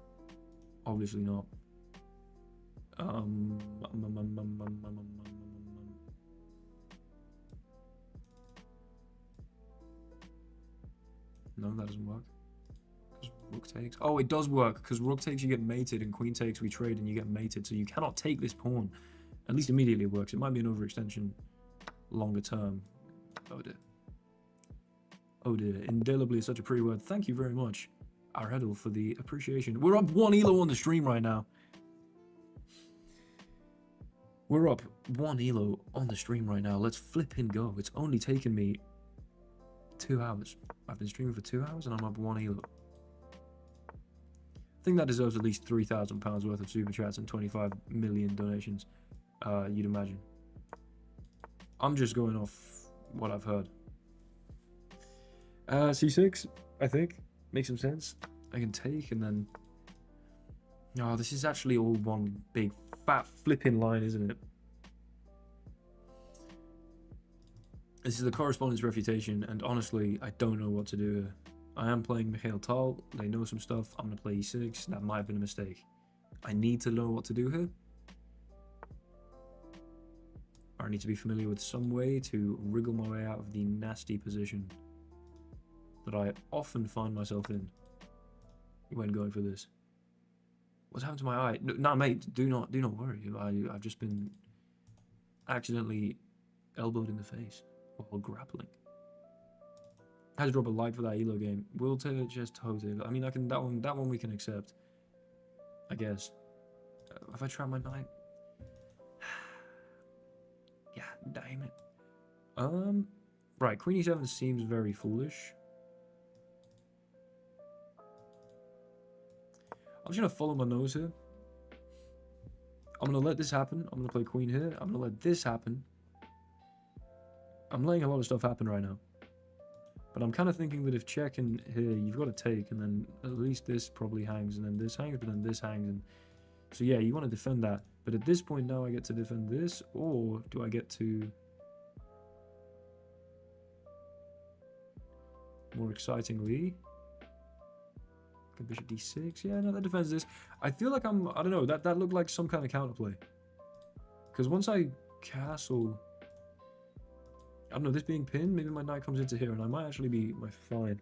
obviously not. No, that doesn't work. Because rook takes. Oh, it does work. Because rook takes, you get mated, and queen takes, we trade, and you get mated. So you cannot take this pawn. At least immediately it works. It might be an overextension longer term. Oh dear. Oh dear. Indelibly is such a pretty word. Thank you very much, Arhedel, for the appreciation. We're up 1 elo on the stream right now. We're up 1 elo on the stream right now. Let's flip and go. It's only taken me 2 hours. I've been streaming for 2 hours and I'm up 1 elo. I think that deserves at least £3,000 worth of super chats and 25 million donations, you'd imagine. I'm just going off what I've heard. C6, I think. Makes some sense. I can take and then... Oh, this is actually all one big fat flipping line, isn't it? This is the correspondence refutation, and honestly, I don't know what to do here. I am playing Mikhail Tal. They know some stuff. I'm going to play e6. That might have been a mistake. I need to know what to do here. Or I need to be familiar with some way to wriggle my way out of the nasty position that I often find myself in when going for this. What's happened to my eye? No, mate, do not worry. I've just been accidentally elbowed in the face while grappling. I had to drop a like for that elo game. Will Taylor just Hotive. I mean, I can that one we can accept, I guess. Have I tried my knight? Yeah, damn it. Right, Queen E7 seems very foolish. I'm just gonna follow my nose here. I'm gonna let this happen. I'm gonna play queen here. I'm gonna let this happen. I'm letting a lot of stuff happen right now. But I'm kind of thinking that if check in here, you've got to take, and then at least this probably hangs, and then this hangs, but then this hangs, and so yeah, you want to defend that. But at this point now, I get to defend this, or do I get to more excitingly? Bishop d6. Yeah, no, that defends this. I feel like I don't know, that looked like some kind of counterplay. Because once I castle, I don't know, this being pinned, maybe my knight comes into here and I might actually be fine.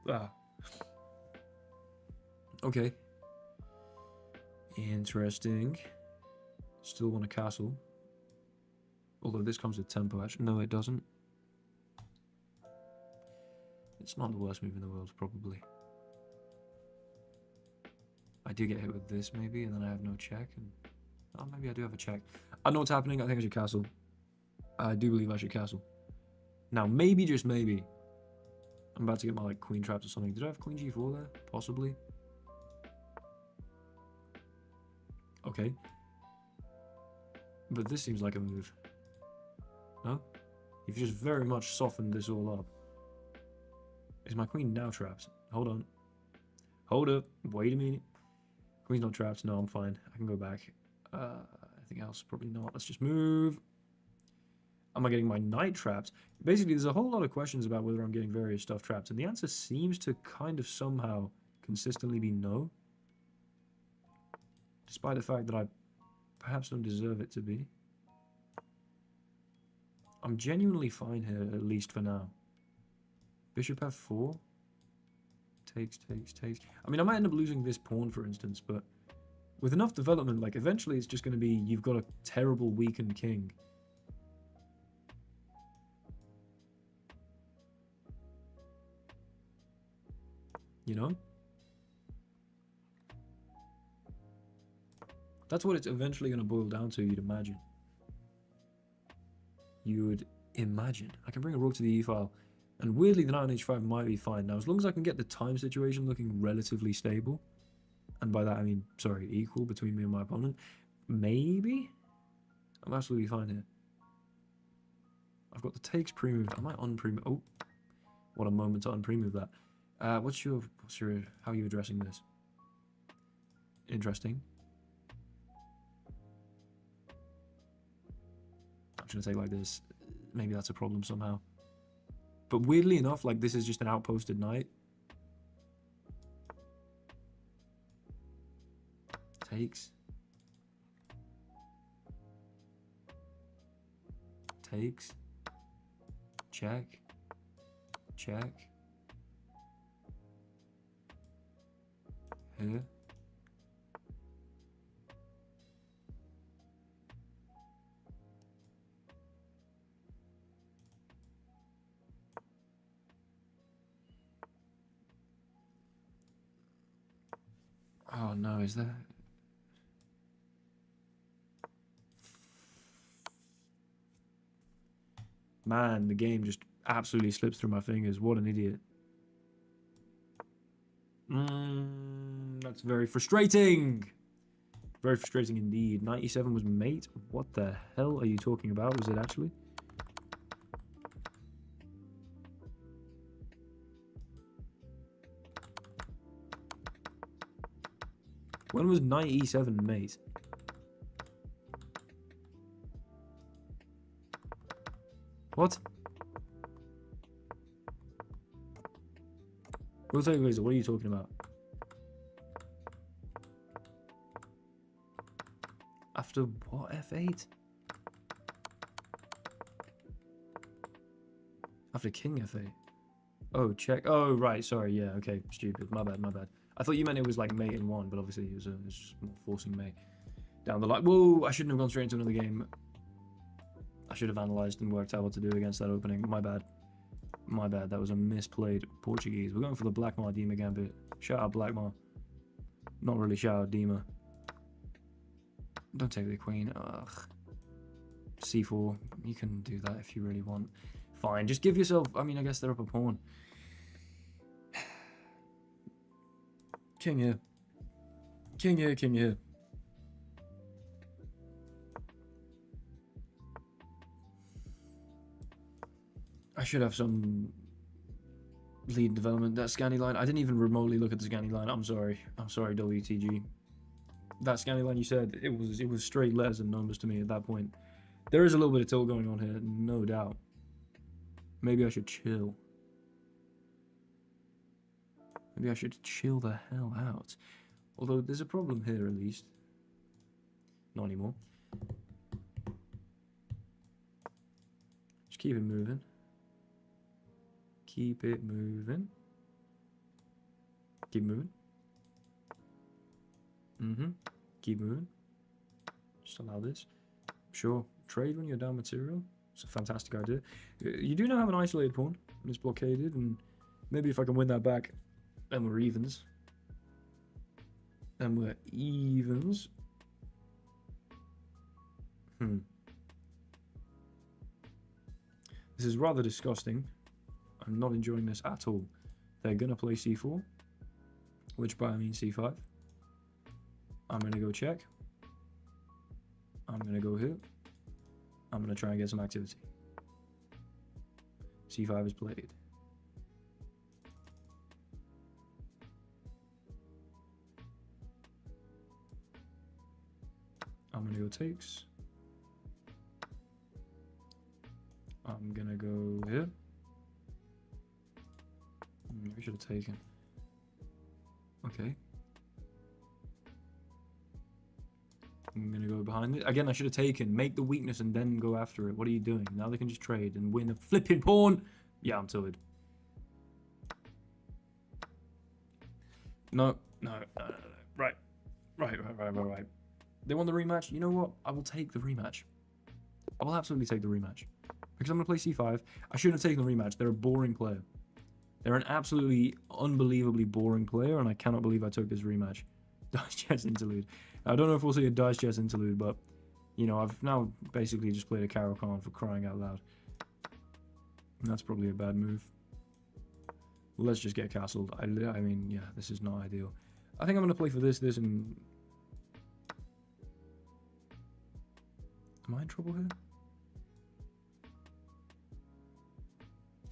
Ah. Okay. Interesting. Still want a castle. Although this comes with tempo, actually. No, it doesn't. It's not the worst move in the world, probably. I do get hit with this, maybe, and then I have no check. And oh, maybe I do have a check. I know what's happening. I think I should castle. I do believe I should castle. Now, maybe, just maybe, I'm about to get my like queen trapped or something. Did I have queen g4 there? Possibly. Okay. But this seems like a move. No? You've just very much softened this all up. Is my queen now trapped? Hold on. Hold up. Wait a minute. Queen's not trapped. No, I'm fine. I can go back. Anything else? Probably not. Let's just move. Am I getting my knight trapped? Basically, there's a whole lot of questions about whether I'm getting various stuff trapped, and the answer seems to kind of somehow consistently be no. Despite the fact that I perhaps don't deserve it to be. I'm genuinely fine here, at least for now. Bishop f4. Takes. I mean, I might end up losing this pawn, for instance, but with enough development, like, eventually it's just going to be, you've got a terrible weakened king. You know? That's what it's eventually going to boil down to, you'd imagine. You would imagine. I can bring a rook to the e-file. And weirdly, the knight on h5 might be fine. Now, as long as I can get the time situation looking relatively stable, and by that I mean, sorry, equal between me and my opponent, maybe? I'm absolutely fine here. I've got the takes pre-moved. I might un-pre-move. Oh, what a moment to un-pre-move that. What's your, how are you addressing this? Interesting. I'm just gonna take like this. Maybe that's a problem somehow. But weirdly enough, like, this is just an outposted knight. Takes. Takes. Check. Check. Here. Oh no, is there? Man, the game just absolutely slips through my fingers. What an idiot. That's very frustrating. Very frustrating indeed. 97 was mate. What the hell are you talking about? Was it actually? When was knight e7 mate? What? What are you talking about? After what, f8? After king f8? Oh, check. Oh, right, sorry, yeah, okay, stupid. My bad. I thought you meant it was like mate in one, but obviously it was just forcing mate down the line. Whoa, I shouldn't have gone straight into another game. I should have analysed and worked out what to do against that opening. My bad. That was a misplayed Portuguese. We're going for the Blackmar Dima gambit. Shout out Blackmar. Not really shout out Dima. Don't take the queen. Ugh. C4. You can do that if you really want. Fine. Just give yourself... I mean, I guess they're up a pawn. King here. King here. I should have some lead development. That scanny line, I didn't even remotely look at the scanny line. I'm sorry, WTG. That scanny line you said, it was straight letters and numbers to me at that point. There is a little bit of tilt going on here, no doubt. Maybe I should chill. Maybe I should chill the hell out. Although there's a problem here at least. Not anymore. Just keep it moving. Keep it moving. Keep moving. Keep moving. Just allow this. Sure. Trade when you're down material. It's a fantastic idea. You do now have an isolated pawn. And it's blockaded. And maybe if I can win that back, then we're evens. This is rather disgusting. I'm not enjoying this at all. They're going to play c4, which by I mean c5. I'm going to go check. I'm going to go here. I'm going to try and get some activity. c5 is played. I'm going to go takes. I'm going to go here. Maybe I should have taken. Okay. I'm going to go behind it. Again, I should have taken. Make the weakness and then go after it. What are you doing? Now they can just trade and win a flipping pawn. Yeah, I'm tilted. No. Right. They want the rematch. You know what? I will take the rematch. I will absolutely take the rematch. Because I'm going to play c5. I shouldn't have taken the rematch. They're a boring player. They're an absolutely unbelievably boring player, and I cannot believe I took this rematch. Dice chess interlude. I don't know if we'll see a dice chess interlude, but, you know, I've now basically just played a Caro-Kann for crying out loud. And that's probably a bad move. Let's just get castled. I mean, yeah, this is not ideal. I think I'm going to play for this, and... Am I in trouble here?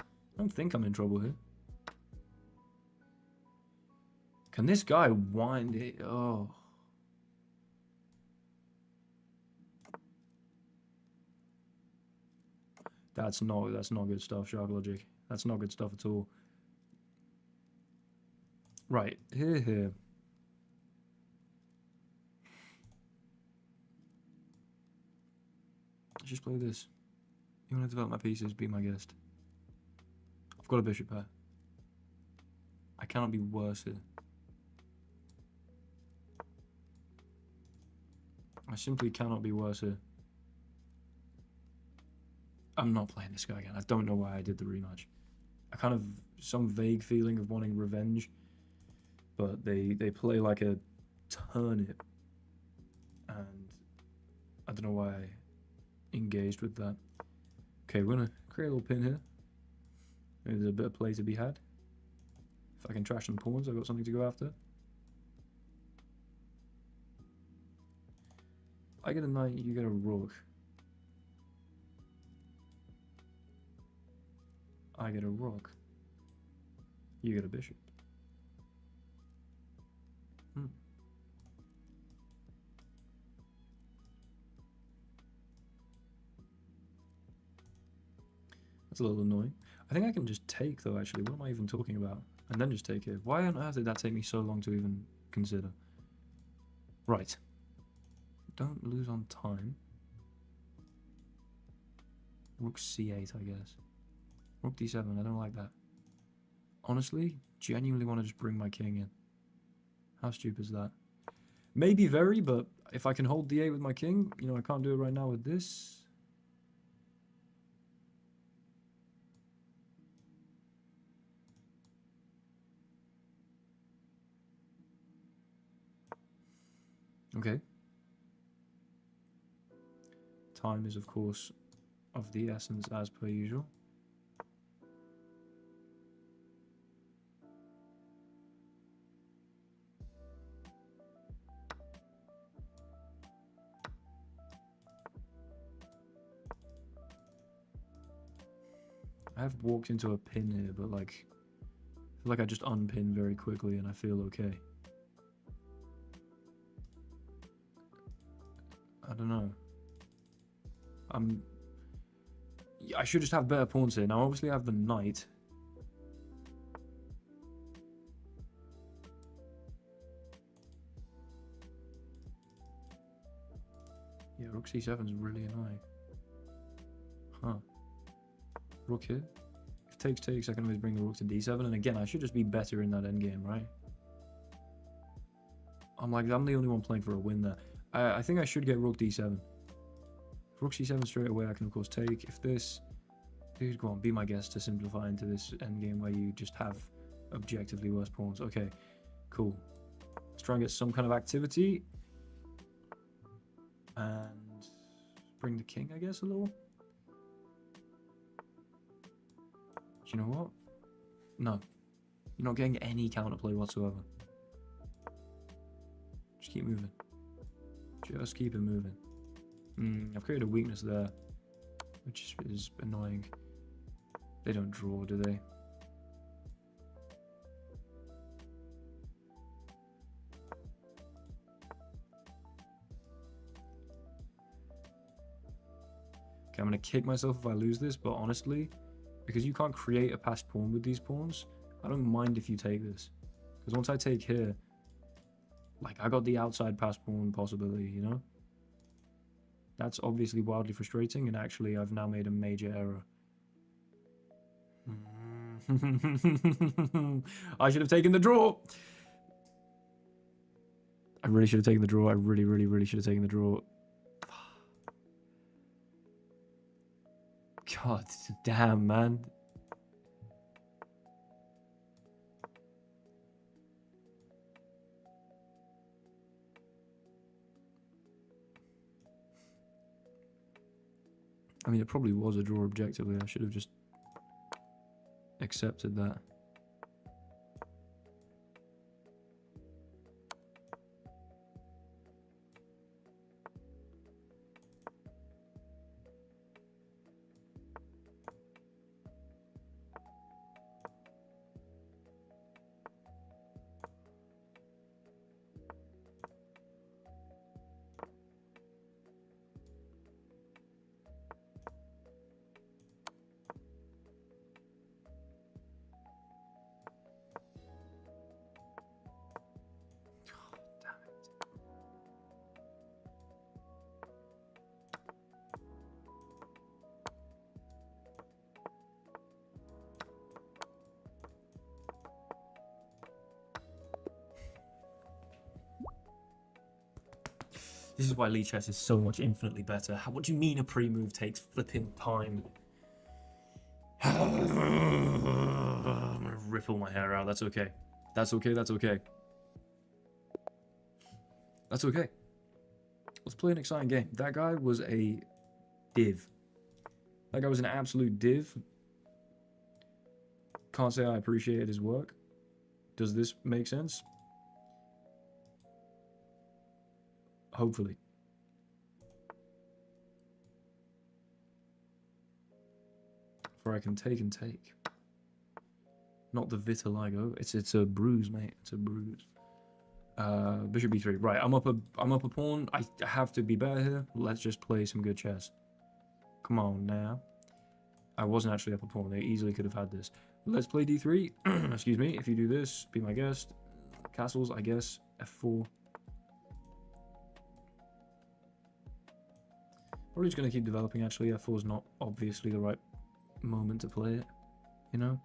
I don't think I'm in trouble here. Can this guy wind it? Oh. That's not good stuff, Shark Logic. That's not good stuff at all. Right, here. Let's just play this. You want to develop my pieces? Be my guest. I've got a bishop pair. I cannot be worse here. I simply cannot be worse here. I'm not playing this guy again. I don't know why I did the rematch. I kind of, some vague feeling of wanting revenge. But they play like a turnip. And I don't know why I engaged with that. Okay, we're going to create a little pin here. Maybe there's a bit of play to be had. If I can trash some pawns, I've got something to go after. I get a knight, you get a rook. I get a rook. You get a bishop. That's a little annoying. I think I can just take, though, actually. What am I even talking about? And then just take it. Why on earth did that take me so long to even consider? Right. Don't lose on time. Rook c8, I guess. Rook d7, I don't like that. Honestly, genuinely want to just bring my king in. How stupid is that? Maybe very, but if I can hold d8 with my king, you know, I can't do it right now with this. Okay. Time is, of course, of the essence as per usual. I have walked into a pin here, but like, I feel like I just unpinned very quickly and I feel okay. I don't know. I should just have better pawns here. Now, obviously, I have the knight. Yeah, rook c7 is really annoying. Huh. Rook here. If takes, I can always bring the rook to d7. And again, I should just be better in that endgame, right? I'm the only one playing for a win there. I think I should get rook d7. Rook c7 straight away, I can of course take. If this... Dude, go on, be my guest to simplify into this endgame where you just have objectively worse pawns. Okay, cool. Let's try and get some kind of activity. And bring the king, I guess, a little. Do you know what? No. You're not getting any counterplay whatsoever. Just keep moving. Just keep it moving. I've created a weakness there, which is annoying. They don't draw, do they? Okay, I'm going to kick myself if I lose this, but honestly, because you can't create a passed pawn with these pawns, I don't mind if you take this. Because once I take here, like, I got the outside passed pawn possibility, you know? That's obviously wildly frustrating, and actually I've now made a major error. I should have taken the draw. I really should have taken the draw. I really, really, really should have taken the draw. God damn, man. I mean, it probably was a draw objectively. I should have just accepted that. This is why Lee chess is so much infinitely better. What do you mean a pre-move takes flipping time? I'm gonna rip all my hair out. That's okay. That's okay. That's okay. That's okay. Let's play an exciting game. That guy was a div. That guy was an absolute div. Can't say I appreciated his work. Does this make sense? Hopefully. For I can take and take. Not the vitiligo. It's a bruise, mate. It's a bruise. Bishop b3. Right, I'm up a pawn. I have to be better here. Let's just play some good chess. Come on now. I wasn't actually up a pawn. They easily could have had this. Let's play d3. Excuse me. If you do this, be my guest. Castles, I guess. f4. Probably just going to keep developing, actually. f4 is not obviously the right moment to play it. You know?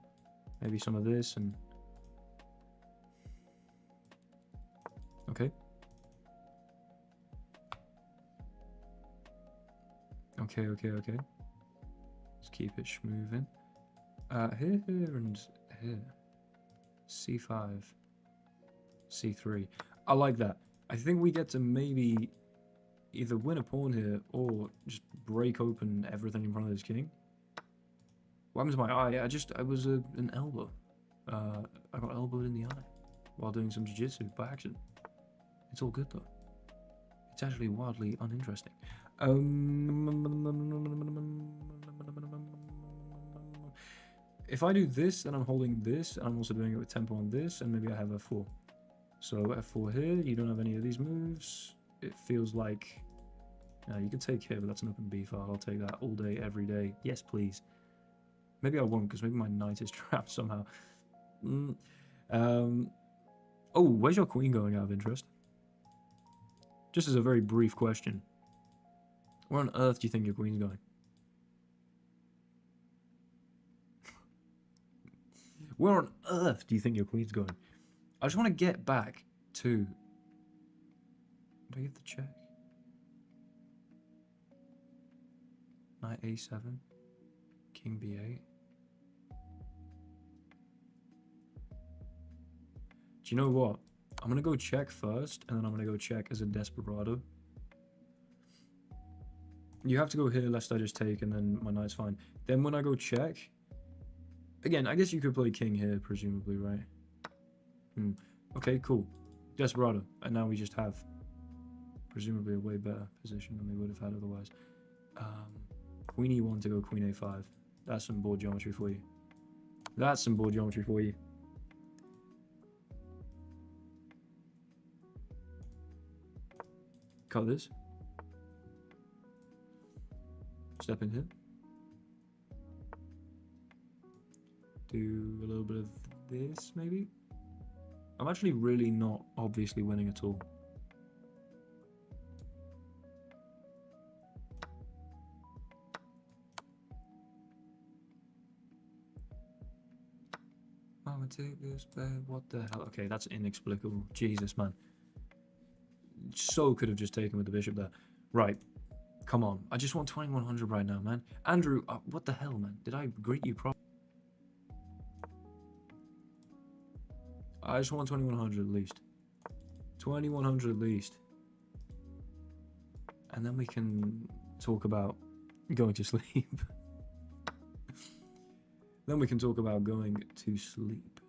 Maybe some of this and... Okay. Okay. Let's keep it moving. Here and here. c5. c3. I like that. I think we get to maybe either win a pawn here or just break open everything in front of this king. What happened to my eye? I was an elbow. I got elbowed in the eye while doing some jiu-jitsu by accident. It's all good though. It's actually wildly uninteresting. If I do this, then I'm holding this, and I'm also doing it with tempo on this, and maybe I have f4. So f4 here, you don't have any of these moves. It feels like... you can take here, but that's an open b file. I'll take that all day, every day. Yes, please. Maybe I won't, because maybe my knight is trapped somehow. Oh, where's your queen going, out of interest? Just as a very brief question. Where on earth do you think your queen's going? Where on earth do you think your queen's going? I just want to get back to... Do I get the check? Knight a7. King b8. Do you know what? I'm going to go check first, and then I'm going to go check as a desperado. You have to go here lest I just take, and then my knight's fine. Then when I go check... Again, I guess you could play king here, presumably, right? Okay, cool. Desperado. And now we just have, presumably, a way better position than we would have had otherwise. Queen e1 to go queen a5. That's some board geometry for you. That's some board geometry for you. Cut this. Step in here. Do a little bit of this, maybe? I'm actually really not obviously winning at all. take this back. What the hell? Okay, that's inexplicable. Jesus, man. So could have just taken with the bishop there. Right. Come on. I just want 2100 right now, man. Andrew, what the hell, man? Did I greet you properly? I just want 2100 at least. 2100 at least. And then we can talk about going to sleep. Then we can talk about going to sleep.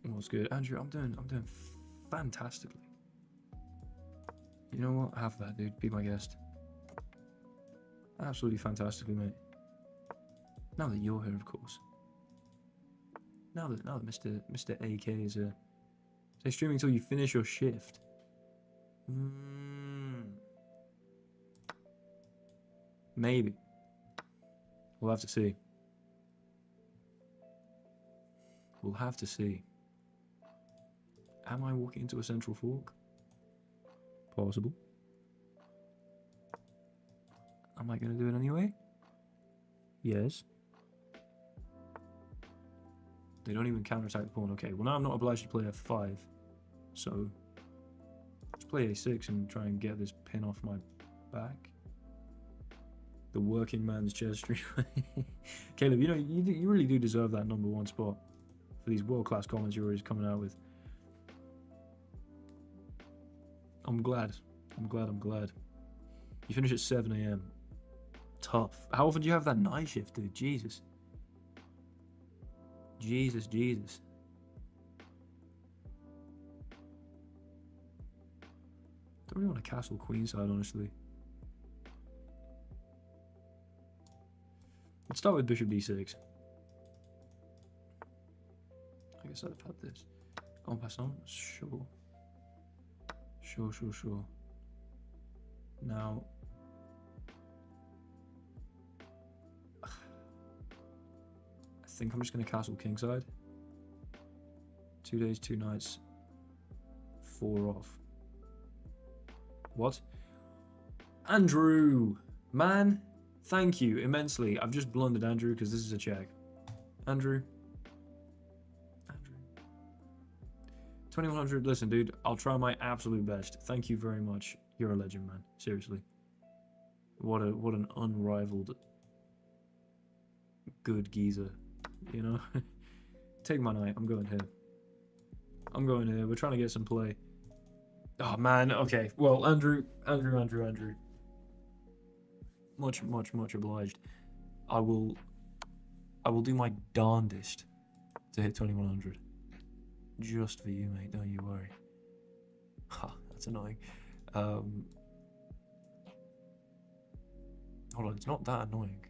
What's good, Andrew? I'm doing fantastically. You know what? Have that, dude. Be my guest. Absolutely fantastically, mate. Now that you're here, of course. Now that Mr. AK is here. Stay streaming until you finish your shift. Maybe. We'll have to see. We'll have to see. Am I walking into a central fork? Possible. Am I going to do it anyway? Yes. They don't even counterattack the pawn. Okay, well now I'm not obliged to play f5. So, let's play a6 and try and get this pin off my back. The working man's chess stream. Caleb, you know, you really do deserve that #1 spot for these world-class comments you're always coming out with. I'm glad. You finish at 7 AM. Tough. How often do you have that night shift, dude? Jesus. Jesus. Don't really want to castle queenside, honestly. Let's start with bishop d6. I guess I'd have had this. En passant, sure. Sure. Now, I think I'm just going to castle kingside. 2 days, 2 nights, 4 off. What? Andrew! Man, thank you immensely. I've just blundered Andrew because this is a check. Andrew. 2100, listen dude, I'll try my absolute best. Thank you very much. You're a legend, man. Seriously. What an unrivaled good geezer, you know? Take my night. I'm going here. We're trying to get some play. Oh man, okay. Well, Andrew. Much obliged. I will do my darndest to hit 2100. Just for you, mate, don't you worry. Ha, that's annoying. Hold on, it's not that annoying.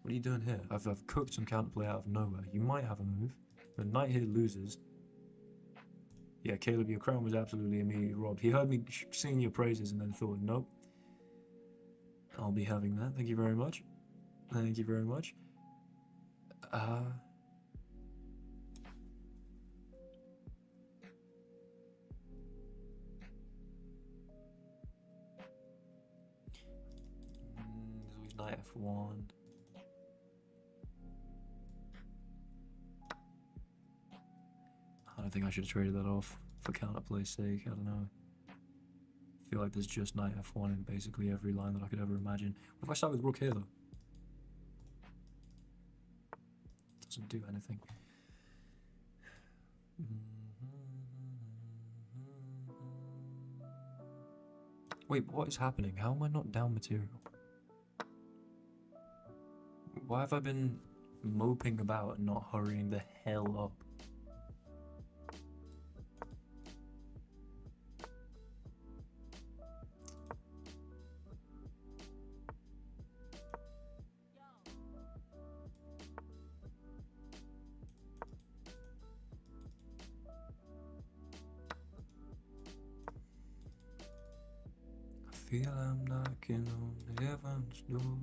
What are you doing here? I've cooked some counterplay out of nowhere. You might have a move, but knight here loses. Yeah, Caleb, your crown was absolutely immediately robbed. He heard me singing your praises and then thought, nope, I'll be having that. Thank you very much. Thank you very much. There's always knight f1. I don't think I should have traded that off for counterplay's sake. I don't know. I feel like there's just knight f1 in basically every line that I could ever imagine. What if I start with rook here though? Doesn't do anything. Wait, what is happening? How am I not down material? Why have I been moping about and not hurrying the hell up? I feel I'm knocking on heaven's door.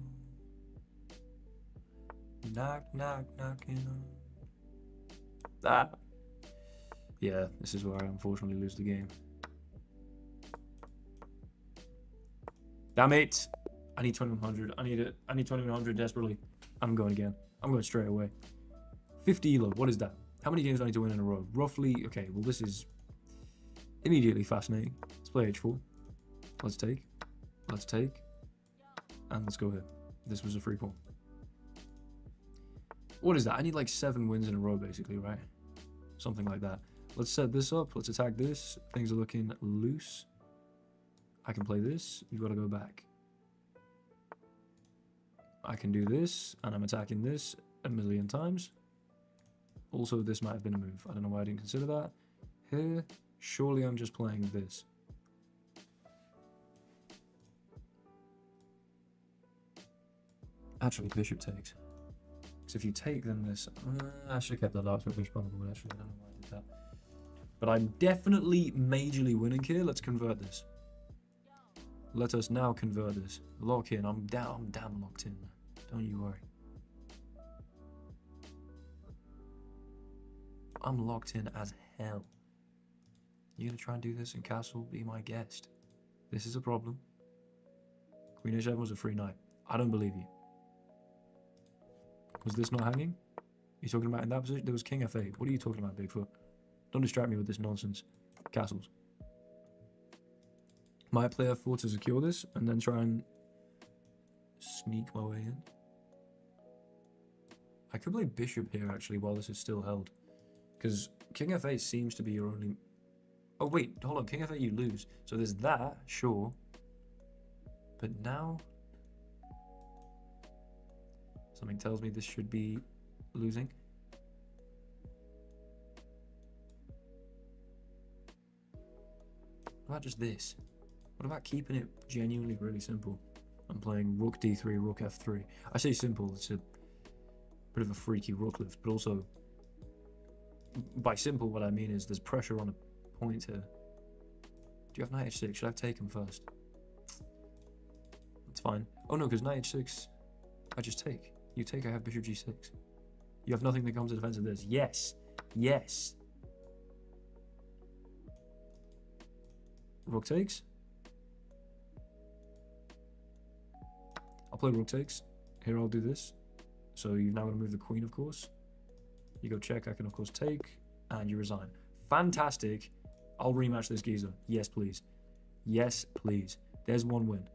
Knock, knocking on that. Yeah, this is where I unfortunately lose the game. Damn it! I need 2100. I need it. I need 2100 desperately. I'm going again. I'm going straight away. 50 elo. What is that? How many games do I need to win in a row? Roughly. Okay, well, this is immediately fascinating. Let's play h4. Let's take. Let's take. And let's go here. This was a free pawn. What is that? I need like 7 wins in a row, basically, right? Something like that. Let's set this up. Let's attack this. Things are looking loose. I can play this. You've got to go back. I can do this, and I'm attacking this a million times. Also, this might have been a move. I don't know why I didn't consider that. Here, surely I'm just playing this. Actually, bishop takes. Because if you take, then this... I should have kept that last bishop on the board, actually. I don't know why I did that. But I'm definitely majorly winning here. Let's convert this. Let us now convert this. Lock in. I'm damn locked in. Don't you worry. I'm locked in as hell. You gonna try and do this in castle? Be my guest. This is a problem. Queen h7 was a free knight. I don't believe you. Was this not hanging? You talking about in that position? There was king f8. What are you talking about, Bigfoot? Don't distract me with this nonsense. Castles. Might play f4 to secure this, and then try and sneak my way in. I could play bishop here, actually, while this is still held. Because king f8 seems to be your only... Oh, wait, hold on. King f8, you lose. So there's that, sure. But now... something tells me this should be losing. What about just this? What about keeping it genuinely really simple? I'm playing rook d3, rook f3. I say simple, it's a bit of a freaky rook lift, but also, by simple, what I mean is there's pressure on a point here. Do you have knight h6? Should I have taken first? That's fine. Oh no, because knight h6, I just take. You take, I have bishop g6. You have nothing that comes to defense of this. Yes. Yes. Rook takes. I'll play rook takes. Here I'll do this. So you've now got to move the queen, of course. You go check, I can of course take, and you resign. Fantastic. I'll rematch this geezer. Yes, please. Yes, please. There's one win.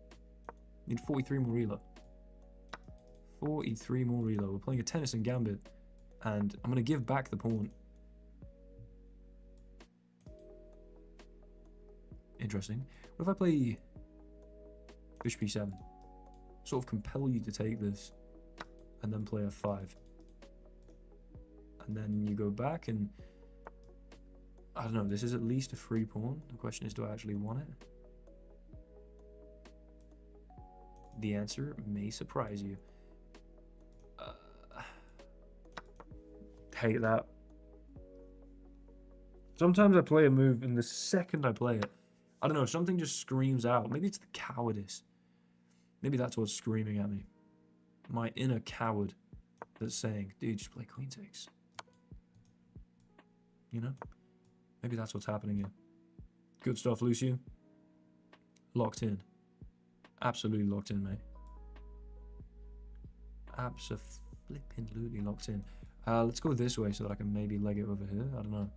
Need 43 more reload. 43 more reload. We're playing a tennis and gambit, and I'm going to give back the pawn. Interesting. What if I play bishop e7? Sort of compel you to take this, and then play f5. And then you go back, and I don't know, this is at least a free pawn. The question is, do I actually want it? The answer may surprise you. Hate that. Sometimes I play a move, and the second I play it, I don't know, something just screams out. Maybe it's the cowardice. Maybe that's what's screaming at me. My inner coward that's saying, dude, just play queen takes. You know? Maybe that's what's happening here. Good stuff, Lucian. Locked in. Absolutely locked in, mate. Abso-flippin'-lutely locked in. Let's go this way so that I can maybe leg it over here. I don't know.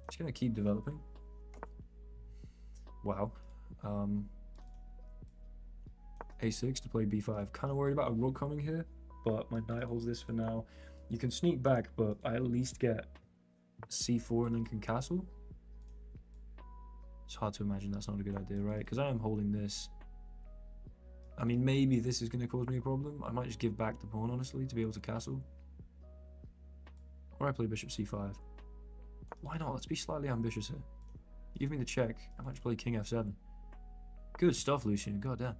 Just gonna keep developing. Wow. A6 to play b5. Kind of worried about a rook coming here, but my knight holds this for now. You can sneak back, but I at least get c4 and then can castle. It's hard to imagine that's not a good idea, right? Because I am holding this. I mean, maybe this is going to cause me a problem. I might just give back the pawn, honestly, to be able to castle. Or I play bishop c5. Why not? Let's be slightly ambitious here. You give me the check. I might just play king f7. Good stuff, Lucian. Goddamn.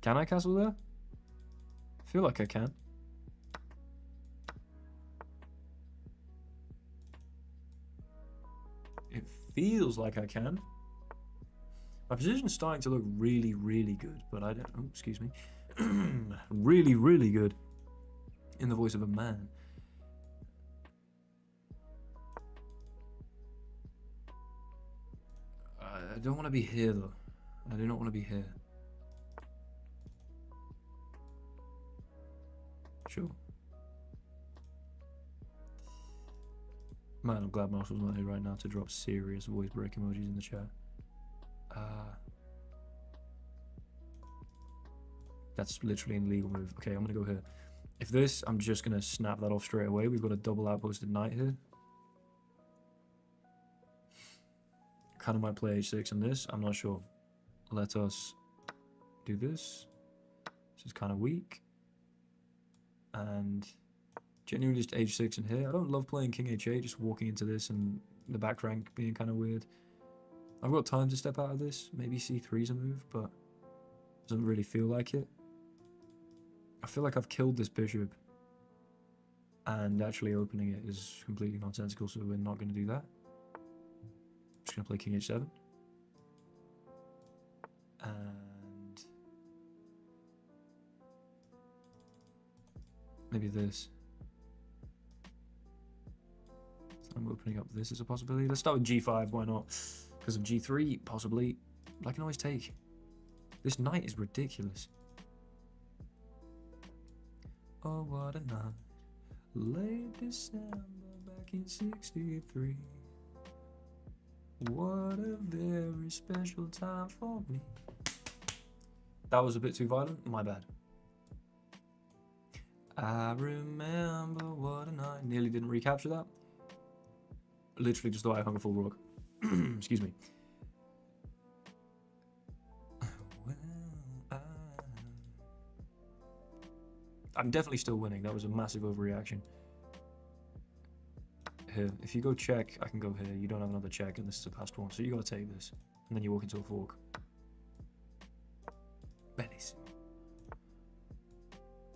Can I castle there? I feel like I can. feels like I can. My position's starting to look really, really good, but I don't... Oh, excuse me. Really, really good. In the voice of a man. I don't want to be here, though. I do not want to be here. Sure. Man, I'm glad Marshall's not here right now to drop serious voice break emojis in the chat. That's literally an illegal move. Okay, I'm gonna go here. If this, I'm just gonna snap that off straight away. We've got a double outposted knight here. Kind of might play h6 on this. I'm not sure. Let us do this. This is kind of weak. And genuinely just h6 in here. I don't love playing king h8, just walking into this and the back rank being kind of weird. I've got time to step out of this. Maybe c3 is a move, but doesn't really feel like it. I feel like I've killed this bishop, and actually opening it is completely nonsensical, so we're not going to do that. I'm just going to play king h7. And maybe this. So I'm opening up this as a possibility. Let's start with g5, why not? Because of g3, possibly. I can always take. This knight is ridiculous. Oh, what a night. Late December back in 63. What a very special time for me. That was a bit too violent. My bad. I remember what a night. Nearly didn't recapture that. Literally just thought I hung a full rook. Excuse me. I'm definitely still winning. That was a massive overreaction. Here, if you go check, I can go here. You don't have another check, and this is a passed one, so you gotta take this, and then you walk into a fork. Bellissimo.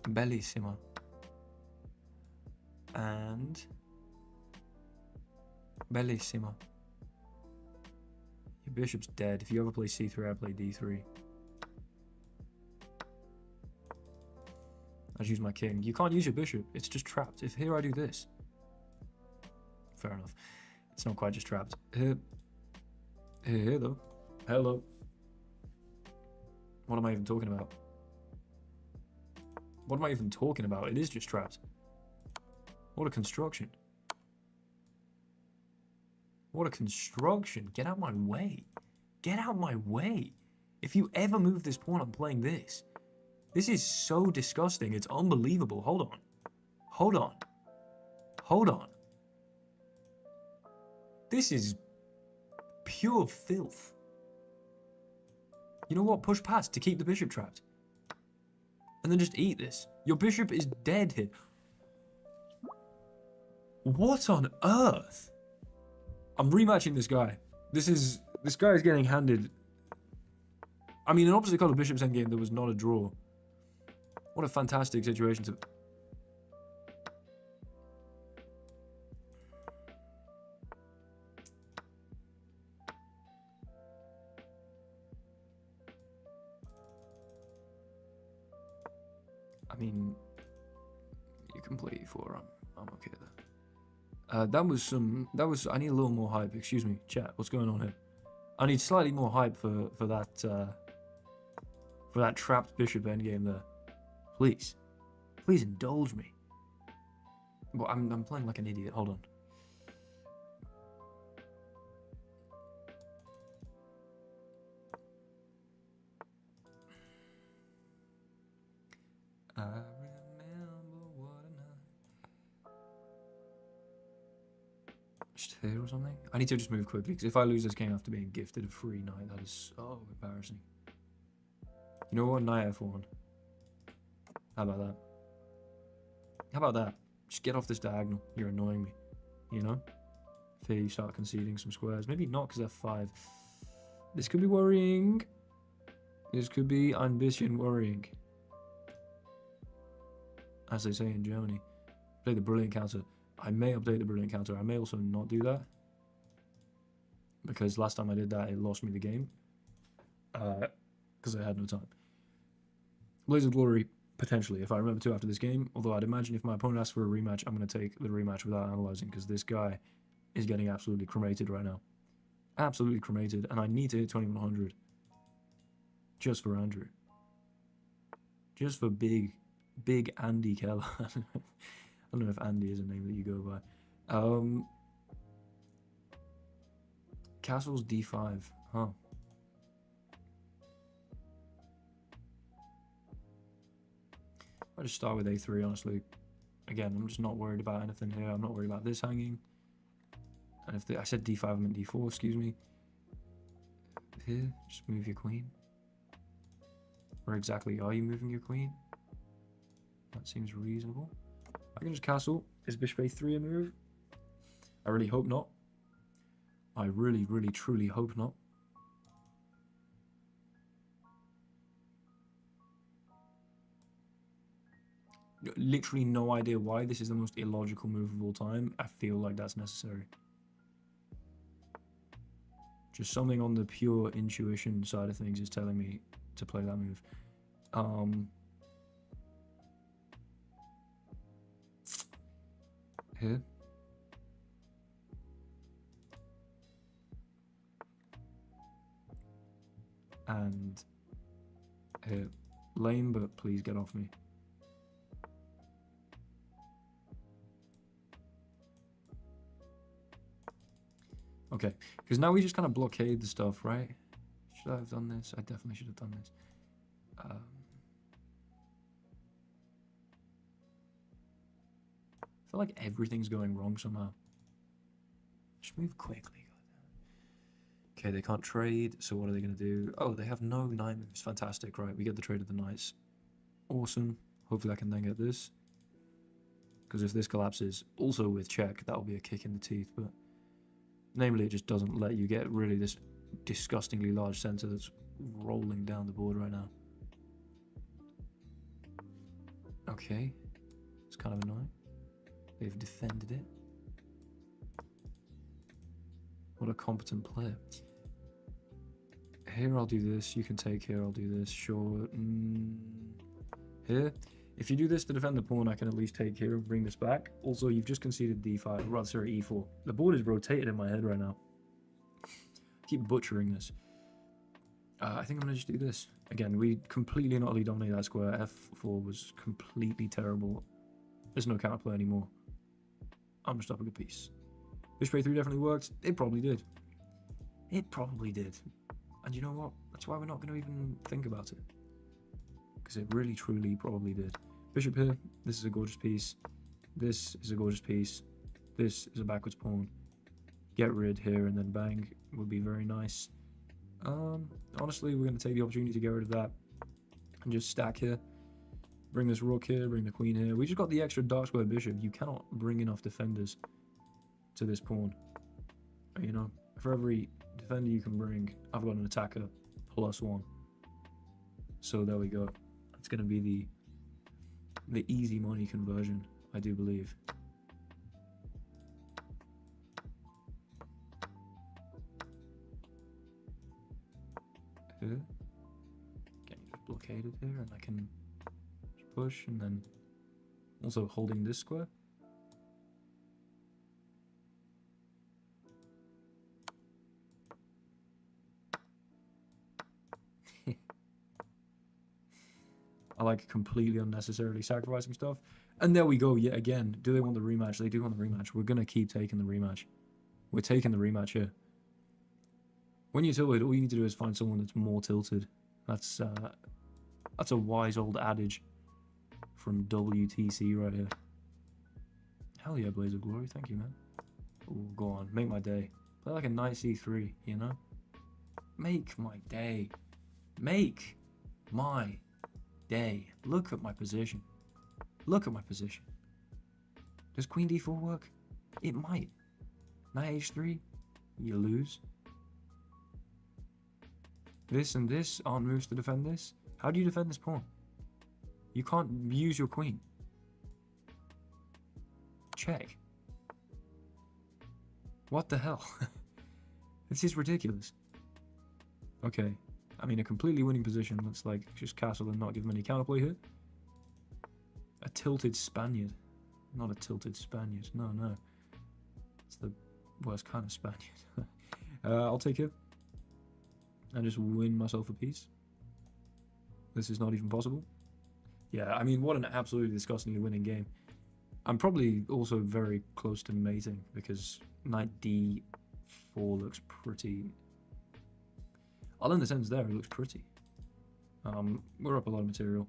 Bellissimo. And bellissimo. Your bishop's dead. If you ever play c3, I play d3. I just use my king. You can't use your bishop. It's just trapped. If here I do this. Fair enough. It's not quite just trapped. Here though. Hello. What am I even talking about? What am I even talking about? It is just trapped. What a construction. What a construction. Get out my way. Get out my way. If you ever move this pawn, I'm playing this. This is so disgusting. It's unbelievable. Hold on. Hold on. Hold on. This is pure filth. You know what? Push past to keep the bishop trapped. And then just eat this. Your bishop is dead here. What on earth? I'm rematching this guy. This guy is getting handed. I mean, an opposite color bishop's endgame, there was not a draw. What a fantastic situation to... I mean, you can play e4. I'm okay there. That was. I need a little more hype. Excuse me, chat. What's going on here? I need slightly more hype for that trapped bishop endgame there. Please, please indulge me. Well, I'm playing like an idiot. Hold on. I remember what a night. Just here or something? I need to just move quickly, because if I lose this game after being gifted a free knight, that is so embarrassing. You know what? Knight f1. How about that? How about that? Just get off this diagonal. You're annoying me. You know? If here you start conceding some squares. Maybe not, because f5. This could be worrying. This could be ambition worrying. As they say in Germany. Play the brilliant counter. I may update the brilliant counter. I may also not do that. because last time I did that, it lost me the game. Because I had no time. Blaze of Glory, potentially, if I remember to after this game. Although I'd imagine if my opponent asks for a rematch, I'm going to take the rematch without analysing, because this guy is getting absolutely cremated right now. Absolutely cremated, and I need to hit 2100. Just for Andrew. Just for big Andy Keller. I don't know if Andy is a name that you go by. Castle's D5, huh? I'll just start with A3, honestly. Again, I'm just not worried about anything here. I'm not worried about this hanging. And if I said D5, I meant D4, excuse me. Here, just move your queen. Where exactly are you moving your queen? That seems reasonable. I can just castle. Is bishop A3 a move? I really hope not. I really, truly hope not. Literally no idea why this is the most illogical move of all time. I feel like that's necessary. Just something on the pure intuition side of things is telling me to play that move. Here. And here. Lame, but please get off me. Okay, because now we just kind of blockade the stuff, right? Should I have done this? I definitely should have done this. I feel like everything's going wrong somehow. Just move quickly. Okay, they can't trade, so what are they going to do? Oh, they have no knight moves. Fantastic, right? We get the trade of the knights. Awesome. Hopefully I can then get this. Because if this collapses, also with check, that will be a kick in the teeth, but... Namely, it just doesn't let you get really this disgustingly large center that's rolling down the board right now. Okay. It's kind of annoying. They've defended it. What a competent player. Here I'll do this. You can take here. I'll do this. Sure. Here. If you do this to defend the pawn, I can at least take here and bring this back. Also, you've just conceded d5, rather sorry, e4. The board is rotated in my head right now. Keep butchering this. I think I'm going to just do this. Again, we completely and utterly dominate that square. f4 was completely terrible. There's no counterplay anymore. I'm just up a good piece. Bishop a3 definitely worked. It probably did. It probably did. And you know what? That's why we're not going to even think about it. Because it really, truly, probably did. Bishop here. This is a gorgeous piece. This is a gorgeous piece. This is a backwards pawn. Get rid here and then bang would be very nice. Honestly, we're going to take the opportunity to get rid of that and just stack here. Bring this rook here, bring the queen here. We just got the extra dark square bishop. You cannot bring enough defenders to this pawn. You know, for every defender you can bring, I've got an attacker +1. So there we go. It's going to be the easy money conversion, I do believe. Here. Getting just blockaded here, and I can push, and then also holding this square. I like completely unnecessarily sacrificing stuff. And there we go, yet again. Do they want the rematch? They do want the rematch. We're going to keep taking the rematch. We're taking the rematch here. When you're tilted, all you need to do is find someone that's more tilted. That's a wise old adage from WTC right here. Hell yeah, Blaze of Glory. Thank you, man. Ooh, go on. Make my day. Play like a knight c3, you know? Make my day. Make my day. Look at my position. Look at my position. Does queen d4 work? It might. Knight h3, you lose. This and this aren't moves to defend this. How do you defend this pawn? You can't use your queen. Check. What the hell? This is ridiculous. Okay. I mean, a completely winning position. Let's like just castle and not give him any counterplay here. A tilted Spaniard. Not a tilted Spaniard. No, no. It's the worst kind of Spaniard. I'll take it. And just win myself a piece. This is not even possible. Yeah, I mean, what an absolutely disgustingly winning game. I'm probably also very close to mating because knight d4 looks pretty... I'll end the sentence there, it looks pretty. We're up a lot of material.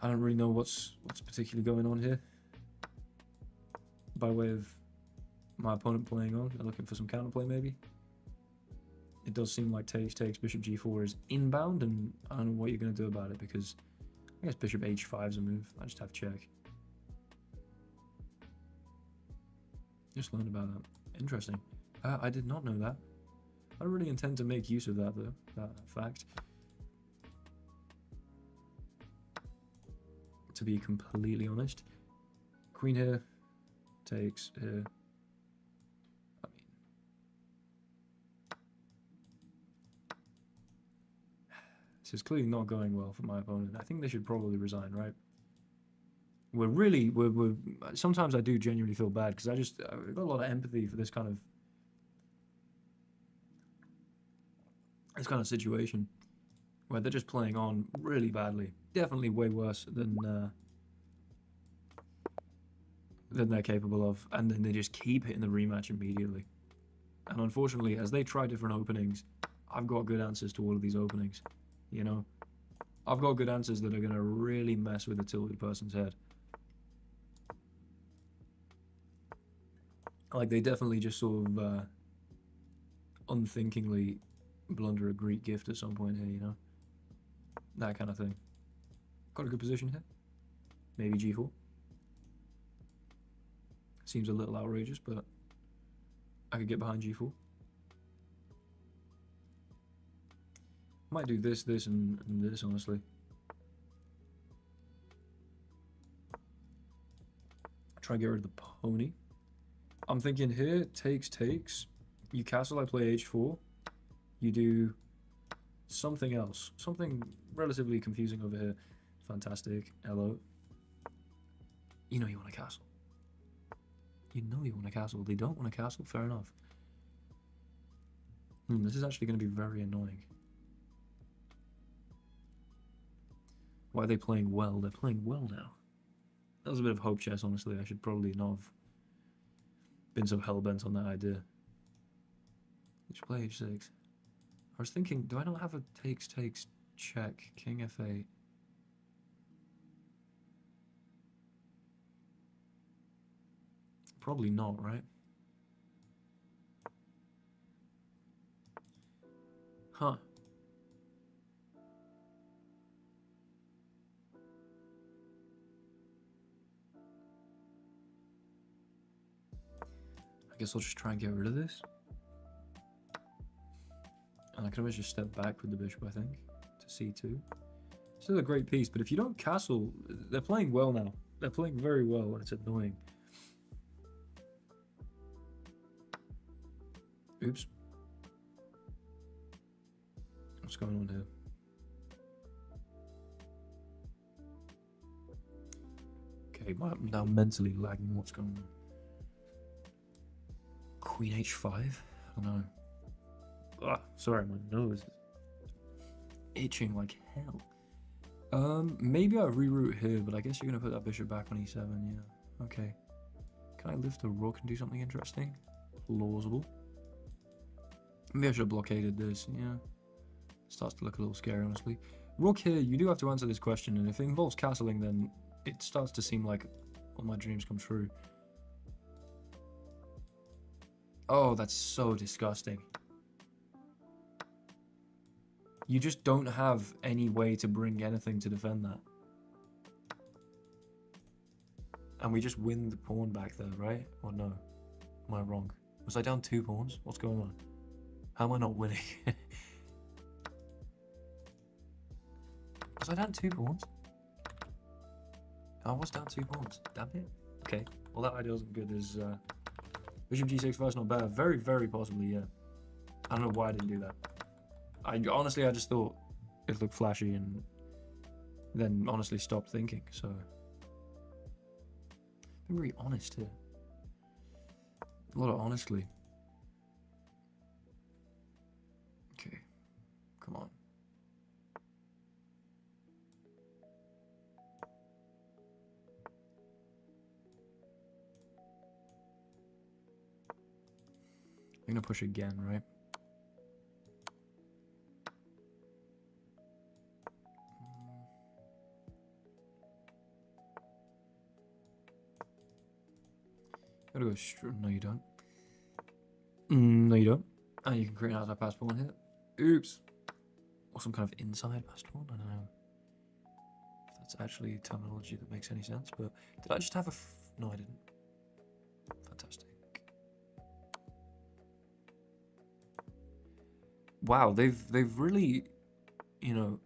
I don't really know what's particularly going on here. By way of my opponent playing on, they're looking for some counterplay maybe. It does seem like takes, bishop g4 is inbound, and I don't know what you're going to do about it because I guess bishop h5 is a move. I just have check. Just learned about that. Interesting. I did not know that. I don't really intend to make use of that though, that fact. To be completely honest. Queen here, takes here. I mean, this is clearly not going well for my opponent. I think they should probably resign, right? We're sometimes I do genuinely feel bad because I've got a lot of empathy for this kind of situation where they're just playing on really badly. Definitely way worse than they're capable of, and then they just keep hitting the rematch immediately. And unfortunately, as they try different openings, I've got good answers to all of these openings. You know, I've got good answers that are going to really mess with the tilted person's head. Like, they definitely just sort of unthinkingly blunder a Greek gift at some point here, you know? That kind of thing. Got a good position here. Maybe g4. Seems a little outrageous, but I could get behind g4. Might do this, and this, honestly. Try and get rid of the pony. I'm thinking here, takes. You castle, I play h4. You do something else. Something relatively confusing over here. Fantastic. Hello. You know you want a castle. You know you want a castle. They don't want a castle. Fair enough. This is actually going to be very annoying. Why are they playing well? They're playing well now. That was a bit of hope chess, honestly. I should probably not have been so hell-bent on that idea. Let's play h6. I was thinking, do I not have a takes, check, king f8? Probably not, right? Huh. I guess I'll just try and get rid of this. And I can always just step back with the bishop, I think, to c2. Still a great piece, but if you don't castle, they're playing well now. They're playing very well, and it's annoying. Oops. What's going on here? Okay, I'm now mentally lagging. What's going on? Queen h5? I don't know. Ugh, sorry, my nose is itching like hell. Maybe I reroute here, but I guess you're gonna put that bishop back on e7, yeah. Okay. Can I lift the rook and do something interesting? Plausible. Maybe I should have blockaded this, yeah. Starts to look a little scary, honestly. Rook here, you do have to answer this question, and if it involves castling, then it starts to seem like all my dreams come true. Oh, that's so disgusting. You just don't have any way to bring anything to defend that. And we just win the pawn back there, right? Or no? Am I wrong? Was I down 2 pawns? What's going on? How am I not winning? Was I down 2 pawns? I was down 2 pawns. Damn it. Okay. Well, that idea wasn't good. As bishop g6 first, not bad. Very, very possibly, yeah. I don't know why I didn't do that. Honestly, I just thought it looked flashy and then honestly stopped thinking, so... I'm very honest here. A lot of honestly. Okay, come on. I'm gonna push again, right? Gotta go straight. No, you don't. No, you don't. And you can create an outside pass pawn here. Oops. Or some kind of inside pass pawn. I don't know if that's actually terminology that makes any sense. But did I just have a? No, I didn't. Fantastic. Wow, they've really, you know,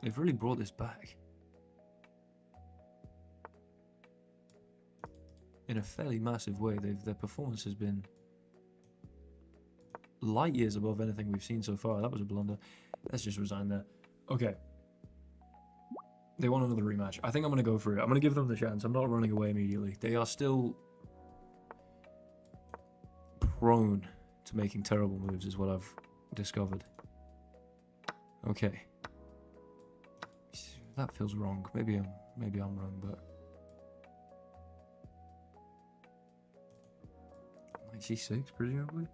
they've really brought this back in a fairly massive way. Their performance has been light years above anything we've seen so far. That was a blunder. Let's just resign there. Okay. They want another rematch. I think I'm going to go for it. I'm going to give them the chance. I'm not running away immediately. They are still prone to making terrible moves is what I've discovered. Okay. That feels wrong. Maybe I'm wrong, but... Knight c6, presumably?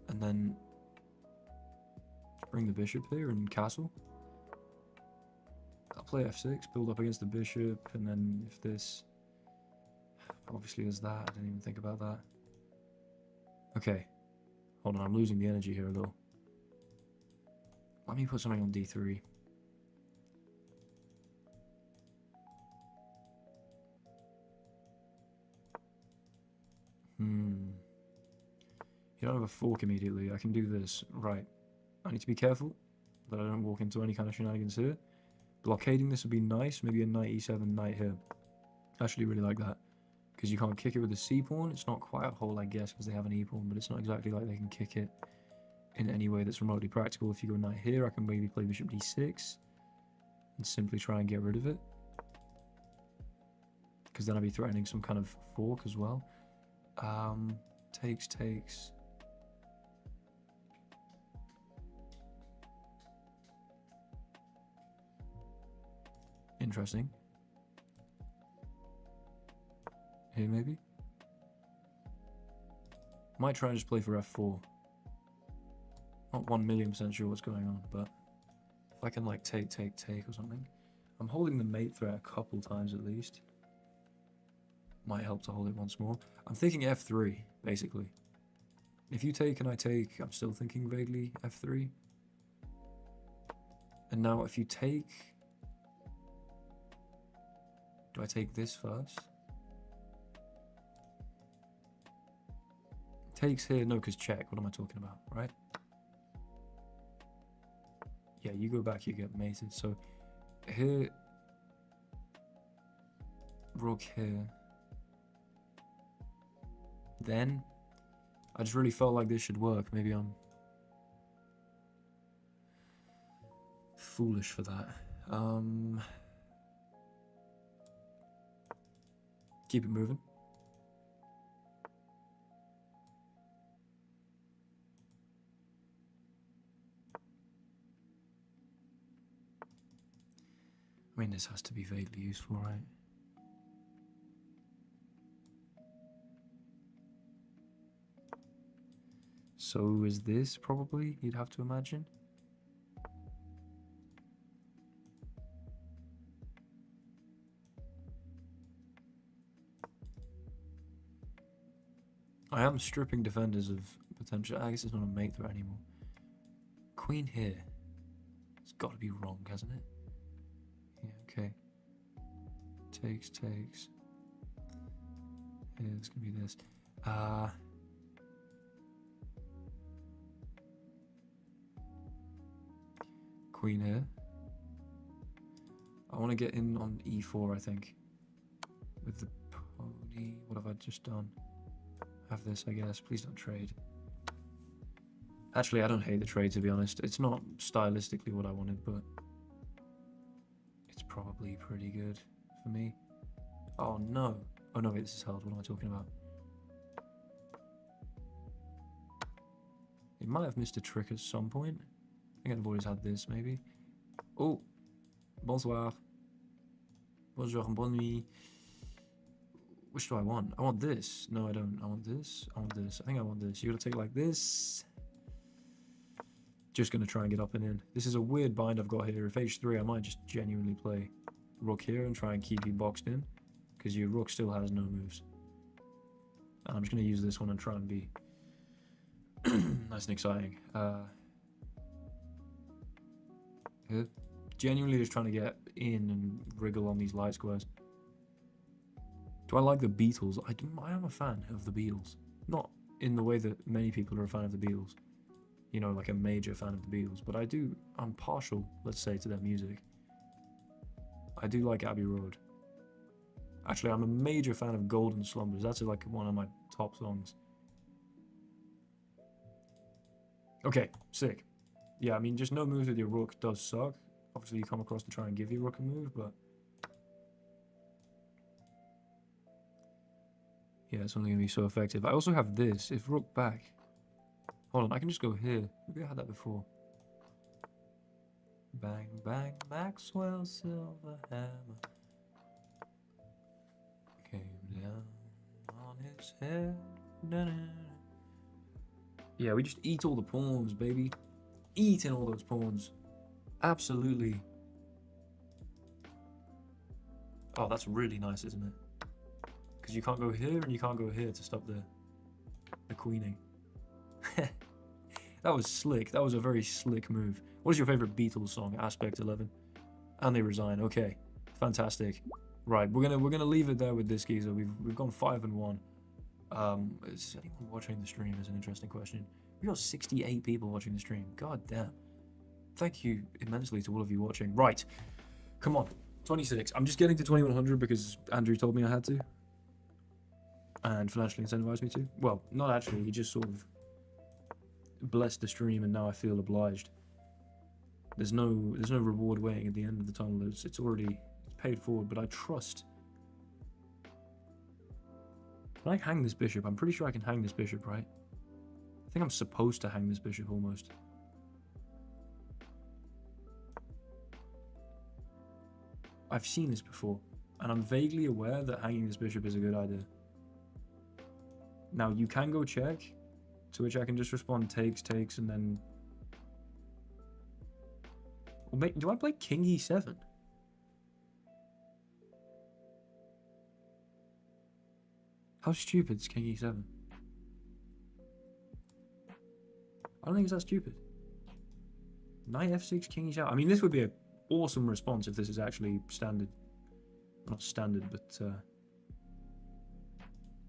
And then... bring the bishop here and castle. I'll play f6, build up against the bishop, and then if this... Obviously there's that, I didn't even think about that. Okay. Hold on, I'm losing the energy here a little. Let me put something on d3. You don't have a fork immediately. I can do this. Right. I need to be careful that I don't walk into any kind of shenanigans here. Blockading this would be nice. Maybe a knight e7, knight here. I actually really like that. Because you can't kick it with a c-pawn. It's not quite a hole, I guess, because they have an e-pawn. But it's not exactly like they can kick it in any way that's remotely practical. If you go knight here, I can maybe play bishop d6. And simply try and get rid of it. Because then I'd be threatening some kind of fork as well. Takes. Interesting. Here maybe? Might try and just play for f4. Not 1,000,000% sure what's going on, but if I can like take or something. I'm holding the mate threat a couple times at least. Might help to hold it once more. I'm thinking f3, basically. If you take and I take, I'm still thinking vaguely f3. And now if you take... Do I take this first? Takes here, no, because check. What am I talking about, right? Yeah, you go back, you get mated. So here, rook here. Then, I just really felt like this should work. Maybe I'm foolish for that. Keep it moving. I mean, this has to be vaguely useful, right? So is this probably, you'd have to imagine? I am stripping defenders of potential. I guess it's not a mate threat anymore. Queen here. It's got to be wrong, hasn't it? Yeah, okay. Takes. Yeah, it's going to be this. Queen here. I want to get in on e4, I think. With the pony. What have I just done? Have this, I guess. Please don't trade. Actually, I don't hate the trade, to be honest. It's not stylistically what I wanted, but it's probably pretty good for me. Oh, no. Oh, no, wait, this is held. What am I talking about? It might have missed a trick at some point. I think I've always had this, maybe. Oh, bonsoir. Bonjour, bonne nuit. Which do I want? I want this. No, I don't. I want this. I want this. I think I want this. You gotta take it like this. Just gonna try and get up and in. This is a weird bind I've got here. If h3, I might just genuinely play rook here and try and keep you boxed in, because your rook still has no moves. And I'm just gonna use this one and try and be nice and exciting. Genuinely just trying to get in and wriggle on these light squares. Do I like the Beatles? I am a fan of the Beatles. Not in the way that many people are a fan of the Beatles. You know, like a major fan of the Beatles. But I'm partial, let's say, to their music. I do like Abbey Road. Actually, I'm a major fan of Golden Slumbers. That's like one of my top songs. Okay, sick. Yeah, I mean, just no moves with your rook does suck. Obviously, you come across to try and give your rook a move, but yeah, it's only going to be so effective. I also have this. If rook back... Hold on, I can just go here. Maybe I had that before. Bang, bang, Maxwell silver hammer came down on his head. Yeah, we just eat all the pawns, baby. Eating all those pawns. Absolutely. Oh, that's really nice, isn't it? Because you can't go here and you can't go here to stop the queening. That was slick. That was a very slick move. What is your favorite Beatles song? Aspect 11. And They Resign. Okay, fantastic. Right, we're gonna leave it there with this geezer. We've gone 5-1. Is anyone watching the stream? Is an interesting question. We got 68 people watching the stream. God damn. Thank you immensely to all of you watching. Right, come on. 26. I'm just getting to 2100 because Andrew told me I had to. And financially incentivized me to. Well, not actually. He just sort of blessed the stream, and now I feel obliged. There's no reward waiting at the end of the tunnel. It's already paid forward, but I trust. Can I hang this bishop? I'm pretty sure I can hang this bishop, right? I think I'm supposed to hang this bishop almost. I've seen this before, and I'm vaguely aware that hanging this bishop is a good idea. Now, you can go check, to which I can just respond takes, and then... Well, do I play king e7? How stupid is king e7? I don't think it's that stupid. Knight f6, king e7. I mean, this would be an awesome response if this is actually standard. Not standard, but...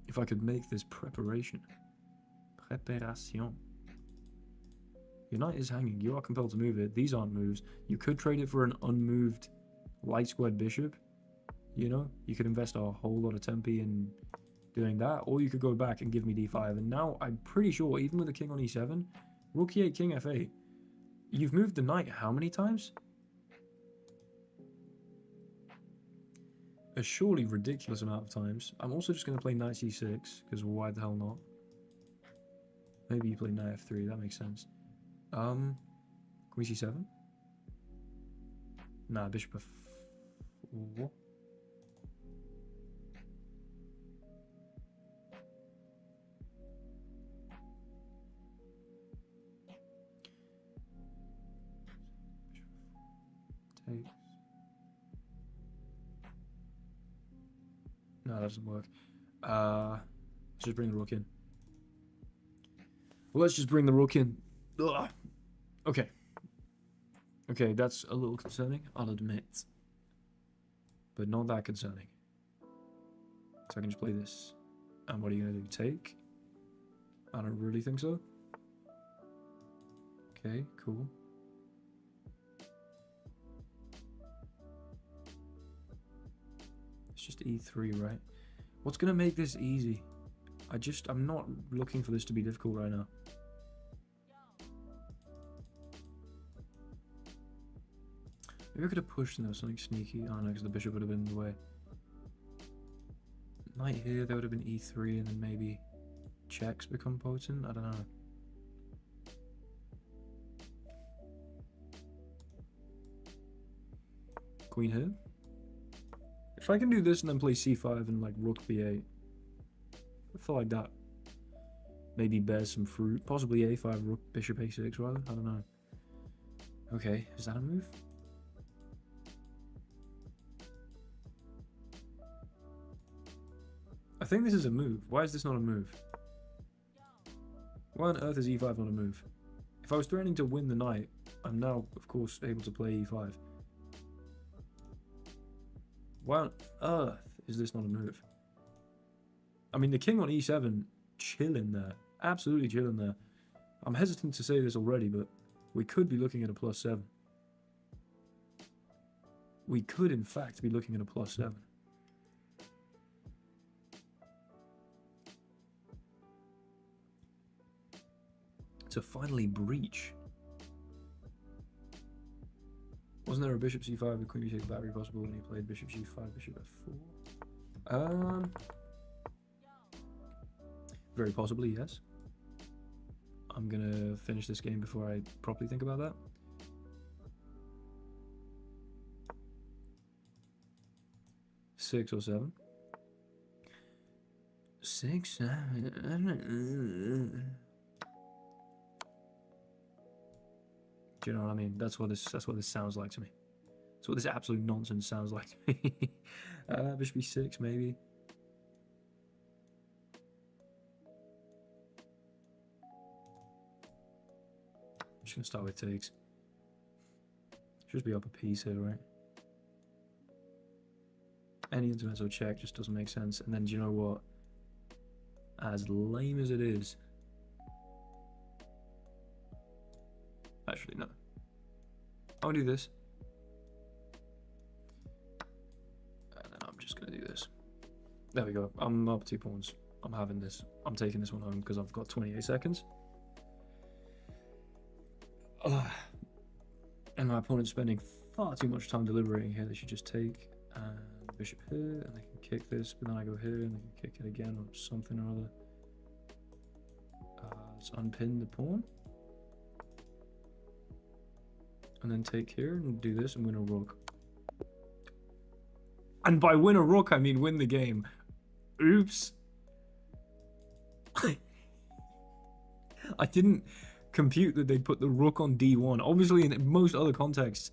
if I could make this preparation. Préparation. Your knight is hanging. You are compelled to move it. These aren't moves. You could trade it for an unmoved light squared bishop. You know? You could invest a whole lot of tempi in doing that. Or you could go back and give me d5. And now I'm pretty sure, even with the king on e7, rook e8, king f8, you've moved the knight how many times? A surely ridiculous amount of times. I'm also just going to play knight c6, because why the hell not? Maybe you play knight f3, that makes sense. Queen c7? Nah, bishop f4. Takes. No, that doesn't work. Let's just bring the rook in. Well, let's just bring the rook in. Ugh. Okay. Okay, that's a little concerning, I'll admit. But not that concerning. So I can just play this. And what are you going to do? Take? I don't really think so. Okay, cool. It's just e3, right? What's going to make this easy? I'm not looking for this to be difficult right now. Maybe I could have pushed into something sneaky. Oh no, because the bishop would have been in the way. Knight here, there would have been e3, and then maybe checks become potent. I don't know. Queen here. If I can do this and then play c5 and like rook b8, I feel like that maybe bears some fruit. Possibly a5, rook, bishop a6 rather. I don't know. Okay, is that a move? I think this is a move. Why is this not a move? Why on earth is e5 not a move? If I was threatening to win the knight, I'm now, of course, able to play e5. Why on earth is this not a move? I mean, the king on e7, chilling there. Absolutely chilling there. I'm hesitant to say this already, but we could be looking at a +7. We could, in fact, be looking at a +7. To finally breach. Wasn't there a bishop c5 with queen b6 battery possible when he played bishop g5, bishop f4? Very possibly, yes. I'm gonna finish this game before I properly think about that. Six or seven. 6, 7. Do you know what I mean? That's what this sounds like to me. That's what this absolute nonsense sounds like to me. Bishop e6 maybe. I'm just gonna start with takes. Should be up a piece here, right? Any intermezzo check just doesn't make sense. And then do you know what? As lame as it is. Actually, no. I'll do this. And then I'm just going to do this. There we go. I'm up 2 pawns. I'm having this. I'm taking this one home because I've got 28 seconds. And my opponent's spending far too much time deliberating here. They should just take bishop here, and they can kick this, but then I go here, and they can kick it again or something or other. Let's unpin the pawn. And then take here and do this and win a rook. And by win a rook, I mean win the game. Oops. I didn't compute that they'd put the rook on d1. Obviously, in most other contexts,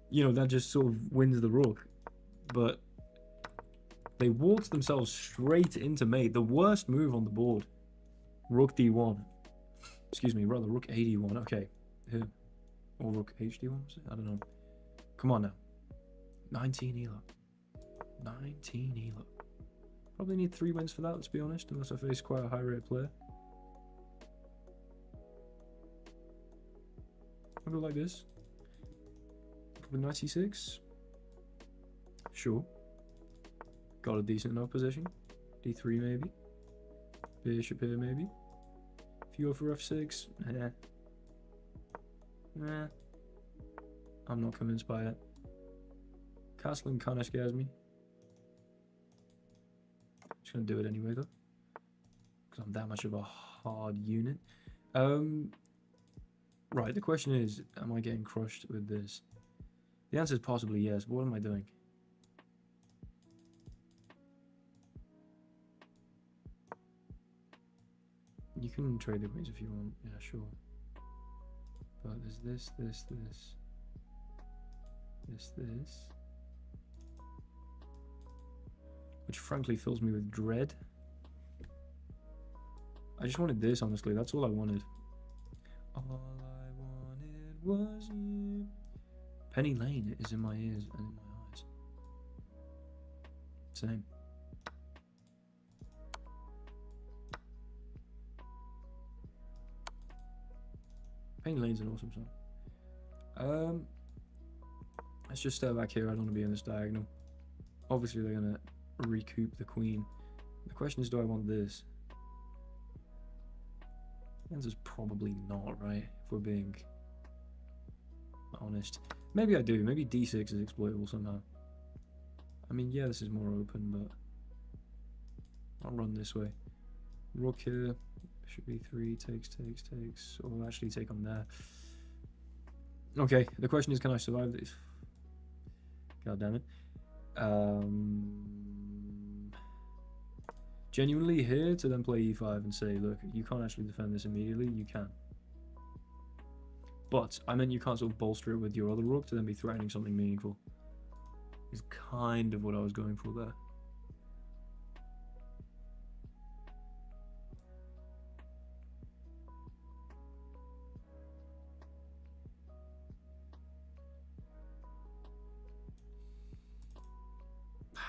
you know, that just sort of wins the rook. But they walked themselves straight into mate. The worst move on the board. Rook d1. Excuse me, rather rook a d1. Okay, here. Or rook hd1, was it? I don't know. Come on now. 19 elo. 19 elo. Probably need 3 wins for that, let's be honest, unless I face quite a high rate player. I'll go like this. Probably knight c6. Sure. Got a decent enough position. d3 maybe. Bishop here maybe. If you go for f6, nah. I'm not convinced by it. Castling kind of scares me. Just gonna do it anyway though, because I'm that much of a hard unit. Right, the question is, am I getting crushed with this? The answer is possibly yes, but what am I doing? You can trade the queens if you want, yeah, sure. But there's this. Which frankly fills me with dread. I just wanted this, honestly. That's all I wanted. All I wanted was you. Penny Lane is in my ears and in my eyes. Same. Penny Lane's an awesome song. Let's just stay back here. I don't want to be in this diagonal. Obviously, they're going to recoup the queen. The question is, do I want this? The answer's probably not, right? If we're being honest. Maybe I do. Maybe d6 is exploitable somehow. I mean, yeah, this is more open, but I'll run this way. Rook here. Should be 3. Takes. Or we'll actually take on there. Okay, the question is, can I survive this? God damn it. Genuinely here to then play e5 and say, look, you can't actually defend this immediately. You can. But I meant you can't sort of bolster it with your other rook to then be threatening something meaningful. Is kind of what I was going for there.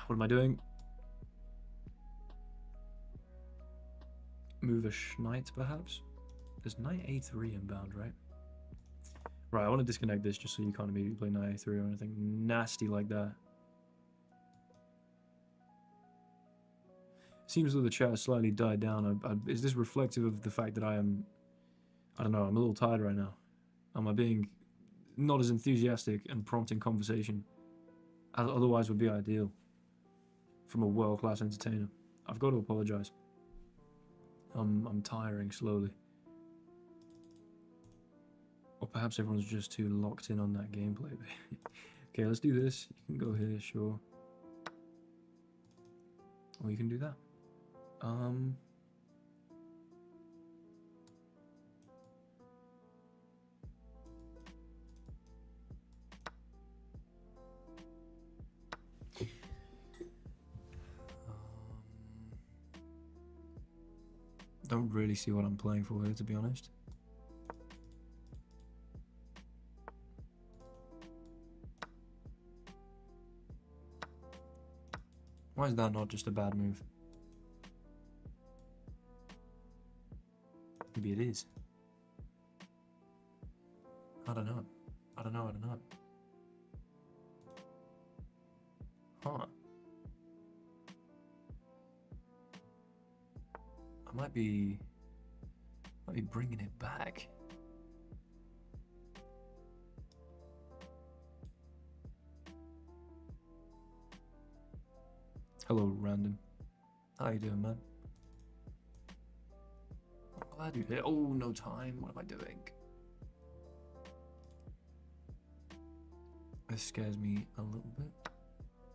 What am I doing? Move a knight, perhaps? There's knight a3 inbound, right? Right, I want to disconnect this just so you can't immediately play knight a3 or anything nasty like that. Seems as though the chat has slightly died down. Is this reflective of the fact that I don't know, I'm a little tired right now. Am I being not as enthusiastic and prompting conversation as otherwise would be ideal from a world-class entertainer? I've got to apologize. I'm tiring slowly. Or perhaps everyone's just too locked in on that gameplay. Okay, let's do this. You can go here, sure. Or you can do that. Don't really see what I'm playing for here, to be honest. Why is that not just a bad move? Maybe it is. I don't know. Huh. I might be bringing it back. Hello, random. How you doing, man? I'm glad you're here. Oh, no time. What am I doing? This scares me a little bit.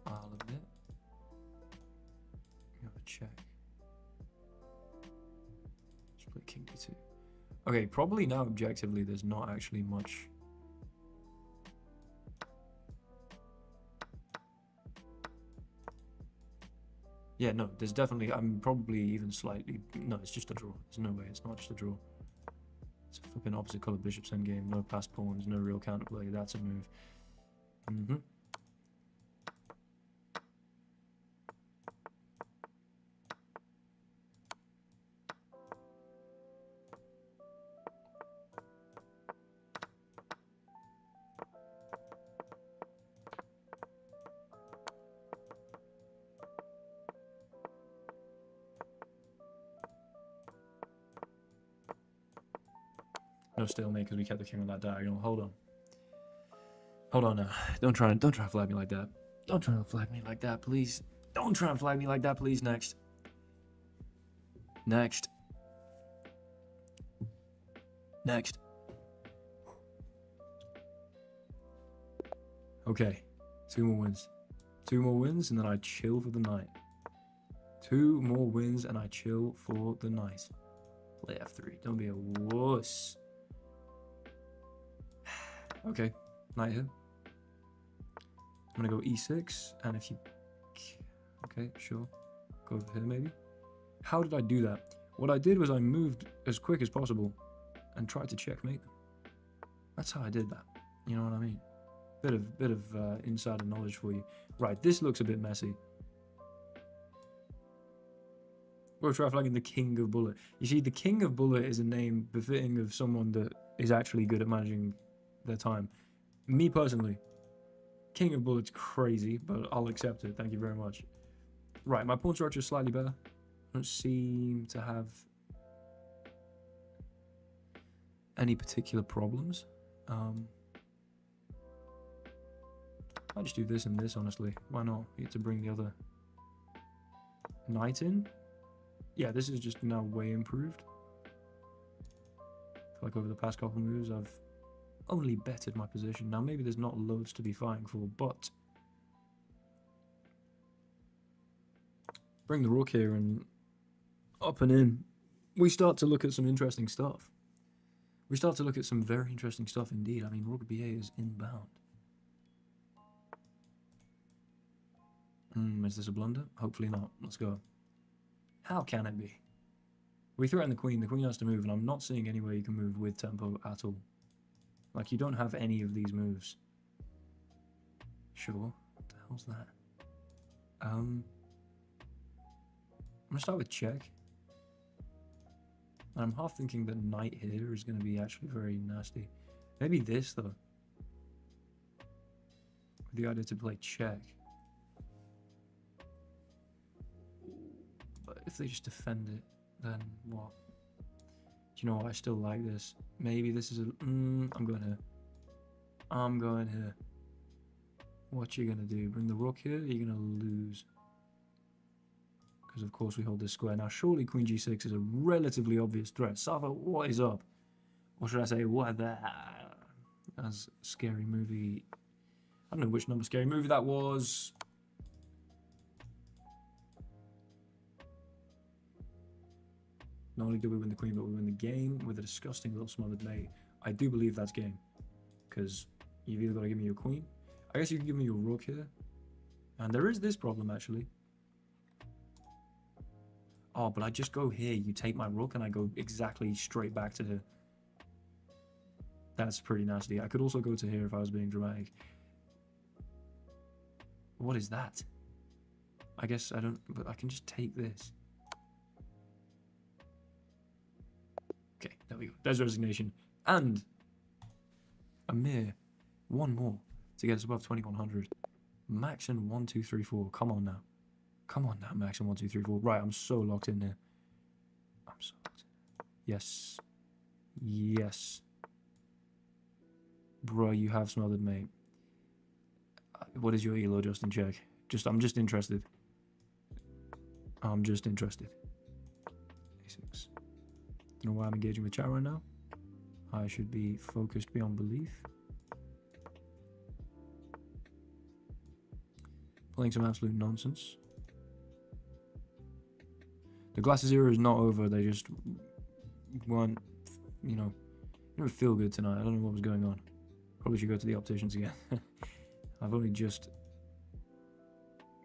I'll admit. You have a check. Split king d2. Okay, probably now objectively there's not actually much. Yeah, no, there's definitely, I'm probably even slightly, no, it's just a draw. There's no way, it's not just a draw. It's a flipping opposite color bishop's endgame, no passed pawns, no real counterplay, that's a move. No stalemate because we kept the king on that diagonal. Hold on now. Don't try and flag me like that. Don't try and flag me like that, please. Don't try and flag me like that, please. Next. Okay. 2 more wins. 2 more wins and then I chill for the night. 2 more wins and I chill for the night. Play f3. Don't be a wuss. Okay, knight here. I'm gonna go e6, and if you... Okay, sure. Go over here, maybe. How did I do that? What I did was I moved as quick as possible and tried to checkmate them. That's how I did that. You know what I mean? Bit of insider knowledge for you. Right, this looks a bit messy. We're try flagging the King of Bullet. You see, the King of Bullet is a name befitting of someone that is actually good at managing their time. Me personally, King of Bullet's crazy, but I'll accept it. Thank you very much. Right, my pawn structure is slightly better. I don't seem to have any particular problems. I'll just do this and this, honestly. Why not? You have to bring the other knight in. Yeah, this is just now way improved. I feel like over the past couple moves, I've only bettered my position. Now, maybe there's not loads to be fighting for, but bring the rook here and up and in. We start to look at some interesting stuff. We start to look at some very interesting stuff indeed. I mean, rook b8 is inbound. Is this a blunder? Hopefully not. Let's go. How can it be? We threaten the queen. The queen has to move, and I'm not seeing any way you can move with tempo at all. Like, you don't have any of these moves. Sure. What the hell's that? I'm going to start with check. And I'm half thinking that knight here is going to be actually very nasty. Maybe this, though. With the idea to play check. But if they just defend it, then what? Do you know what? I still like this. Maybe this is a... I'm going here. I'm going here. What you going to do? Bring the rook here? You're going to lose. Because, of course, we hold this square. Now, surely queen g6 is a relatively obvious threat. Sava, what is up? Or should I say, what the... As scary movie... I don't know which number scary movie that was. Not only do we win the queen, but we win the game with a disgusting little smothered mate. I do believe that's game. Because you've either got to give me your queen. I guess you can give me your rook here. And there is this problem, actually. Oh, but I just go here, you take my rook, and I go exactly straight back to here. That's pretty nasty. I could also go to here if I was being dramatic. What is that? I guess I don't... But I can just take this. Okay, there we go. There's resignation. And a mere one more to get us above 2100. Max and 1, 2, 3, 4. Come on now. Come on now, Max and 1, 2, 3, 4. Right, I'm so locked in here. I'm so locked in. Yes. Yes. Bro, you have smothered, mate. What is your elo, Justin? Check. I'm just interested. I'm just interested. A6. Don't know why I'm engaging with chat right now. I should be focused beyond belief. Playing some absolute nonsense. The Glasses era is not over. They just weren't, you know, didn't feel good tonight. I don't know what was going on. Probably should go to the opticians again. I've only just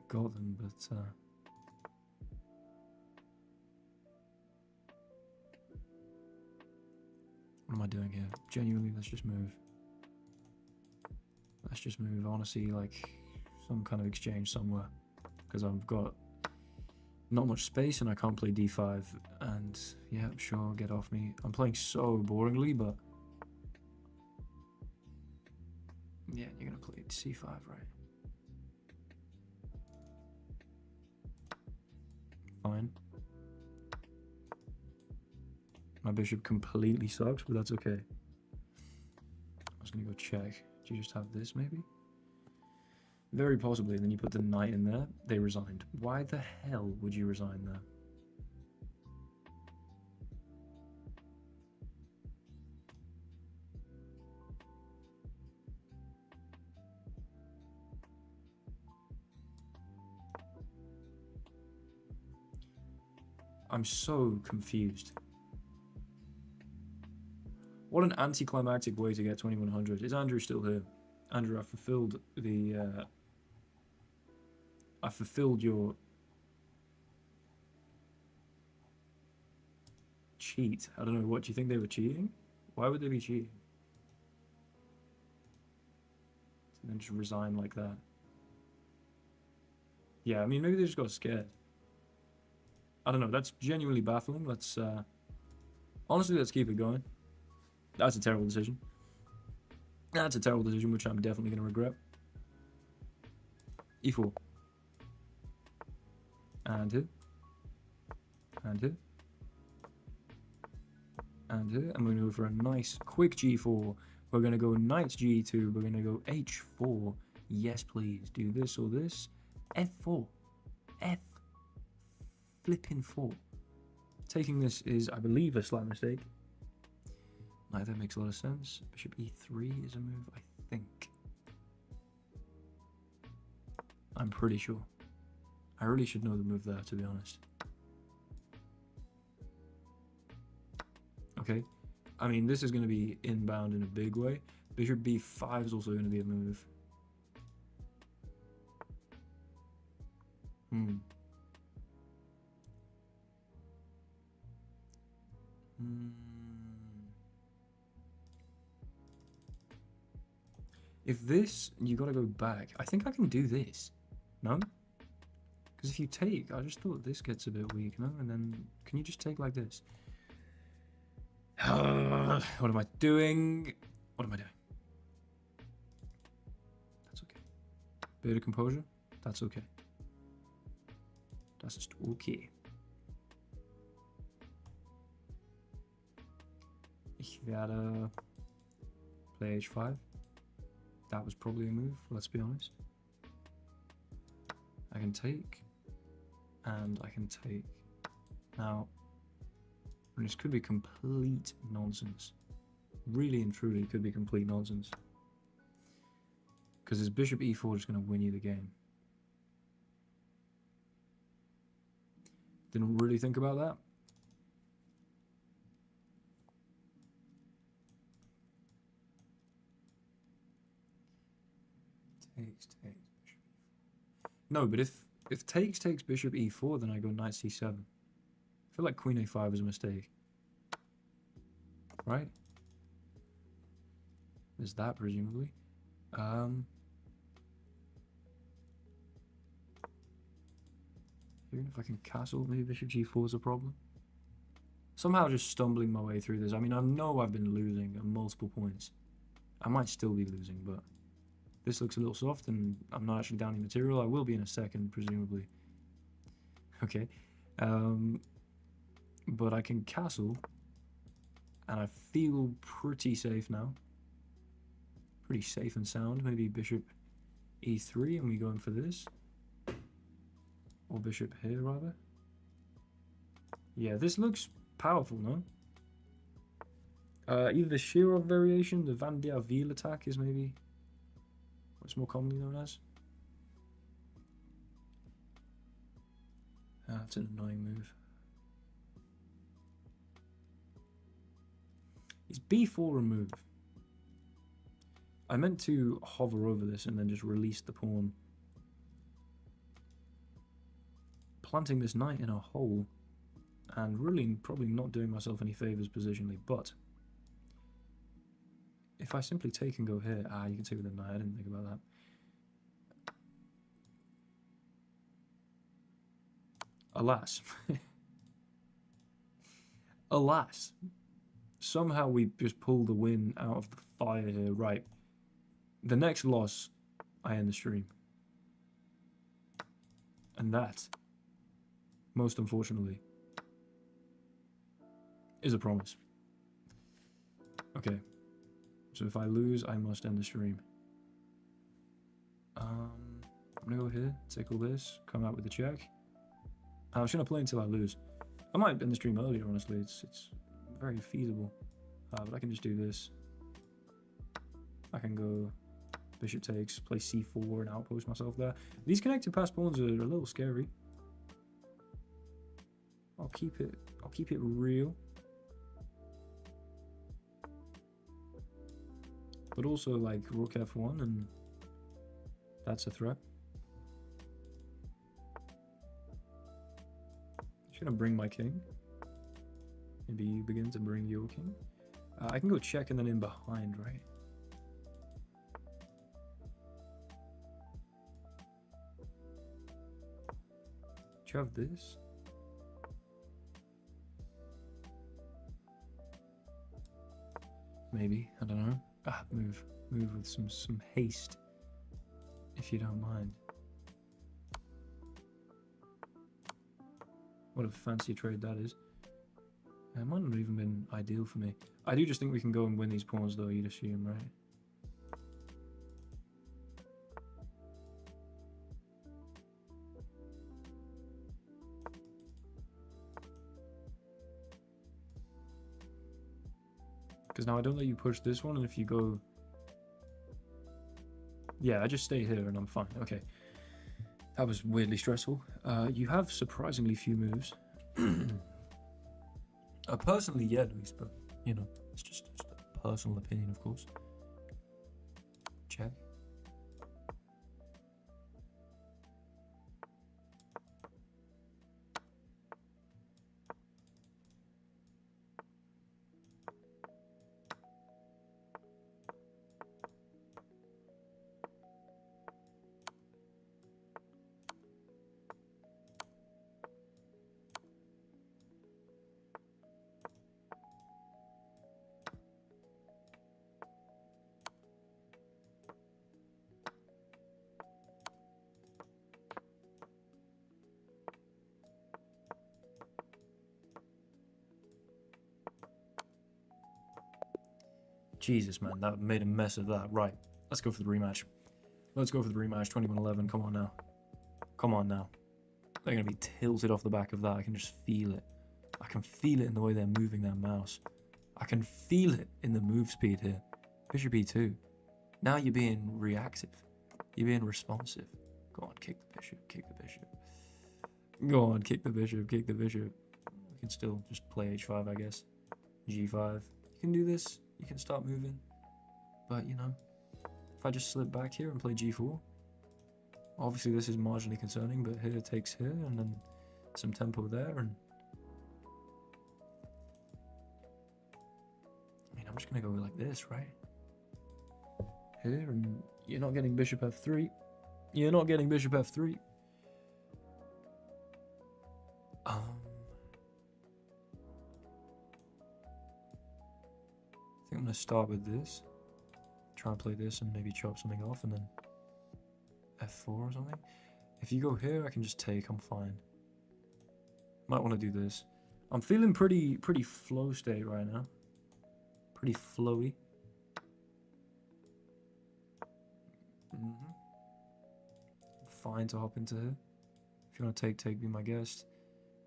got them, but what am I doing here? Genuinely, let's just move. Let's just move. I want to see like some kind of exchange somewhere because I've got not much space and I can't play d5. And yeah, sure, get off me. I'm playing so boringly, but yeah, you're gonna play c5, right? Fine. My bishop completely sucks, but that's okay. I was gonna go check. Do you just have this, maybe? Very possibly, and then you put the knight in there. They resigned. Why the hell would you resign there? I'm so confused. What an anticlimactic way to get 2100. Is Andrew still here? Andrew, I fulfilled the... I fulfilled your... cheat. I don't know, what, do you think they were cheating? Why would they be cheating? And then just resign like that. Yeah, I mean, maybe they just got scared. I don't know, that's genuinely baffling. Let's, honestly, let's keep it going. That's a terrible decision. That's a terrible decision, which I'm definitely going to regret. E4. And here. And here. and here. And we're going to go for a nice quick g4. We're going to go knight g2. We're going to go h4. Yes, please. Do this or this. f4. F flipping 4. Taking this is, I believe, a slight mistake. Knight that makes a lot of sense. Bishop e3 is a move, I think. I'm pretty sure. I really should know the move there, to be honest. Okay. I mean, this is going to be inbound in a big way. Bishop b5 is also going to be a move. If this, you got to go back. I think I can do this. No? Because if you take, I just thought this gets a bit weak, no? And then, can you just take like this? What am I doing? What am I doing? That's okay. Bit of composure? That's okay. That's just okay. Ich werde play h5. That was probably a move, let's be honest. I can take, and I can take. Now, this could be complete nonsense. Really and truly could be complete nonsense. Because his bishop e4 is going to win you the game. Didn't really think about that. Takes, bishop e4. No, but if takes bishop e4, then I go knight c7. I feel like queen a5 is a mistake. Right? There's that, presumably. Even if I can castle, maybe bishop g4 is a problem. Somehow just stumbling my way through this. I mean, I know I've been losing at multiple points. I might still be losing, but this looks a little soft, and I'm not actually down any material. I will be in a second, presumably. Okay. But I can castle, and I feel pretty safe now. Pretty safe and sound. Maybe bishop e3, and we go in for this. Or bishop here, rather. Yeah, this looks powerful, no? Either the Shirov variation, the Van der Wiel attack is maybe what's more commonly known as. That's an annoying move. Is b4 a move? I meant to hover over this and then just release the pawn. Planting this knight in a hole and really probably not doing myself any favors positionally, but if I simply take and go here, you can take with the knight, I didn't think about that. Alas. Alas. Somehow we just pulled the win out of the fire here. Right. The next loss, I end the stream. And that, most unfortunately, is a promise. Okay. So if I lose, I must end the stream. I'm gonna go here, take all this, come out with the check. I shouldn't play until I lose. I might end the stream earlier, honestly. It's very feasible. But I can just do this. I can go bishop takes, play c4 and outpost myself there. These connected pass pawns are a little scary. I'll keep it real. But also like rook f1, and that's a threat. Just gonna bring my king. Maybe you begin to bring your king. I can go check and then in behind, right? Do you have this? Maybe, I don't know. Move with some haste, if you don't mind. What a fancy trade that is. It might not have even been ideal for me. I do just think we can go and win these pawns though, you'd assume, right? Because now I don't let you push this one, and if you go... Yeah, I just stay here and I'm fine. Okay. That was weirdly stressful. You have surprisingly few moves. Personally, yeah, Luis, but, you know, it's just a personal opinion, of course. Check. Jesus, man, that made a mess of that. Right, let's go for the rematch. Let's go for the rematch, 21-11. Come on now. Come on now. They're going to be tilted off the back of that. I can just feel it. I can feel it in the way they're moving their mouse. I can feel it in the move speed here. Bishop E2. Now you're being reactive. You're being responsive. Go on, kick the bishop, kick the bishop. Go on, kick the bishop, kick the bishop. We can still just play H5, I guess. G5. You can do this. You can start moving. But, you know, if I just slip back here and play G4, obviously this is marginally concerning, but here takes here, and then some tempo there, and... I mean, I'm just going to go like this, right? Here, and you're not getting bishop F3. You're not getting bishop F3. I think I'm going to start with this. Try and play this and maybe chop something off, and then F4 or something. If you go here, I can just take, I'm fine. Might want to do this. I'm feeling pretty flow state right now. Pretty flowy. Fine to hop into here. If you want to take, be my guest.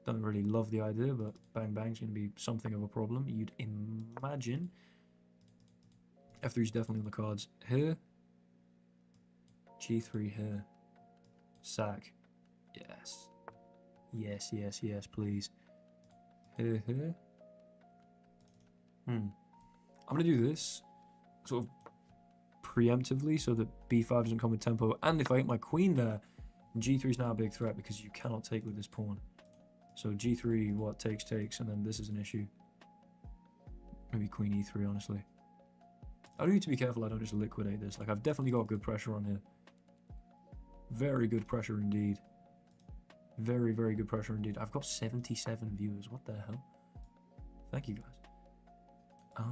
Don't really love the idea, but bang bang's going to be something of a problem, you'd imagine. F3 is definitely on the cards. Here. G3 here. Sack. Yes. Yes, yes, yes, please. Here, here. I'm going to do this sort of preemptively so that B5 doesn't come with tempo. And if I hit my queen there, G3 is now a big threat because you cannot take with this pawn. So G3, what, takes, and then this is an issue. Maybe queen E3, honestly. I do need to be careful I don't just liquidate this. Like, I've definitely got good pressure on here. Very good pressure indeed. Very, very good pressure indeed. I've got 77 viewers. What the hell? Thank you, guys.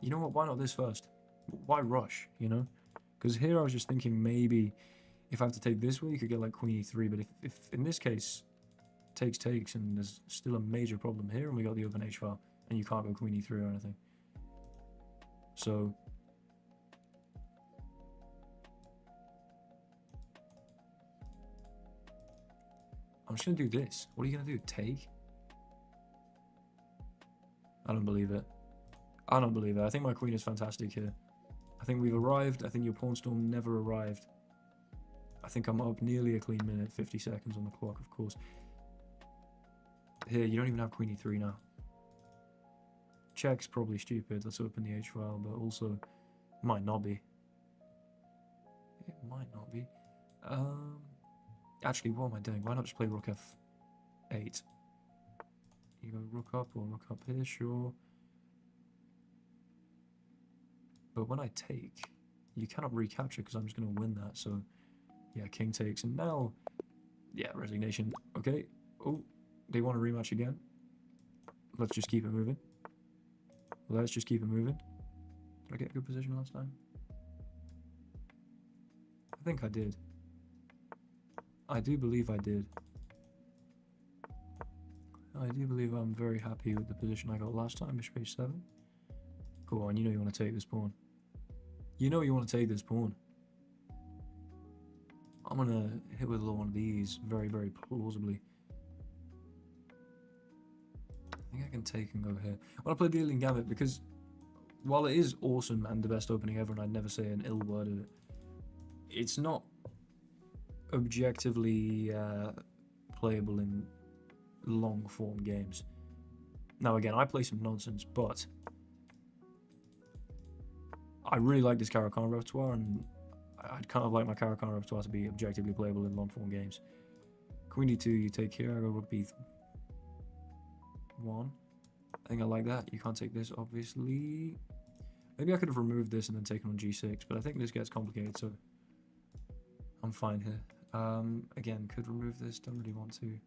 You know what? Why not this first? Why rush, you know? Because here I was just thinking maybe if I have to take this way, you could get like queen E3. But if in this case, takes, and there's still a major problem here, and we got the open H file, and you can't go queen E3 or anything. So... I'm just going to do this. What are you going to do? Take? I don't believe it. I don't believe it. I think my queen is fantastic here. I think we've arrived. I think your pawn storm never arrived. I think I'm up nearly a clean minute, 50 seconds on the clock, of course. Here, you don't even have queen E3 now. Check's probably stupid. Let's open the H file, but also might not be. It might not be. Actually, what am I doing? Why not just play rook F8? You go rook up or rook up here, sure. But when I take, you cannot recapture because I'm just going to win that. So, yeah, king takes. And now, yeah, resignation. Okay. Oh, they want a rematch again. Let's just keep it moving. Let's just keep it moving. Did I get a good position last time? I think I did. I do believe I did. I do believe I'm very happy with the position I got last time, bishop h7. Go on, you know you want to take this pawn. You know you want to take this pawn. I'm going to hit with one of these very, very plausibly. I think I can take and go here. I want to play the Alien Gambit because while it is awesome and the best opening ever, and I'd never say an ill word of it, it's not objectively playable in long form games. Now again, I play some nonsense, but I really like this Caro-Kann repertoire, and I'd kind of like my Caro-Kann repertoire to be objectively playable in long form games. Queen d2, you take here, I go rook b1. I think I like that. You can't take this, obviously. Maybe I could have removed this and then taken on g6, but I think this gets complicated, so I'm fine here. Again, could remove this, don't really want to.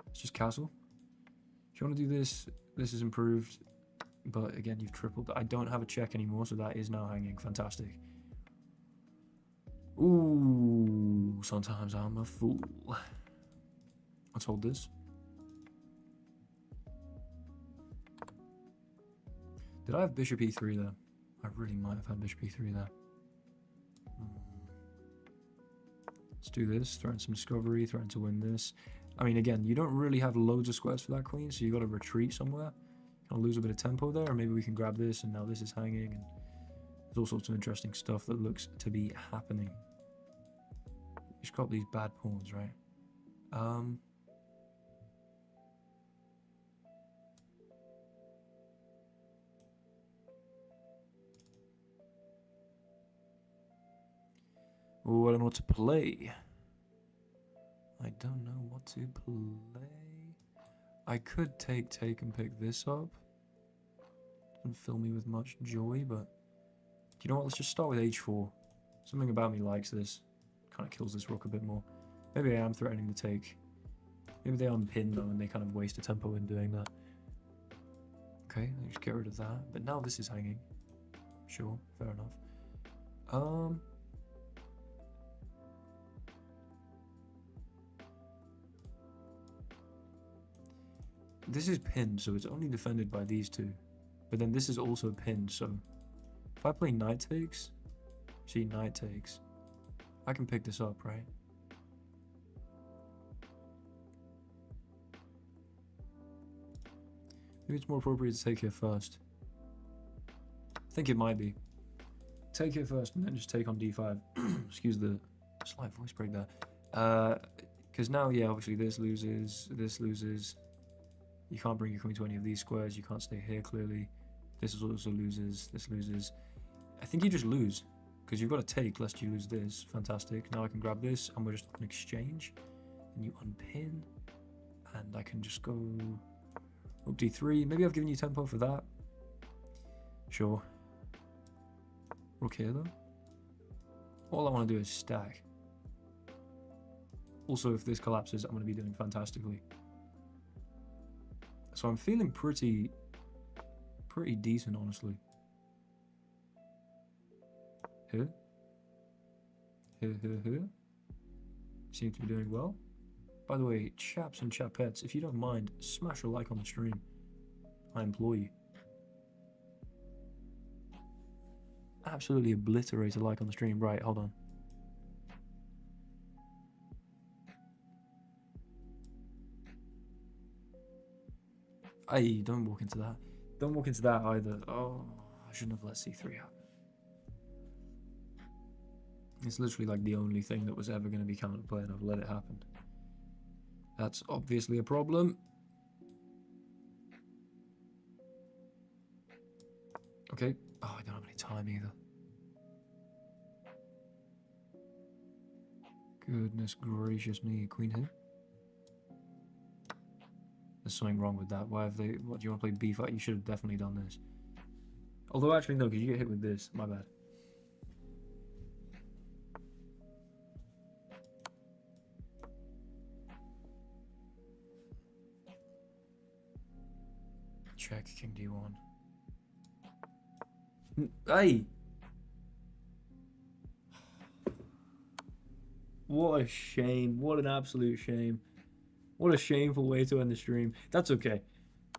It's just castle. If you want to do this, this is improved, but again, you've tripled. I don't have a check anymore, so that is now hanging. Fantastic. Ooh, sometimes I'm a fool. Let's hold this. Did I have bishop e3 there? I really might have had bishop e3 there. Let's do this. Throw in some discovery, threaten to win this. I mean, again, you don't really have loads of squares for that queen, so you got to retreat somewhere. Kind of lose a bit of tempo there, or maybe we can grab this, and now this is hanging, and there's all sorts of interesting stuff that looks to be happening. You just got these bad pawns, right? Oh, I don't know what to play. I don't know what to play. I could take and pick this up. Doesn't fill me with much joy, but you know what? Let's just start with h4. Something about me likes this. Kind of kills this rook a bit more. Maybe I am threatening to take. Maybe they unpin though, and they kind of waste a tempo in doing that. Okay, let's get rid of that. But now this is hanging. Sure, fair enough. This is pinned, so it's only defended by these two. But then this is also pinned, so if I play knight takes, see knight takes, I can pick this up, right? Maybe it's more appropriate to take here first. I think it might be. Take here first and then just take on d5. Excuse the slight voice break there. Because now, yeah, obviously this loses. You can't bring your queen to any of these squares. You can't stay here, clearly. This also loses. This loses. I think you just lose. Because you've got to take lest you lose this. Fantastic. Now I can grab this and we're just on exchange. And you unpin. And I can just go rook d3. Maybe I've given you tempo for that. Sure. Rook here, though. All I want to do is stack. Also, if this collapses, I'm going to be doing fantastically. So I'm feeling pretty decent, honestly. Here. Here. Seem to be doing well. By the way, chaps and chapettes, if you don't mind, smash a like on the stream. I implore you. Absolutely obliterate a like on the stream. Right, hold on. Hey, don't walk into that. Don't walk into that either. Oh, I shouldn't have let c3 happen. It's literally like the only thing that was ever going to be counterplay, and I've let it happen. That's obviously a problem. Okay. Oh, I don't have any time either. Goodness gracious me. Queen here. There's something wrong with that. Why have they... What, do you want to play b5? You should have definitely done this. Although, actually, no, because you get hit with this. My bad. Check, king d1. Hey! What a shame. What an absolute shame. What a shameful way to end the stream. That's okay.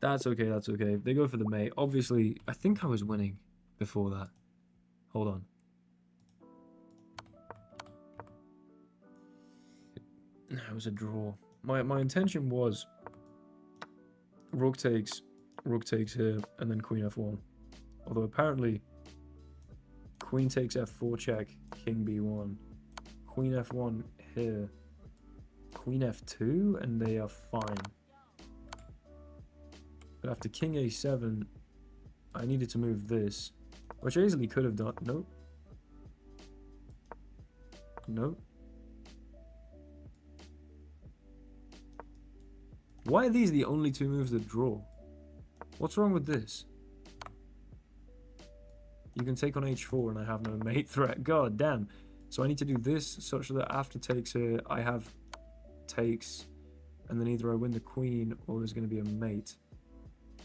That's okay, that's okay. They go for the mate. Obviously, I think I was winning before that. Hold on. It was a draw. My intention was rook takes here, and then queen f1. Although apparently, queen takes f4 check, king b1, queen f1 here, queen f2, and they are fine. But after king a7, I needed to move this, which I easily could have done. Nope. Nope. Why are these the only two moves that draw? What's wrong with this? You can take on h4 and I have no mate threat. God damn. So I need to do this such that after takes here, I have takes, and then either I win the queen or there's going to be a mate.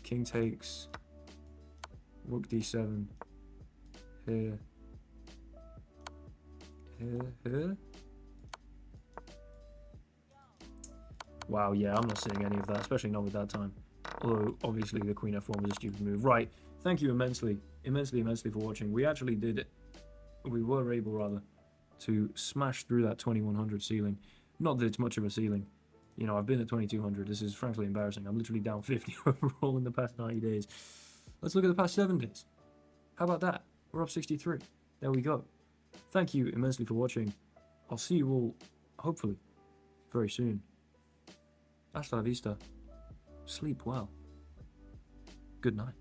King takes, rook d7, here, here. Wow, yeah, I'm not seeing any of that, especially not with that time. Although, obviously, the queen f1 was a stupid move. Right, thank you immensely for watching. We actually did it. We were able, rather, to smash through that 2100 ceiling. Not that it's much of a ceiling. You know, I've been at 2200. This is frankly embarrassing. I'm literally down 50 overall in the past 90 days. Let's look at the past 7 days. How about that? We're up 63. There we go. Thank you immensely for watching. I'll see you all, hopefully, very soon. Hasta la vista. Sleep well. Good night.